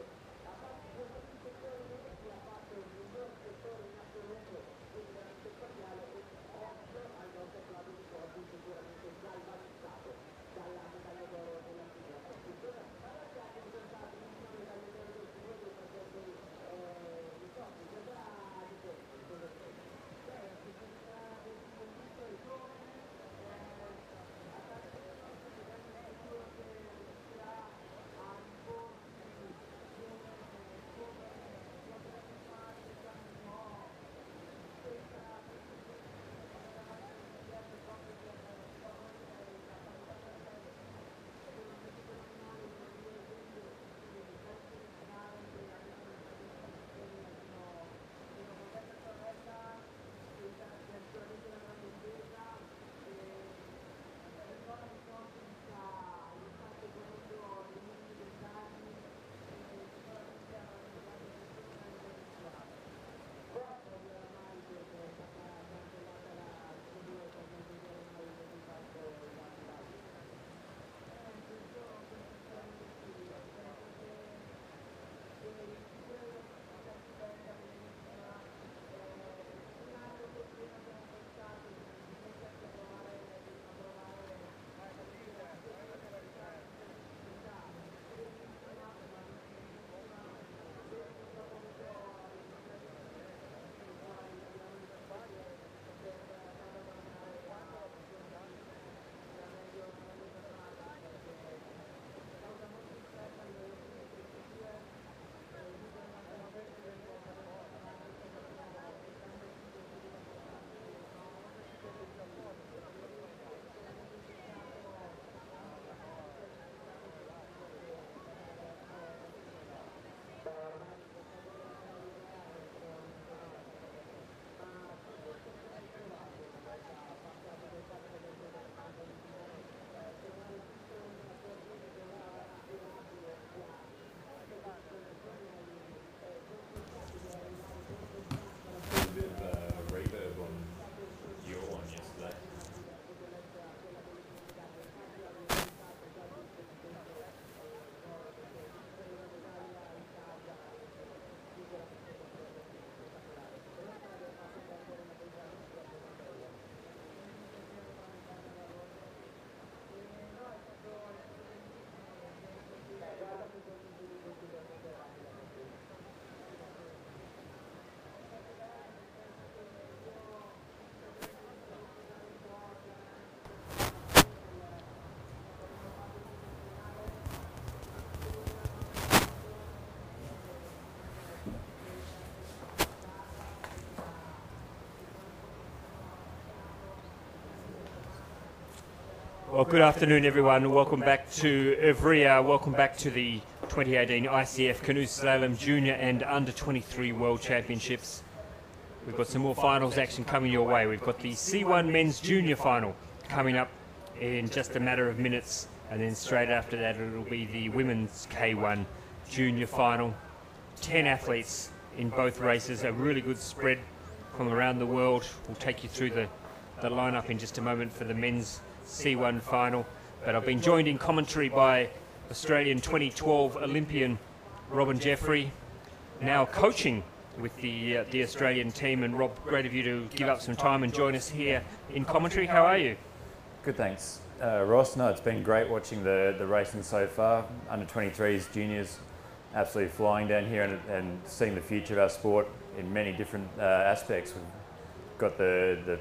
a parte questo settore che ha fatto il miglior settore in assoluto, quindi veramente spaziale, e occhio al nostro Flavio Mikaze, sicuramente galvanizzato dalla medaglia d'oro della Libra. Guardate anche di pensare in una medaglia d'oro del Canoe perché mi so, mi sembra di questo, cosa c'è? Si sembra del visto e giovane, a tante persone che abbiamo sicuro che riuscirà a imporsi come fare diciamo un po' questa Well, good afternoon, everyone. Welcome back to Ivrea. Welcome back to the 2018 ICF Canoe Slalom Junior and Under 23 World Championships. We've got some more finals action coming your way. We've got the C1 Men's Junior Final coming up in just a matter of minutes, and then straight after that it'll be the Women's K1 Junior Final. 10 athletes in both races, a really good spread from around the world. We'll take you through the lineup in just a moment for the men's C1 final, but I've been joined in commentary by Australian 2012 Olympian Robin Jeffrey, now coaching with the Australian team. And Rob, great of you to give up some time and join us here in commentary. How are you? Good, thanks. Ross, no, it's been great watching the racing so far. Under 23s, juniors, absolutely flying down here and seeing the future of our sport in many different aspects. We've got the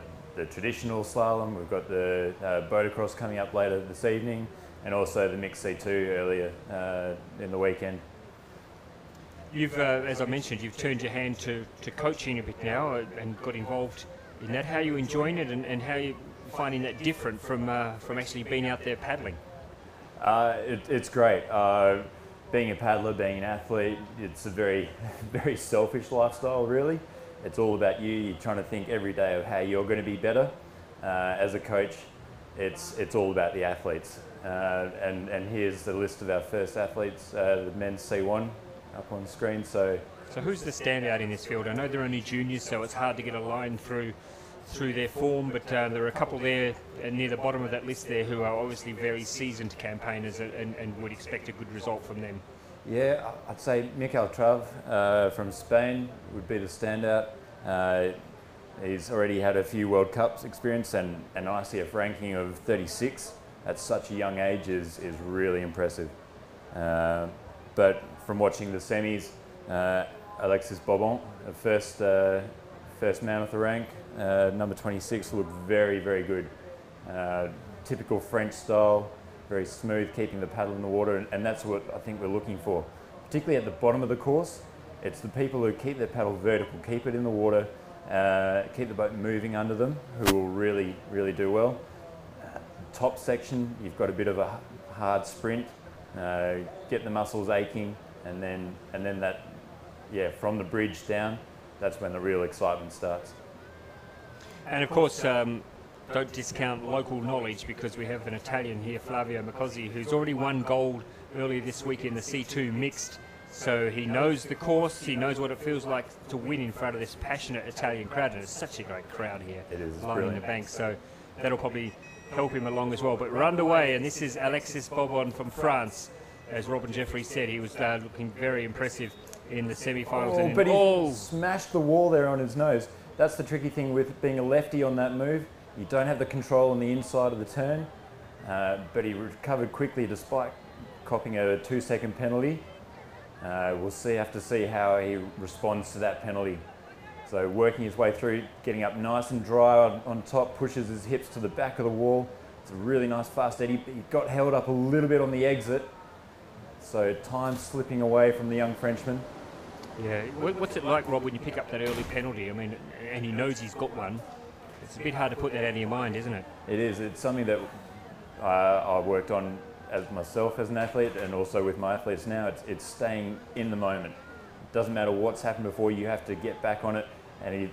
traditional slalom, we've got the motocross coming up later this evening, and also the mixed C2 earlier in the weekend. You've, as I mentioned, you've turned your hand to coaching a bit now and got involved in that. How are you enjoying it, and how are you finding that different from actually being out there paddling? It's great. Being a paddler, being an athlete, it's a very, very selfish lifestyle, really. It's all about you. You're trying to think every day of how you're going to be better. As a coach, it's all about the athletes. And here's the list of our first athletes, the men's C1 up on screen. So who's the standout in this field? I know they're only juniors, so it's hard to get a line through their form, but there are a couple there near the bottom of that list there who are obviously very seasoned campaigners and would expect a good result from them. Yeah, I'd say Mikel Trav from Spain would be the standout. He's already had a few World Cups experience and an ICF ranking of 36 at such a young age is really impressive. But from watching the semis, Alexis Bond, first man with the rank, number 26, looked very, very good. Typical French style, very smooth, keeping the paddle in the water, and that's what I think we're looking for. Particularly at the bottom of the course, it's the people who keep their paddle vertical, keep it in the water, keep the boat moving under them, who will really, really do well. Top section, you've got a bit of a hard sprint, get the muscles aching, and then that, yeah, from the bridge down, that's when the real excitement starts. And of course, don't discount local knowledge, because we have an Italian here, Flavio Mikaze, who's already won gold earlier this week in the C2 mixed. So he knows the course, he knows what it feels like to win in front of this passionate Italian crowd, and it's such a great crowd here. It is, lining the bank, so that'll probably help him along as well. But we're underway, and this is Alexis Bond from France. As Robin Jeffrey said, he was looking very impressive in the semi-finals. But he smashed the wall there on his nose. That's the tricky thing with being a lefty on that move. You don't have the control on the inside of the turn, but he recovered quickly despite copping a 2-second penalty. We'll have to see how he responds to that penalty. So working his way through, getting up nice and dry on top, pushes his hips to the back of the wall. It's a really nice fast eddy. He got held up a little bit on the exit, so time slipping away from the young Frenchman. Yeah, what's it like, Rob, when you pick up that early penalty? I mean, and he knows he's got one. It's a bit hard to put that out of your mind, isn't it? It is. It's something that I've worked on as myself as an athlete, and also with my athletes now. It's staying in the moment. It doesn't matter what's happened before, you have to get back on it. And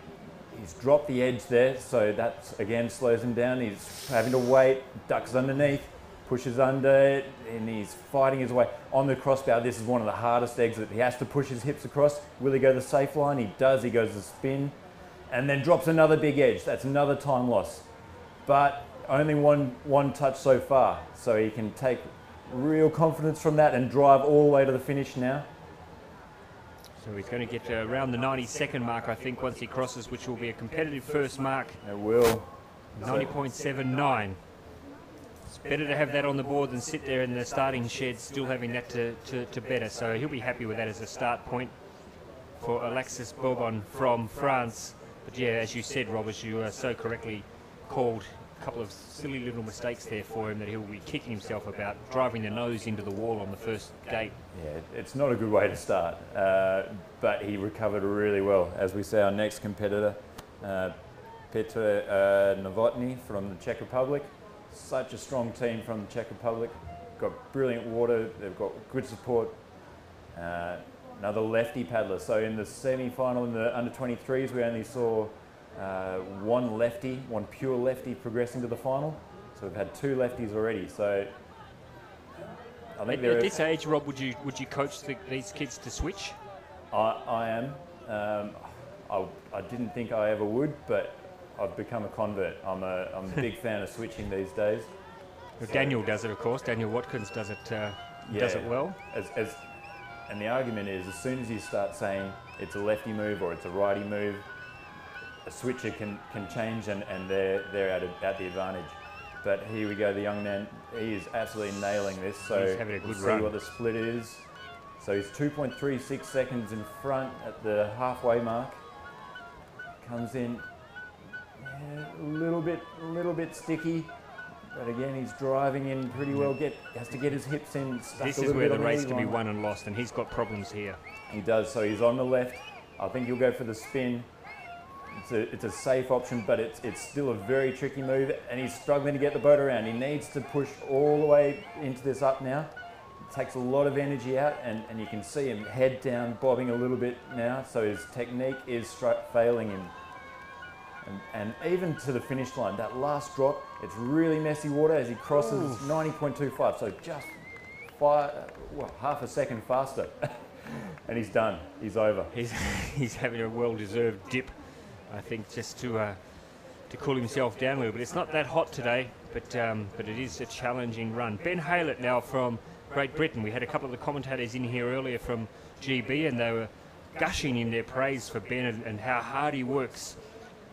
he's dropped the edge there, so that again slows him down. He's having to wait, ducks underneath, pushes under, and he's fighting his way on the crossbow. This is one of the hardest exits. He has to push his hips across. Will he go the safe line? He does. He goes to spin, and then drops another big edge. That's another time loss, but only one touch so far. So he can take real confidence from that and drive all the way to the finish now. So he's going to get around the 90-second mark, I think, once he crosses, which will be a competitive first mark. It will. 90.79. It's better to have that on the board than sit there in the starting shed still having that to better. So he'll be happy with that as a start point for Alexis Bond from France. But yeah, as you said, Rob, as you so correctly called, a couple of silly little mistakes there for him that he'll be kicking himself about, driving the nose into the wall on the first gate. Yeah, it's not a good way to start, but he recovered really well. As we say, our next competitor, Petr Novotny from the Czech Republic. Such a strong team from the Czech Republic. Got brilliant water, they've got good support. Another lefty paddler. So in the semi-final in the under-23s, we only saw one lefty, one pure lefty progressing to the final. So we've had two lefties already. So I think at this age, Rob, would you coach these kids to switch? I am. I didn't think I ever would, but I've become a convert. I'm a big fan of switching these days. Well, Daniel does it, of course. Daniel Watkins does it. Does it well. and the argument is, as soon as you start saying it's a lefty move or it's a righty move, a switcher can change and they're at the advantage. But here we go, the young man, he is absolutely nailing this. So He's having a good we'll run. see what the split is. So he's 2.36 seconds in front at the halfway mark. Comes in, yeah, a little bit sticky. But again, he's driving in pretty well. Has to get his hips in. This is where the race can be won and lost, and he's got problems here. He does. So he's on the left. I think he'll go for the spin. It's a safe option, but it's still a very tricky move, and he's struggling to get the boat around. He needs to push all the way into this up now. It takes a lot of energy out, and you can see him head down, bobbing a little bit now. So his technique is failing him. And even to the finish line, that last drop, it's really messy water as he crosses 90.25, so just half a second faster. And he's done, he's over. He's having a well-deserved dip, I think, just to cool himself down a little bit. It's not that hot today, but it is a challenging run. Ben Haylett now from Great Britain. We had a couple of the commentators in here earlier from GB, and they were gushing in their praise for Ben and how hard he works.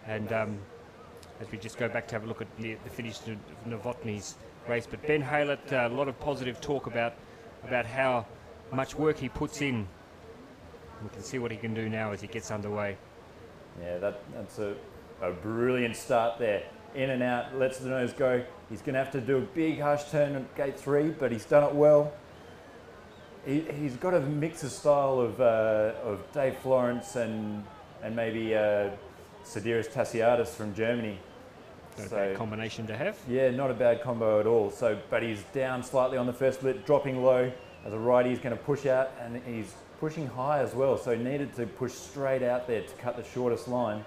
And as we just go back to have a look at the finish of Novotny's race, but Ben Haylett, a lot of positive talk about how much work he puts in. We can see what he can do now as he gets underway. Yeah, that's a brilliant start there. In and out, lets the nose go. He's going to have to do a big harsh turn at gate 3, but he's done it well. He's got a mix of style of Dave Florence and maybe Sidiris Tassiadis from Germany. Not a bad combination to have. Yeah, not a bad combo at all. So, but he's down slightly on the first split, dropping low. As a righty, he's going to push out, and he's pushing high as well. So he needed to push straight out there to cut the shortest line.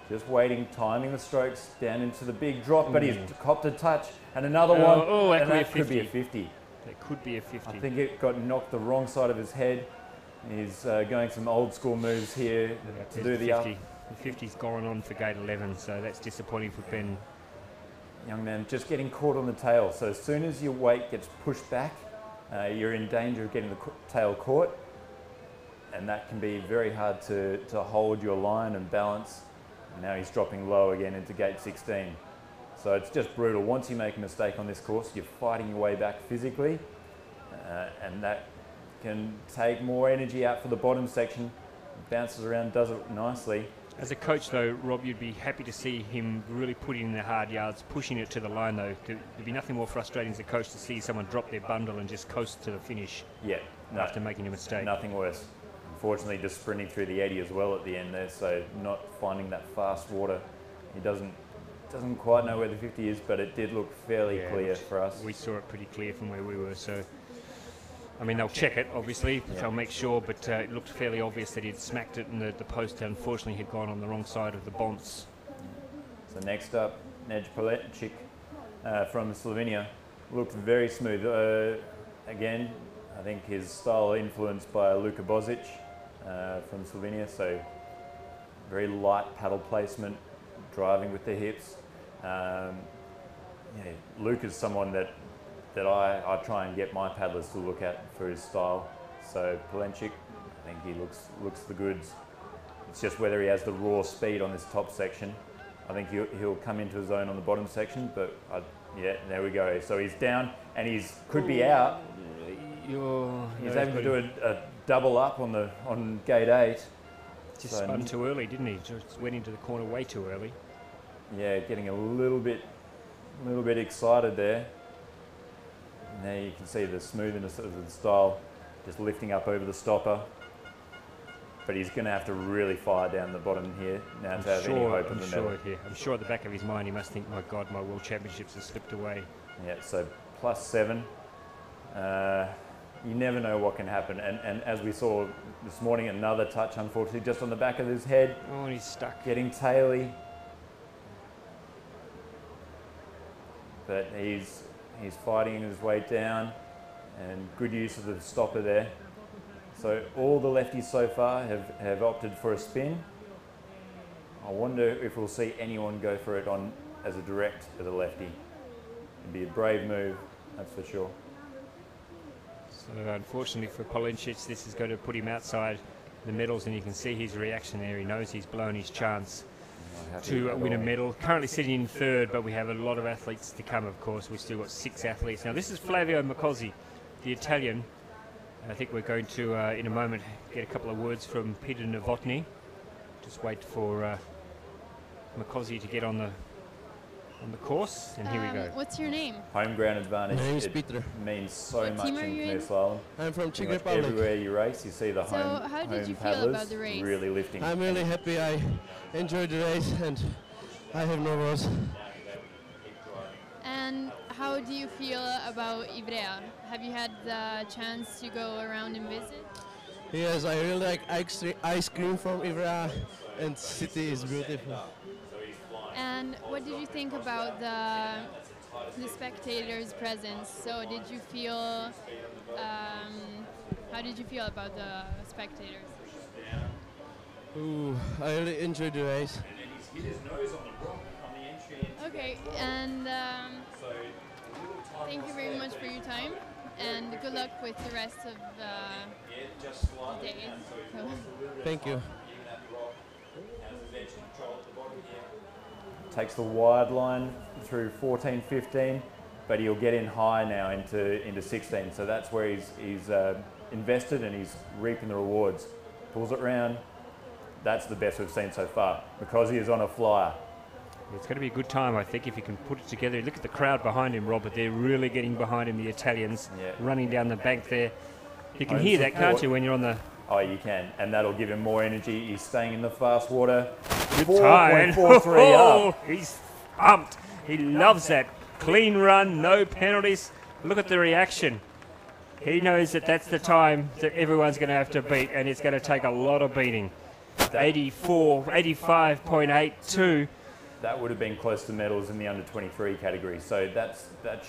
Just waiting, timing the strokes down into the big drop, but he's copped a touch and another one. Oh, and that could be a 50. That could be a 50. I think it got knocked the wrong side of his head. He's going some old school moves here to do the 50. The 50's gone on for gate 11, so that's disappointing for Ben. Young man just getting caught on the tail. So as soon as your weight gets pushed back, you're in danger of getting the tail caught. And that can be very hard to hold your line and balance. And now he's dropping low again into gate 16. So it's just brutal. Once you make a mistake on this course, you're fighting your way back physically. And that can take more energy out for the bottom section. Bounces around, does it nicely. As a coach, though, Rob, you'd be happy to see him really putting in the hard yards, pushing it to the line, though. There'd be nothing more frustrating as a coach to see someone drop their bundle and just coast to the finish. Yeah, after making a mistake. Nothing worse. Unfortunately, just sprinting through the eddy as well at the end there, so not finding that fast water. He doesn't quite know where the 50 is, but it did look fairly clear for us. We saw it pretty clear from where we were, so... I mean, they'll check it, obviously, they'll make sure, but it looked fairly obvious that he'd smacked it, and the post, unfortunately, had gone on the wrong side of the bonce. So next up, Nej Poletchik from Slovenia. Looked very smooth. Again, I think his style influenced by Luka Bozic from Slovenia, so very light paddle placement, driving with the hips. Luka's someone that I try and get my paddlers to look at for his style. So Polenchik, I think he looks the goods. It's just whether he has the raw speed on this top section. I think he'll come into his own on the bottom section, but yeah, there we go. So he's down and could be out. He's able to do a double up on gate 8. Just spun too early, didn't he? Just went into the corner way too early. Yeah, getting a little bit excited there. Now you can see the smoothness of the style, just lifting up over the stopper. But he's going to have to really fire down the bottom here now to have any hope of the medal. I'm sure at the back of his mind he must think, my God, my World Championships have slipped away. Yeah, so +7. You never know what can happen. And as we saw this morning, another touch, unfortunately, just on the back of his head. Oh, and he's stuck. Getting taily. But he's fighting his way down, and good use of the stopper there. So all the lefties so far have opted for a spin. I wonder if we'll see anyone go for it as a lefty. It'd be a brave move, that's for sure. So unfortunately for Polincic, this is going to put him outside the medals, and you can see his reaction there. He knows he's blown his chance to win a medal. Currently sitting in third, but we have a lot of athletes to come, of course. We've still got 6 athletes. Now, this is Flavio Mikaze, the Italian. I think we're going to, in a moment, get a couple of words from Peter Novotny. Just wait for Mikaze to get on the course, and here we go. What's your name? Home ground advantage. My name is Peter. Means so What much team in are you canoe in? slalom. I'm from Czech Pretty much Republic. everywhere you race, you see the So home how did home you feel paddlers about the race? really lifting. I'm really happy. I enjoyed the race and I have no words. And how do you feel about Ivrea? Have you had the chance to go around and visit? Yes, I really like ice cream from Ivrea and city is beautiful. And what did you think about the spectators' presence? So did you feel, how did you feel about the spectators? Ooh, I really enjoyed the race. Okay, and thank you very much for your time, and good luck with the rest of the day. So. Thank you. Takes the wide line through 14, 15, but he'll get in high now into 16. So that's where he's invested and he's reaping the rewards. Pulls it round. That's the best we've seen so far because he is on a flyer. It's going to be a good time, I think, if he can put it together. Look at the crowd behind him, Robert. They're really getting behind him, the Italians, running down the bank there. You can hear that, can't you, when you're on the... Oh, you can, and that'll give him more energy. He's staying in the fast water. Good time. 4.43 up. He's pumped. He loves that. Clean run, no penalties. Look at the reaction. He knows that that's the time that everyone's going to have to beat, and it's going to take a lot of beating. 85.82. That would have been close to medals in the under 23 category. So that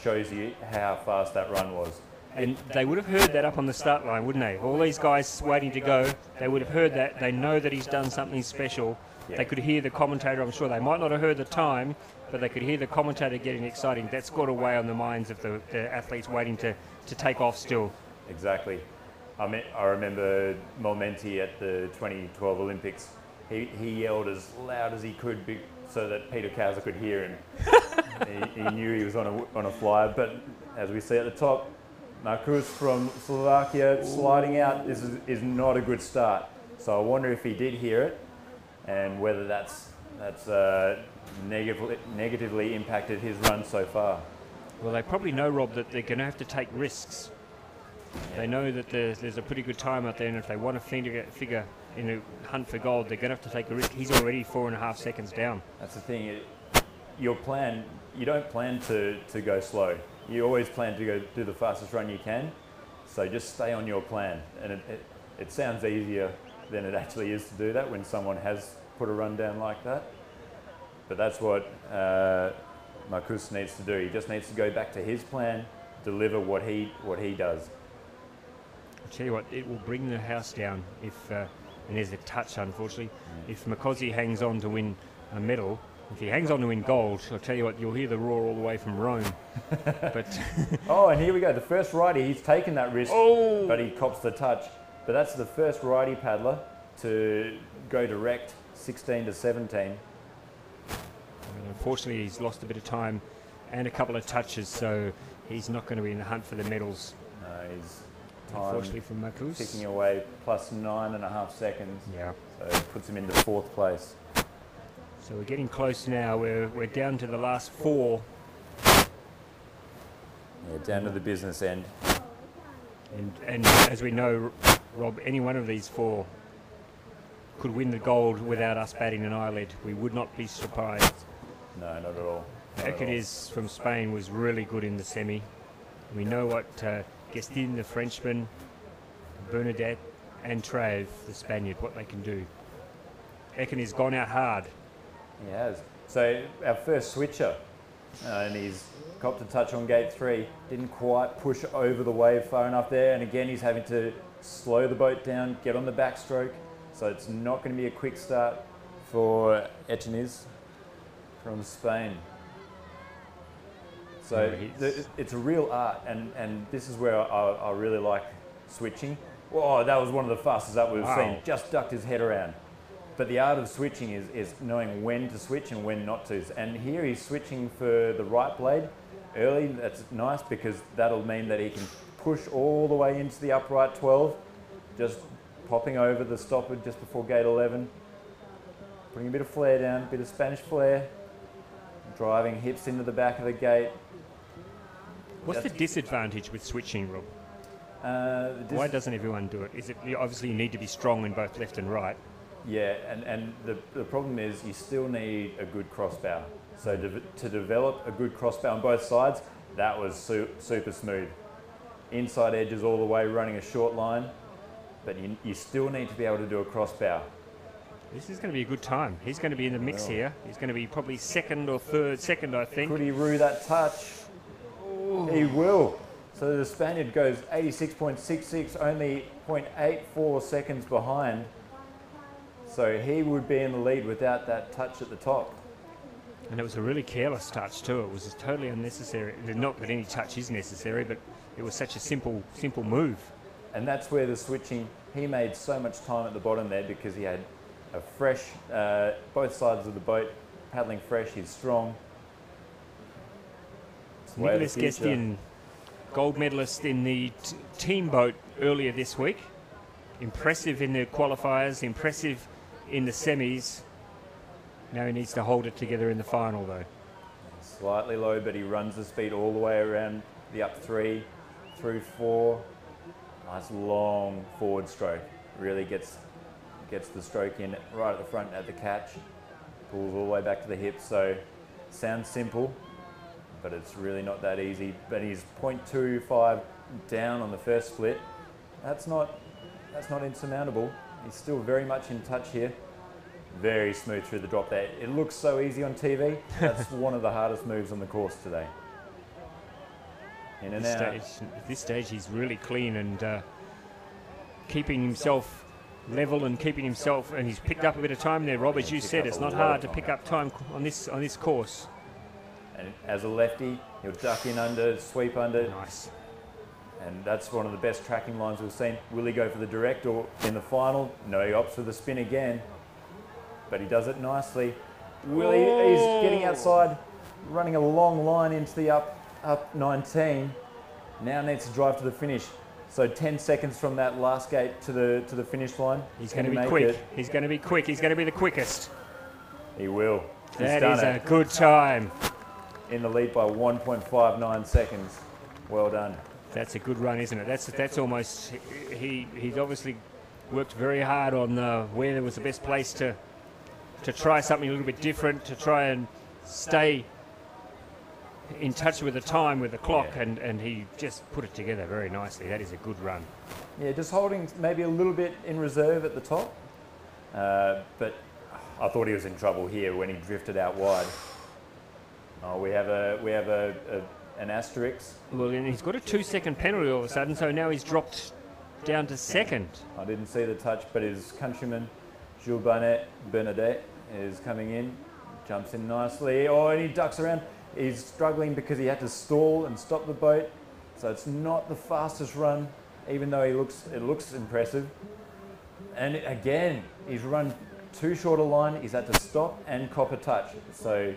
shows you how fast that run was. And they would have heard that up on the start line, wouldn't they? All these guys waiting to go, they would have heard that. They know that he's done something special. Yeah. They could hear the commentator, I'm sure. They might not have heard the time, but they could hear the commentator getting excited. That's got away on the minds of the athletes waiting to take off still. Exactly. I remember Momenti at the 2012 Olympics. He yelled as loud as he could so that Peter Kaza could hear him. he knew he was on a flyer, but as we see at the top, Markus from Slovakia sliding out. This is not a good start. So I wonder if he did hear it and whether that's negatively impacted his run so far. Well, they probably know, Rob, that they're going to have to take risks. They know that there's a pretty good time out there, and if they want to figure in a hunt for gold, they're going to have to take a risk. He's already 4.5 seconds down. That's the thing. You don't plan to go slow. You always plan to go do the fastest run you can. So just stay on your plan. And it sounds easier than it actually is to do that when someone has put a run down like that. But that's what Markus needs to do. He just needs to go back to his plan, deliver what he does. I'll tell you what, it will bring the house down if, and there's a touch unfortunately, if Mikaze hangs on to win a medal. If he hangs on to win gold, I'll tell you what, you'll hear the roar all the way from Rome. But oh, and here we go, the first righty, he's taken that risk, but he cops the touch. But that's the first righty paddler to go direct 16 to 17. And unfortunately, he's lost a bit of time and a couple of touches, so he's not going to be in the hunt for the medals. No, he's unfortunately from Markus ticking away plus 9.5 seconds. Yeah. So it puts him into 4th place. So we're getting close now. We're down to the last 4. Yeah, down to the business end. And as we know, Rob, any one of these 4 could win the gold without us batting an eyelid. We would not be surprised. No, not at all. Equides from Spain was really good in the semi. We know what Gestin, the Frenchman, Bernadette and Trave, the Spaniard, what they can do. Equides gone out hard. He has. So our first switcher, and he's copped a touch on gate 3, didn't quite push over the wave far enough there, and again he's having to slow the boat down, get on the backstroke, so it's not going to be a quick start for Equides from Spain. So Yeah, it's a real art, and this is where I really like switching. Oh, that was one of the fastest up we've seen. Just ducked his head around. But the art of switching is knowing when to switch and when not to. And here he's switching for the right blade early. That's nice because that'll mean that he can push all the way into the upright 12, just popping over the stopper just before gate 11, putting a bit of flare down, a bit of Spanish flare, driving hips into the back of the gate. What's the disadvantage with switching, Rob? Why doesn't everyone do it? Is it obviously you need to be strong in both left and right? Yeah, and the problem is you still need a good crossbow. So to develop a good crossbow on both sides, that was super smooth. Inside edges all the way, running a short line, but you still need to be able to do a crossbow. This is going to be a good time. He's going to be in the mix here. He's going to be probably second, I think. Could he rue that touch? Ooh. He will. So the Spaniard goes 86.66, only 0.84 seconds behind. So he would be in the lead without that touch at the top. And it was a really careless touch too. It was totally unnecessary. Not that any touch is necessary, but it was such a simple move. And that's where the switching, he made so much time at the bottom there because he had a fresh, both sides of the boat, paddling fresh, he's strong. Nicholas Guestian, gold medalist in the team boat earlier this week. Impressive in the qualifiers, impressive in the semis. Now he needs to hold it together in the final though. Slightly low, but he runs the speed all the way around the up 3, through 4. Nice long forward stroke. Really gets the stroke in right at the front at the catch. Pulls all the way back to the hips. So sounds simple, but it's really not that easy. But he's 0.25 down on the first split. That's not insurmountable. He's still very much in touch here. Very smooth through the drop there. It looks so easy on TV. That's one of the hardest moves on the course today. In and out. At this stage, he's really clean and keeping himself level and keeping himself. And he's picked up a bit of time there, Rob. As you said, it's not hard to pick up time on this course. And as a lefty, he'll duck in under, sweep under. Nice. And that's one of the best tracking lines we've seen. Will he go for the direct or in the final? No, he opts for the spin again. But he does it nicely. Willie, he's getting outside, running a long line into the up 19. Now needs to drive to the finish. So 10 seconds from that last gate to the finish line. He's going to be quick. He's going to be quick. He's going to be the quickest. He will. That is a good time. In the lead by 1.59 seconds. Well done. That's a good run, isn't it? That's almost. He's obviously worked very hard on where there was the best place to try something a little bit different, to try and stay in touch with the time, with the clock, yeah. and he just put it together very nicely. That is a good run. Yeah, just holding maybe a little bit in reserve at the top, but I thought he was in trouble here when he drifted out wide. Oh, we have an asterisk. Well, and he's got a 2-second penalty all of a sudden, so now he's dropped down to second. I didn't see the touch, but his countryman Jules Bernadette is coming in, jumps in nicely. Oh, and he ducks around. He's struggling because he had to stall and stop the boat, so it's not the fastest run, even though it looks impressive. And again, he's run too short a line. He's had to stop and cop a touch. So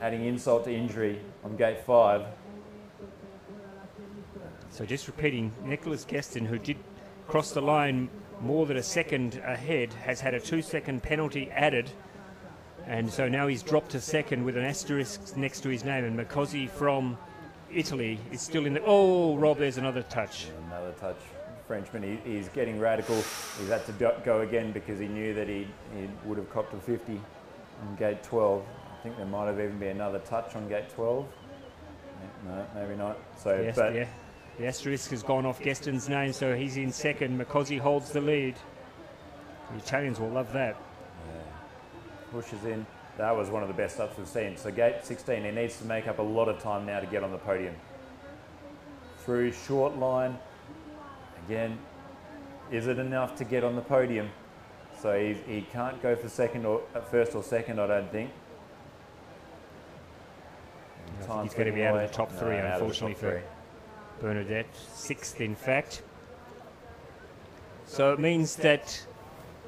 adding insult to injury on gate 5. So just repeating, Nicholas Guestian, who did cross the line more than a second ahead, has had a 2-second penalty added. And so now he's dropped to second with an asterisk next to his name. And Mikaze from Italy is still in the... Oh, Rob, there's another touch. Another touch. Frenchman, he's getting radical. He's had to go again because he knew that he would have copped a 50 on gate 12. I think there might have even been another touch on gate 12. No, maybe not. So, yes, but yeah. The asterisk has gone off Guestian's name, so he's in second. Mikaze holds the lead. The Italians will love that. Yeah. Pushes in. That was one of the best ups we've seen. So gate 16, he needs to make up a lot of time now to get on the podium. Through short line. Again, is it enough to get on the podium? So he can't go for second or first or second, I don't think. time. He's going to be out of the top three, No, out of the unfortunately, top for three. Bernadette. 6th, in fact. So it means that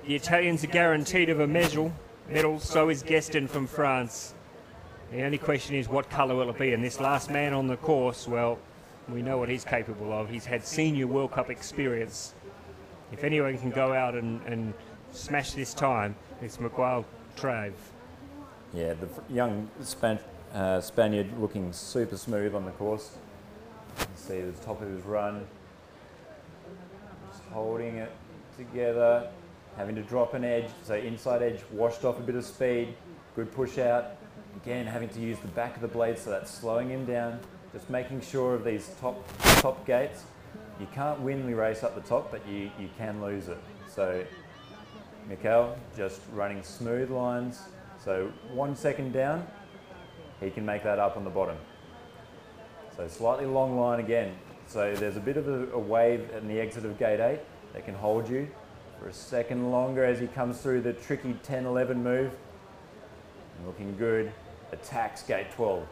the Italians are guaranteed of a medal. So is Guestin from France. The only question is, what colour will it be? And this last man on the course, well, we know what he's capable of. He's had senior World Cup experience. If anyone can go out and smash this time, it's Miguel Trave. Yeah, the young Spaniard looking super smooth on the course. You can see the top of his run. Just holding it together, having to drop an edge. So inside edge, washed off a bit of speed, good push out. Again, having to use the back of the blade, so that's slowing him down. Just making sure of these top gates. You can't win the race up the top, but you can lose it. So Mikaze just running smooth lines. So 1 second down, he can make that up on the bottom. So slightly long line again. So there's a bit of a wave in the exit of gate 8 that can hold you for a second longer as he comes through the tricky 10-11 move. Looking good. Attacks gate 12.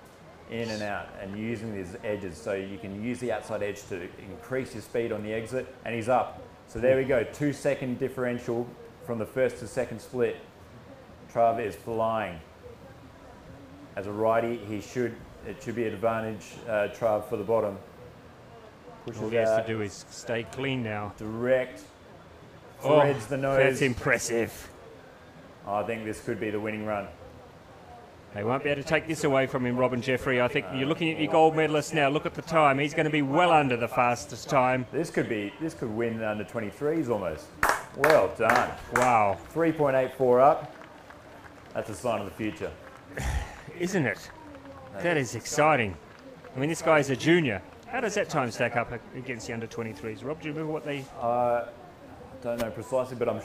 In and out and using these edges, so you can use the outside edge to increase your speed on the exit, and he's up. So there we go, 2 second differential from the first to second split. Trave is flying. As a righty, it should be an advantage, Trave for the bottom. Pushes All he has out, to do is stay clean now. direct, threads the nose. That's impressive. I think this could be the winning run. They won't be able to take this away from him, Robin Jeffrey. I think you're looking at your gold medalist now. Look at the time. He's going to be well under the fastest time. This could win under 23s almost. Well done. Wow. 3.84 up. That's a sign of the future. Isn't it? That is exciting. I mean, this guy's a junior. How does that time stack up against the under 23s? Rob, do you remember what they... I don't know precisely, but I'm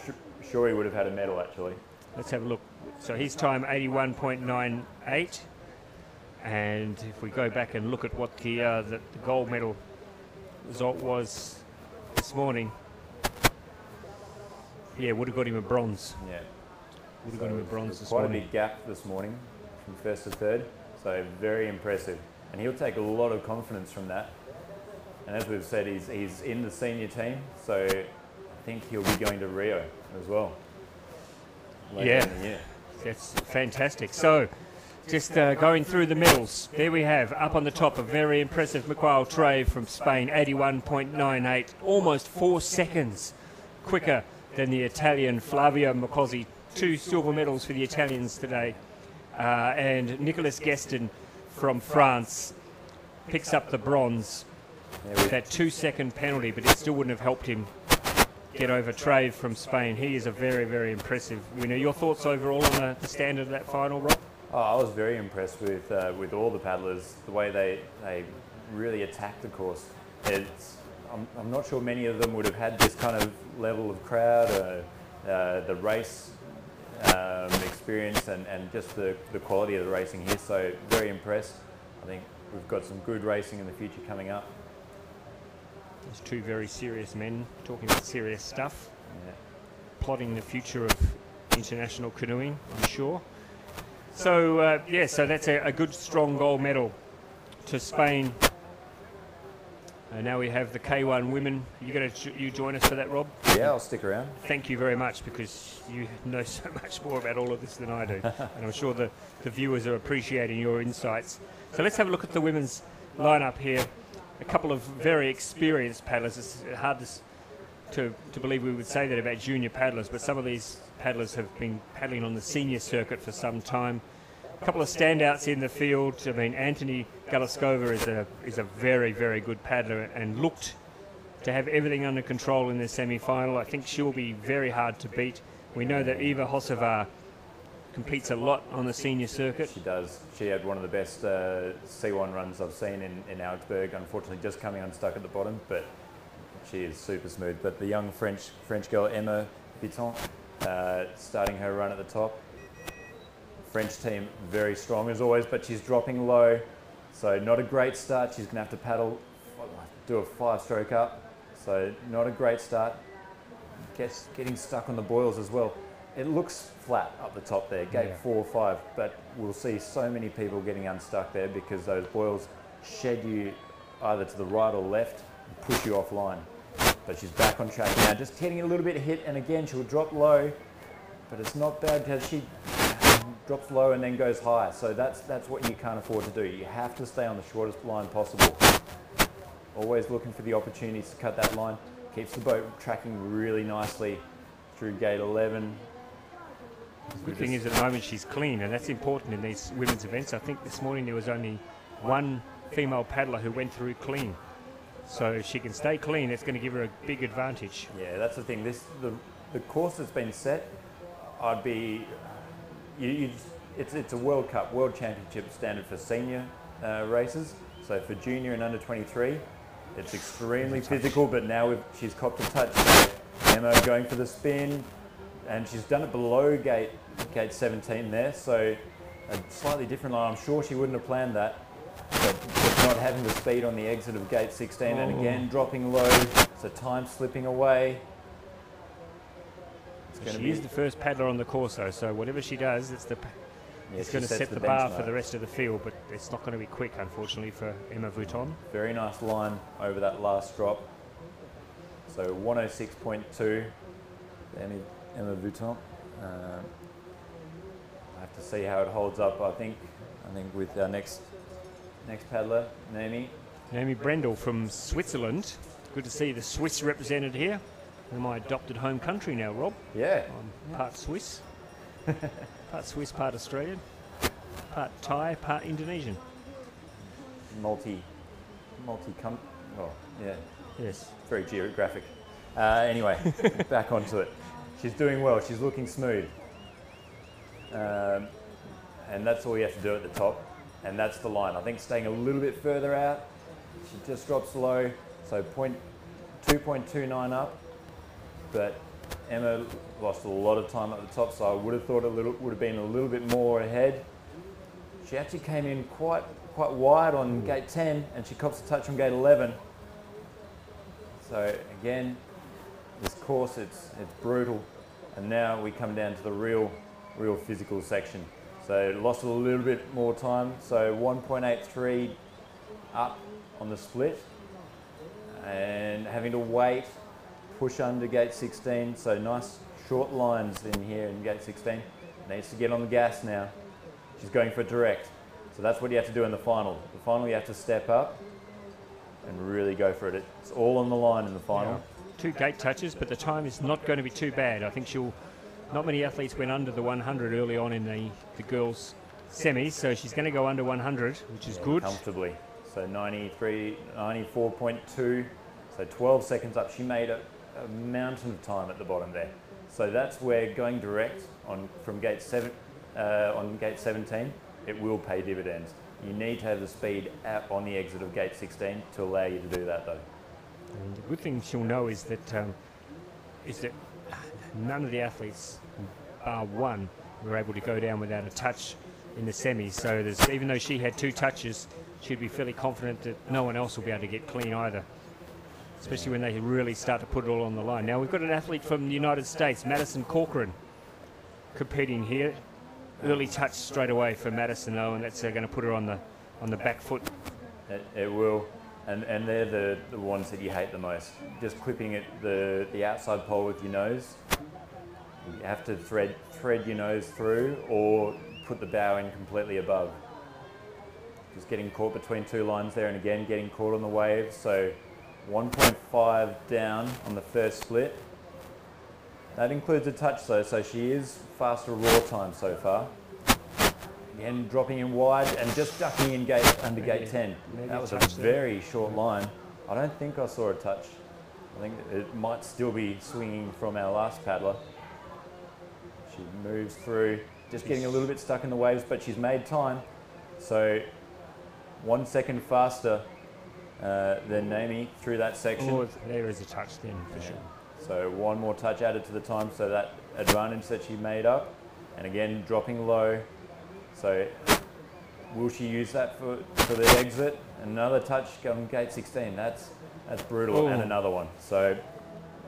sure he would have had a medal actually. Let's have a look. So his time 81.98, and if we go back and look at what the gold medal result was this morning, yeah, would have got him a bronze. Yeah. Would have got him a bronze this quite morning. a big gap this morning from first to third, so very impressive. And he'll take a lot of confidence from that. And as we've said, he's in the senior team, so I think he'll be going to Rio as well. Yeah, that's fantastic. So, just going through the medals, there we have, up on the top, a very impressive Miguel Trave from Spain, 81.98, almost 4 seconds quicker than the Italian Flavio Mikaze. 2 silver medals for the Italians today. And Nicolas Guestin from France picks up the bronze. That 2 second penalty, but it still wouldn't have helped him get over Trave from Spain. He is a very, very impressive winner. Your thoughts overall on the standard of that final, Rob? Oh, I was very impressed with all the paddlers, the way they really attacked the course. I'm not sure many of them would have had this kind of level of crowd, the race experience, and just the quality of the racing here. So very impressed. I think we've got some good racing in the future coming up. There's 2 very serious men talking about serious stuff, plotting the future of international canoeing, I'm sure. So, so that's a good, strong gold medal to Spain. And now we have the K1 women. You join us for that, Rob? Yeah, I'll stick around. Thank you very much, because you know so much more about all of this than I do. And I'm sure the viewers are appreciating your insights. So let's have a look at the women's lineup here. A couple of very experienced paddlers. It's hard to believe we would say that about junior paddlers, but some of these paddlers have been paddling on the senior circuit for some time. A couple of standouts in the field. I mean, Anthony Galaskova is a very, very good paddler and looked to have everything under control in the semi-final. I think she'll be very hard to beat. We know that Eva Hozeva competes a lot on the senior circuit. She does. She had one of the best C1 runs I've seen in Augsburg. Unfortunately, just coming unstuck at the bottom, but she is super smooth. But the young French girl, Emma Piton, starting her run at the top. French team very strong as always, but she's dropping low, so not a great start. She's going to have to paddle, do a 5-stroke up, so not a great start. Getting stuck on the boils as well. it looks flat up the top there, gate 4 or 5, but we'll see so many people getting unstuck there because those boils shed you either to the right or left and push you offline. But she's back on track now, just getting a little bit hit, and again she'll drop low, but it's not bad because she drops low and then goes high. So that's what you can't afford to do. You have to stay on the shortest line possible. Always looking for the opportunities to cut that line. Keeps the boat tracking really nicely through gate 11. The good thing is at the moment she's clean, and that's important in these women's events. I think this morning there was only one female paddler who went through clean. So if she can stay clean, it's going to give her a big advantage. Yeah, that's the thing. The course that's been set, I'd be... it's a World Cup, World Championship standard for senior races. So for junior and under 23, it's extremely physical, but now she's copped a touch. So Emma going for the spin, and she's done it below gate 17 there, so a slightly different line. I'm sure she wouldn't have planned that, but just not having the speed on the exit of gate 16, and again dropping low, so time slipping away. She is the first paddler on the course though, so whatever she does, it's going to set the bar for the rest of the field, but it's not going to be quick, unfortunately, for Emma Vuitton. Very nice line over that last drop. So 106.2, Emma Vuitton. I have to see how it holds up. I think with our next paddler, Naomi Brendel from Switzerland. Good to see the Swiss represented here. In my adopted home country now, Rob. Yeah. I'm part Swiss. Part Swiss, part Australian. Part Thai, part Indonesian. Oh, yeah. Yes. Very geographic. Anyway, back onto it. She's doing well. She's looking smooth. And that's all you have to do at the top. And that's the line. I think staying a little bit further out, she just drops low. So 2.29 up. But Emma lost a lot of time at the top, so I would have thought would have been a little bit more ahead. She actually came in quite wide on gate 10, and she cops a touch on gate 11. So again, this course, it's brutal, and now we come down to the real physical section. So lost a little bit more time, so 1.83 up on the split, and having to wait, push under gate 16, so nice short lines in here in gate 16. Needs to get on the gas now. She's going for direct. So that's what you have to do in the final. The final you have to step up and really go for it. It's all on the line in the final. Yeah. 2 gate touches, but the time is not going to be too bad. I think not many athletes went under the 100 early on in the girls' semis, so she's going to go under 100, which is good. Comfortably. So 94.2, so 12 seconds up. She made a mountain of time at the bottom there. So that's where going direct from gate 7 on gate 17, it will pay dividends. You need to have the speed out on the exit of gate 16 to allow you to do that though. And the good thing she'll know is that none of the athletes, bar one, were able to go down without a touch in the semis. So even though she had 2 touches, she'd be fairly confident that no one else will be able to get clean either, especially when they really start to put it all on the line. Now we've got an athlete from the United States, Madison Corcoran, competing here. Early touch straight away for Madison though, and that's going to put her on the back foot. It will, and they're the ones that you hate the most. Just clipping the outside pole with your nose. You have to thread your nose through or put the bow in completely above. Just getting caught between 2 lines there, and again getting caught on the wave. So 1.5 down on the first split. That includes a touch though, so she is faster raw time so far. Again, dropping in wide and just ducking in under gate 10. That was a very short line. I don't think I saw a touch. I think it might still be swinging from our last paddler. She moves through, just getting a little bit stuck in the waves, but she's made time. So 1 second faster than Naomi through that section. Oh, there is a touch then, for sure. So 1 more touch added to the time, so that advantage that she made up. And again, dropping low. So will she use that for the exit? Another touch on gate 16. That's brutal. And another one. So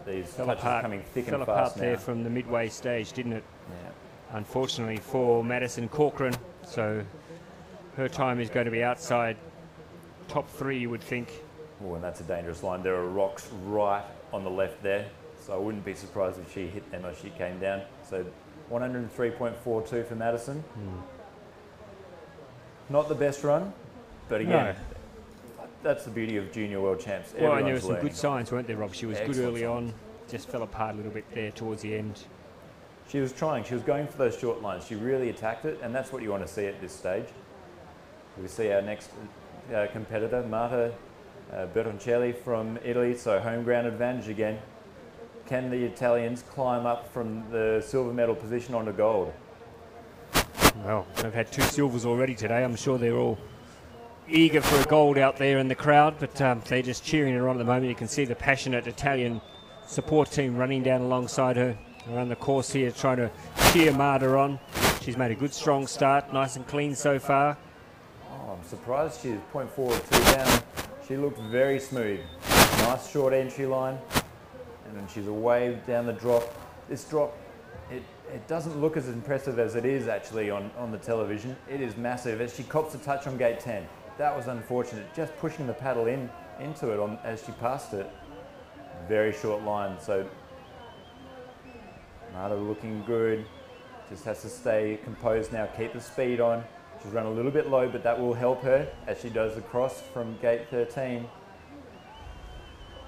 These fell touches apart, coming thick fell and apart fast there now. from the midway stage, didn't it? Yeah. Unfortunately for Madison Corcoran, so her time is going to be outside top 3, you would think. Oh, and that's a dangerous line. There are rocks right on the left there, so I wouldn't be surprised if she hit them as she came down. So 103.42 for Madison. Not the best run, but again, that's the beauty of junior world champs. Well, and there were Everyone's some learning. good signs, weren't there, Rob? She was good Excellent early signs. on, just fell apart a little bit there towards the end. She was trying. She was going for those short lines. She really attacked it, and that's what you want to see at this stage. We see our next competitor, Marta Bertoncelli from Italy, so home ground advantage again. Can the Italians climb up from the silver medal position onto gold? Well, they've had 2 silvers already today. I'm sure they're all eager for a gold out there in the crowd, but they're just cheering her on at the moment. You can see the passionate Italian support team running down alongside her around the course here, trying to cheer Marta on. She's made a good, strong start, nice and clean so far. Oh, I'm surprised she's 0.42 down. She looked very smooth. Nice short entry line, and then she's away down the drop. This drop, it doesn't look as impressive as it is actually on the television. It is massive. As she cops a touch on gate 10, that was unfortunate. Just pushing the paddle into it as she passed it. Very short line, so Marta looking good. Just has to stay composed now, keep the speed on. She's run a little bit low, but that will help her as she does the cross from gate 13.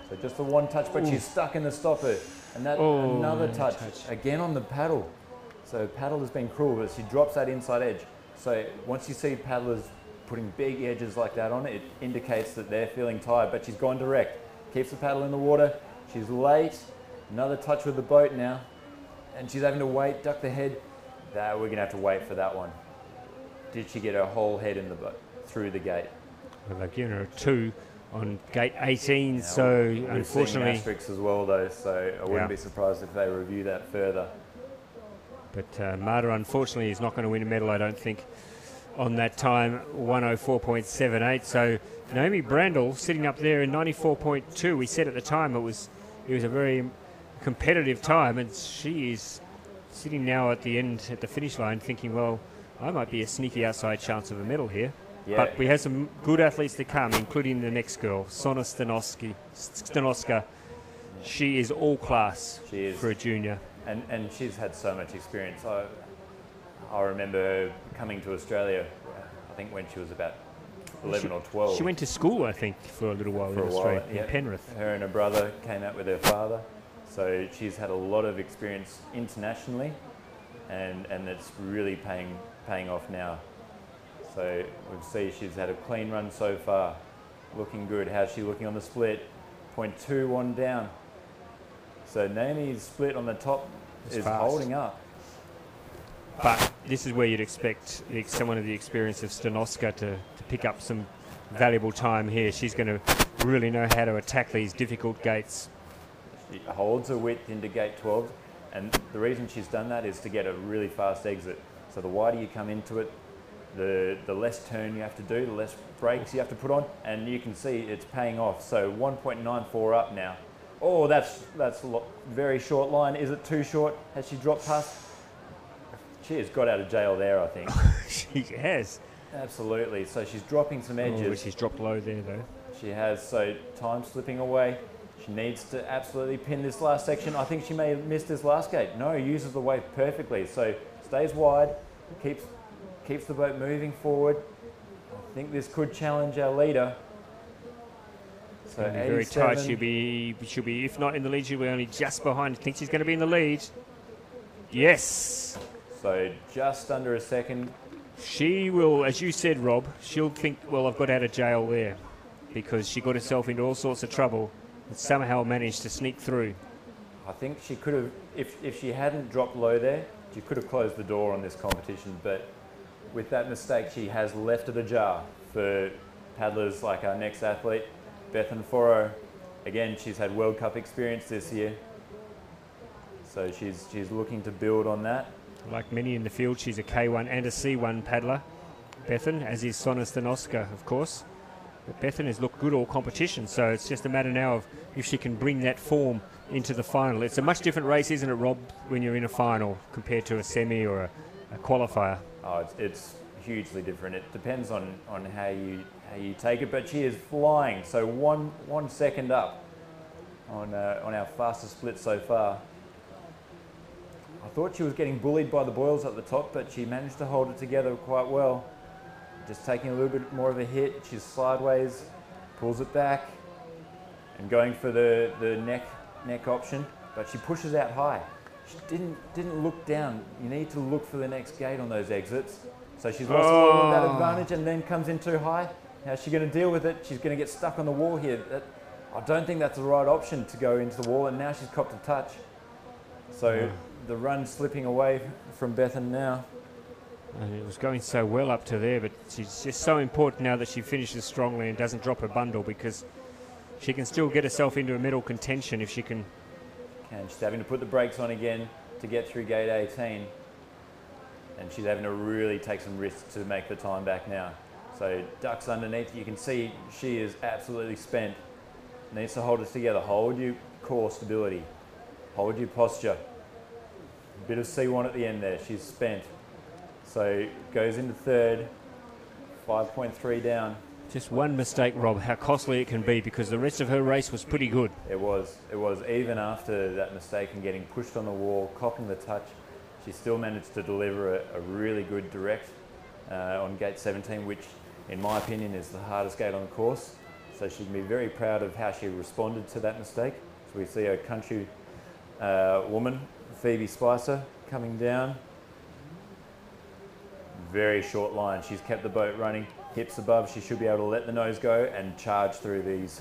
So just the one touch, but she's stuck in the stopper. And that another touch, again on the paddle. So paddle has been cruel, but she drops that inside edge. So once you see paddlers putting big edges like that on it, it indicates that they're feeling tired, but she's gone direct. Keeps the paddle in the water. She's late. Another touch with the boat now. And she's having to wait, duck the head. We're going to have to wait for that one. Did she get her whole head in the boat through the gate? Well, they've given her a 2 on gate 18, Now, so we've unfortunately... seen asterisks as well though, so I wouldn't be surprised if they review that further. But Marta, unfortunately, is not going to win a medal, I don't think, on that time, 104.78. So Naomi Randle sitting up there in 94.2. We said at the time it was a very competitive time, and she is sitting now at the end, at the finish line, thinking, well, I might be a sneaky outside chance of a medal here. Yeah. But we have some good athletes to come, including the next girl, Sona Stanoska. She is all class for a junior. And she's had so much experience. I remember her coming to Australia, I think when she was about 11 or 12. She went to school, I think, for a little while in Australia, in Penrith. Her and her brother came out with her father. So she's had a lot of experience internationally, and it's really paying off now. So we'll see she's had a clean run so far. Looking good. How's she looking on the split? 0.21 down. So Naomi's split on the top is holding up. But this is where you'd expect someone of the experience of Stanoska to pick up some valuable time here. She's going to really know how to attack these difficult gates. She holds her width into gate 12, and the reason she's done that is to get a really fast exit. So the wider you come into it, the less turn you have to do, the less brakes you have to put on, and you can see it's paying off. So 1.94 up now. Oh, that's a very short line. Is it too short? Has she dropped past? She has got out of jail there, I think. She has. Absolutely. So she's dropping some edges. She's dropped low there, though. She has. So time slipping away. She needs to absolutely pin this last section. I think she may have missed this last gate. No, uses the wave perfectly. So stays wide, keeps the boat moving forward. I think this could challenge our leader. So very tight. She'll be, if not in the lead, she'll be only just behind. I think she's going to be in the lead. Yes. So just under a second. She will, as you said, Rob, she'll think, well, I've got out of jail there, because she got herself into all sorts of trouble and somehow managed to sneak through. I think she could have, if she hadn't dropped low there, she could have closed the door on this competition, but with that mistake, she has left it ajar for paddlers like our next athlete, Bethan Foro. Again, she's had World Cup experience this year, so she's looking to build on that. Like many in the field, she's a K1 and a C1 paddler, Bethan, as is Sona Stanoska, of course. But Bethan has looked good all competition, so it's just a matter now of if she can bring that form into the final. It's a much different race, isn't it, Rob, when you're in a final compared to a semi or a qualifier? Oh, it's hugely different. It depends on how you take it, but she is flying. So one second up on our fastest split so far. I thought she was getting bullied by the boils at the top, but she managed to hold it together quite well. Just taking a little bit more of a hit. She's sideways, pulls it back, and going for the neck option, but she pushes out high. She didn't look down. You need to look for the next gate on those exits. So she's lost a lot of that advantage and then comes in too high. How's she going to deal with it? She's going to get stuck on the wall here. I don't think that's the right option to go into the wall, and now she's copped a touch. So the run slipping away from Bethan now. And it was going so well up to there, but she's just so important now that she finishes strongly and doesn't drop her bundle, because she can still get herself into a medal contention if she can. She's having to put the brakes on again to get through gate 18. And she's having to really take some risks to make the time back now. So ducks underneath, you can see she is absolutely spent. Needs to hold it together. Hold your core stability. Hold your posture. A bit of C1 at the end there. She's spent. So goes into third, 5.3 down. Just one mistake, Rob, how costly it can be, because the rest of her race was pretty good. It was. Even after that mistake and getting pushed on the wall, copping the touch, she still managed to deliver a really good direct on gate 17, which in my opinion is the hardest gate on the course. So she can be very proud of how she responded to that mistake. So we see a country woman, Phoebe Spicer, coming down. Very short line. She's kept the boat running, hips above. She should be able to let the nose go and charge through these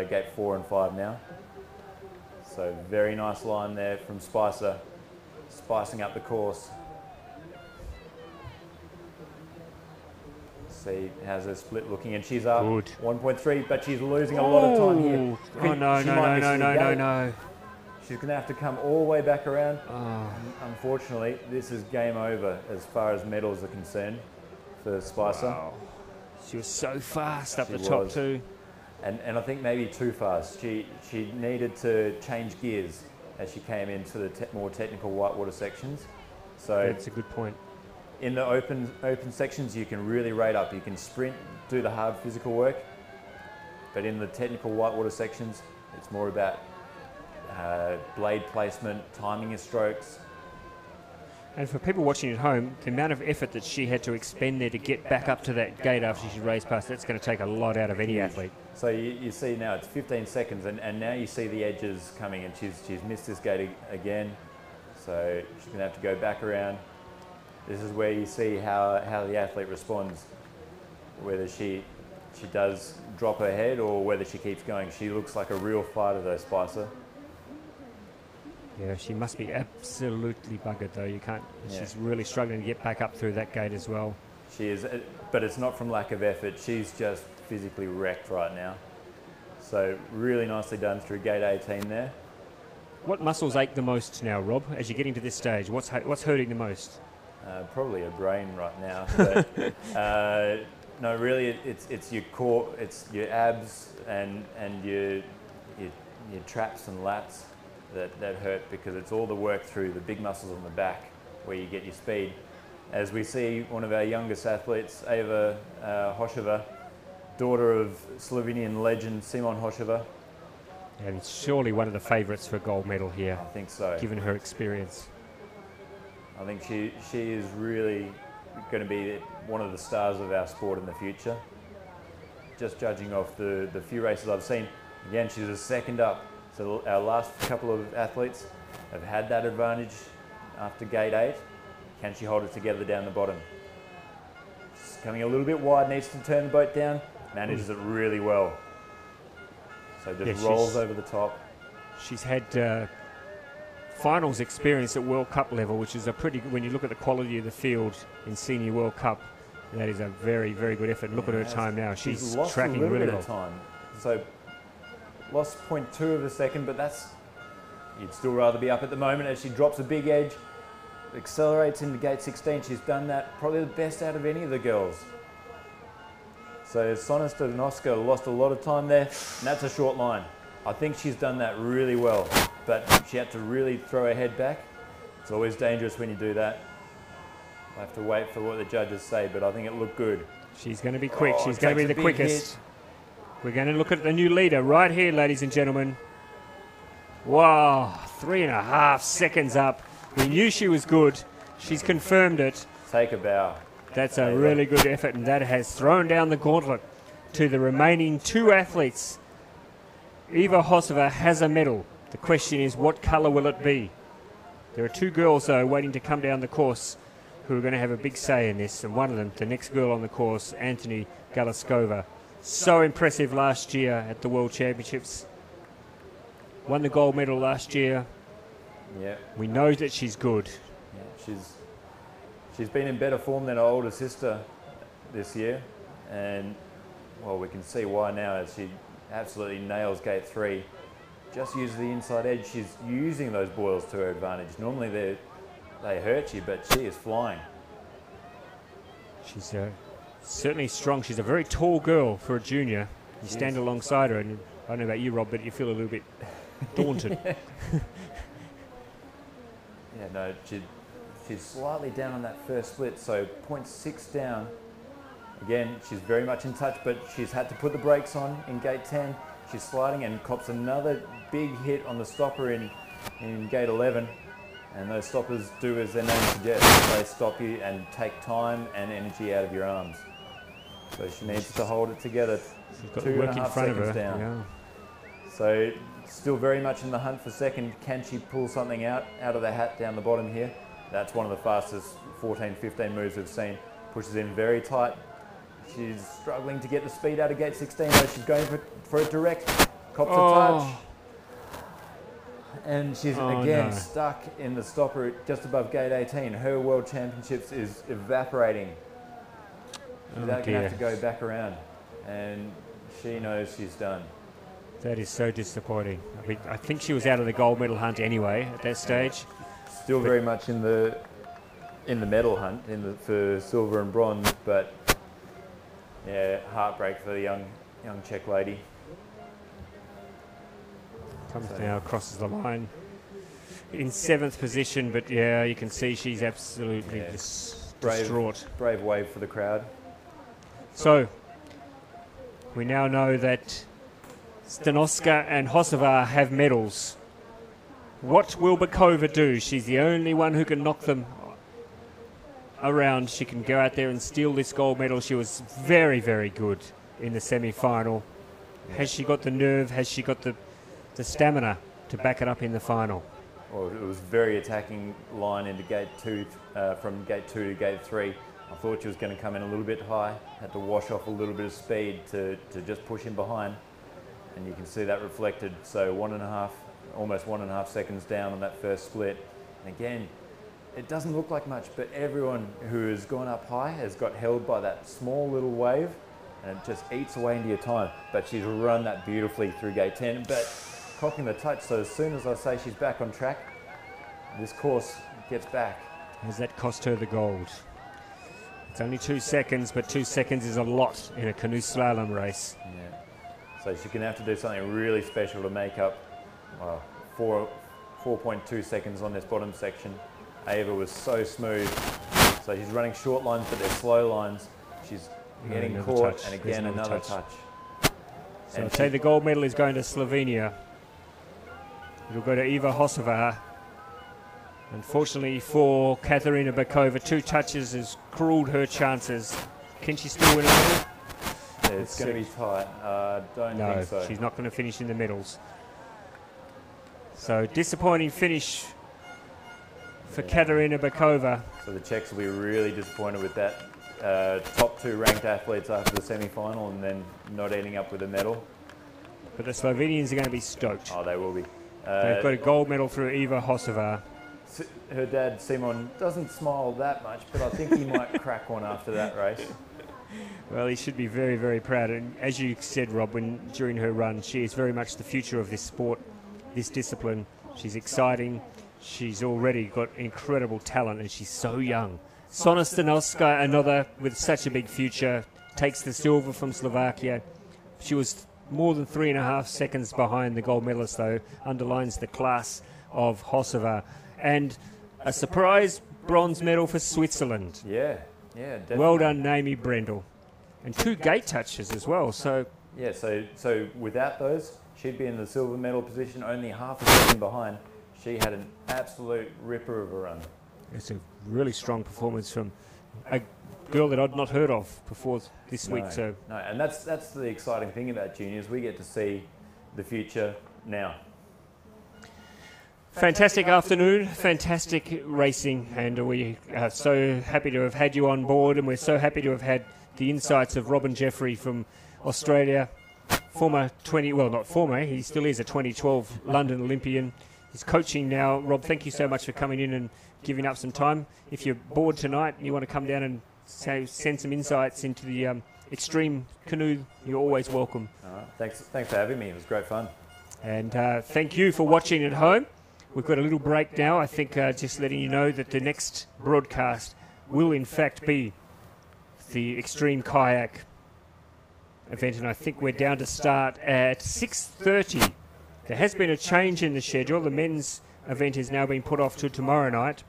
gate 4 and 5 now. So very nice line there from Spicer, spicing up the course. See how's her split looking, and she's up 1.3, but she's losing a lot of time here. Oh no. She's going to have to come all the way back around. Unfortunately, this is game over as far as medals are concerned for Spicer. Wow. She was so fast up the top too. And I think maybe too fast. She needed to change gears as she came into the more technical whitewater sections. So that's a good point. In the open sections, you can really rate up. You can sprint, do the hard physical work. But in the technical whitewater sections, it's more about blade placement, timing your strokes. And for people watching at home, the amount of effort that she had to expend there to get back up to that gate after she raced past, that's going to take a lot out of any athlete. So you see now it's 15 seconds, and now you see the edges coming, and she's missed this gate again. So she's going to have to go back around. This is where you see how the athlete responds, whether she does drop her head or whether she keeps going. She looks like a real fighter though, Spicer. Yeah, she must be absolutely buggered though. You can't. Yeah. She's really struggling to get back up through that gate as well. She is, but it's not from lack of effort. She's just physically wrecked right now. So really nicely done through gate 18 there. What muscles ache the most now, Rob, as you're getting to this stage? What's hurting the most? Probably your brain right now. But, no, really, it's your core, it's your abs and your traps and lats that hurt, because it's all the work through the big muscles on the back where you get your speed. As we see one of our youngest athletes, Eva Hozeva, daughter of Slovenian legend C1m Hozeva. And surely one of the favourites for a gold medal here. I think so. Given her experience. I think she is really going to be one of the stars of our sport in the future. Just judging off the few races I've seen, again, she's a second up. So our last couple of athletes have had that advantage after gate 8. Can she hold it together down the bottom? She's coming a little bit wide, needs to turn the boat down, manages it really well. So just rolls over the top. She's had finals experience at World Cup level, which is a pretty good, when you look at the quality of the field in Senior World Cup, that is a very, very good effort. Look at her time now. She's tracking really well. Time. So lost 0.2 of a second, but that's, you'd still rather be up at the moment as she drops a big edge, accelerates into gate 16. She's done that probably the best out of any of the girls. So Sonista and Oscar lost a lot of time there, and that's a short line. I think she's done that really well, but she had to really throw her head back. It's always dangerous when you do that. I have to wait for what the judges say, but I think it looked good. She's going to be quick. Oh, She's going to be the takes a big quickest. hit. We're going to look at the new leader right here, ladies and gentlemen. Wow, 3.5 seconds up. We knew she was good. She's confirmed it. Take a bow. That's a really good effort, and that has thrown down the gauntlet to the remaining 2 athletes. Eva Hozeva has a medal. The question is, what colour will it be? There are 2 girls, though, waiting to come down the course who are going to have a big say in this, and one of them, the next girl on the course, Antoni Galaskova. So impressive last year at the World Championships. Won the gold medal last year. Yeah. We know that she's good. Yeah, she's been in better form than her older sister this year, and well, we can see why now as she absolutely nails gate 3. Just uses the inside edge. She's using those boils to her advantage. Normally they hurt you, but she is flying. She's certainly strong. She's a very tall girl for a junior. You stand alongside her, and I don't know about you, Rob, but you feel a little bit daunted. Yeah, no, she's slightly down on that first split, so 0.6 down. Again, she's very much in touch, but she's had to put the brakes on in gate 10. She's sliding and cops another big hit on the stopper in gate 11. And those stoppers do as their name suggests. They stop you and take time and energy out of your arms. So she needs to hold it together. She's got the work in front of her. Down. Yeah. So still very much in the hunt for second. Can she pull something out of the hat down the bottom here? That's one of the fastest 14, 15 moves we've seen. Pushes in very tight. She's struggling to get the speed out of gate 16, though she's going for it direct. Cops a touch. And she's again stuck in the stopper just above gate 18. Her World Championships is evaporating. She's going to have to go back around. And she knows she's done. That is so disappointing. I think she was out of the gold medal hunt anyway at that stage. Still very much in the medal hunt for silver and bronze, but yeah, heartbreak for the young Czech lady. Comes now, crosses the line in 7th position, but yeah, you can see she's absolutely distraught. Brave wave for the crowd. So we now know that Stanoska and Hozeva have medals. What will Bokova do? She's the only one who can knock them around. She can go out there and steal this gold medal. She was very, very good in the semi-final. Has she got the nerve? Has she got the stamina to back it up in the final? Well, it was very attacking line into gate 2, from gate 2 to gate 3. I thought she was going to come in a little bit high, had to wash off a little bit of speed to just push in behind. And you can see that reflected. So almost 1.5 seconds down on that first split. And again, it doesn't look like much, but everyone who has gone up high has got held by that small little wave, and it just eats away into your time. But she's run that beautifully through gate 10, but cocking the touch. So as soon as I say she's back on track, this course gets back. Has that cost her the gold? It's only 2 seconds, but 2 seconds is a lot in a canoe slalom race. Yeah. So she's going to have to do something really special to make up 4.2 seconds on this bottom section. Eva was so smooth. So she's running short lines, but they're slow lines. She's getting caught, and again another touch. So I'd say the gold medal is going to Slovenia. It'll go to Eva Hozeva. Unfortunately for Katarina Bokova, 2 touches has cruelled her chances. Can she still win a medal? Yeah, it's going to be tight. Don't think so. No, she's not going to finish in the medals. So disappointing finish for Katarina Bokova. So the Czechs will be really disappointed with that. Top 2 ranked athletes after the semi-final, and then not ending up with a medal. But the Slovenians are going to be stoked. Oh, they will be. They've got a gold medal through Eva Hozeva. Her dad, Simon, doesn't smile that much, but I think he might crack one after that race. Well, he should be very, very proud. And as you said, Rob, during her run, she is very much the future of this sport, this discipline. She's exciting. She's already got incredible talent, and she's so young. Sona Stanoska, another with such a big future, takes the silver from Slovakia. She was more than 3.5 seconds behind the gold medalist, though, underlines the class of Hozeva. And a surprise bronze medal for Switzerland. Yeah, definitely. Well done, Naomi Brendel. And 2 gate touches as well. So yeah, so without those, she'd be in the silver medal position, only half a second behind. She had an absolute ripper of a run. it's a really strong performance from a girl that I'd not heard of before this week. So No, and that's the exciting thing about juniors. We get to see the future now. fantastic afternoon, fantastic racing, and we are so happy to have had you on board, and we're so happy to have had the insights of Robin Jeffrey from Australia, he still is a 2012 London Olympian. He's coaching now. Rob, thank you so much for coming in and giving up some time. If you're bored tonight and you want to come down and send some insights into the extreme canoe, you're always welcome. All right. Thanks for having me. It was great fun. And thank you for watching at home. We've got a little break now. I think just letting you know that the next broadcast will in fact be the Extreme Kayak event, and I think we're down to start at 6:30. There has been a change in the schedule. The men's event has now been put off to tomorrow night,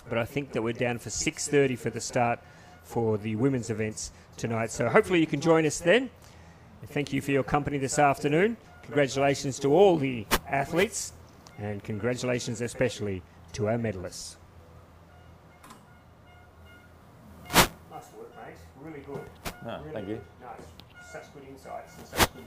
but I think that we're down for 6:30 for the start for the women's events tonight. So hopefully you can join us then. And thank you for your company this afternoon. Congratulations to all the athletes, and congratulations especially to our medalists. Nice work, mate. Really good. No, thank you. Nice. Such good insights and such good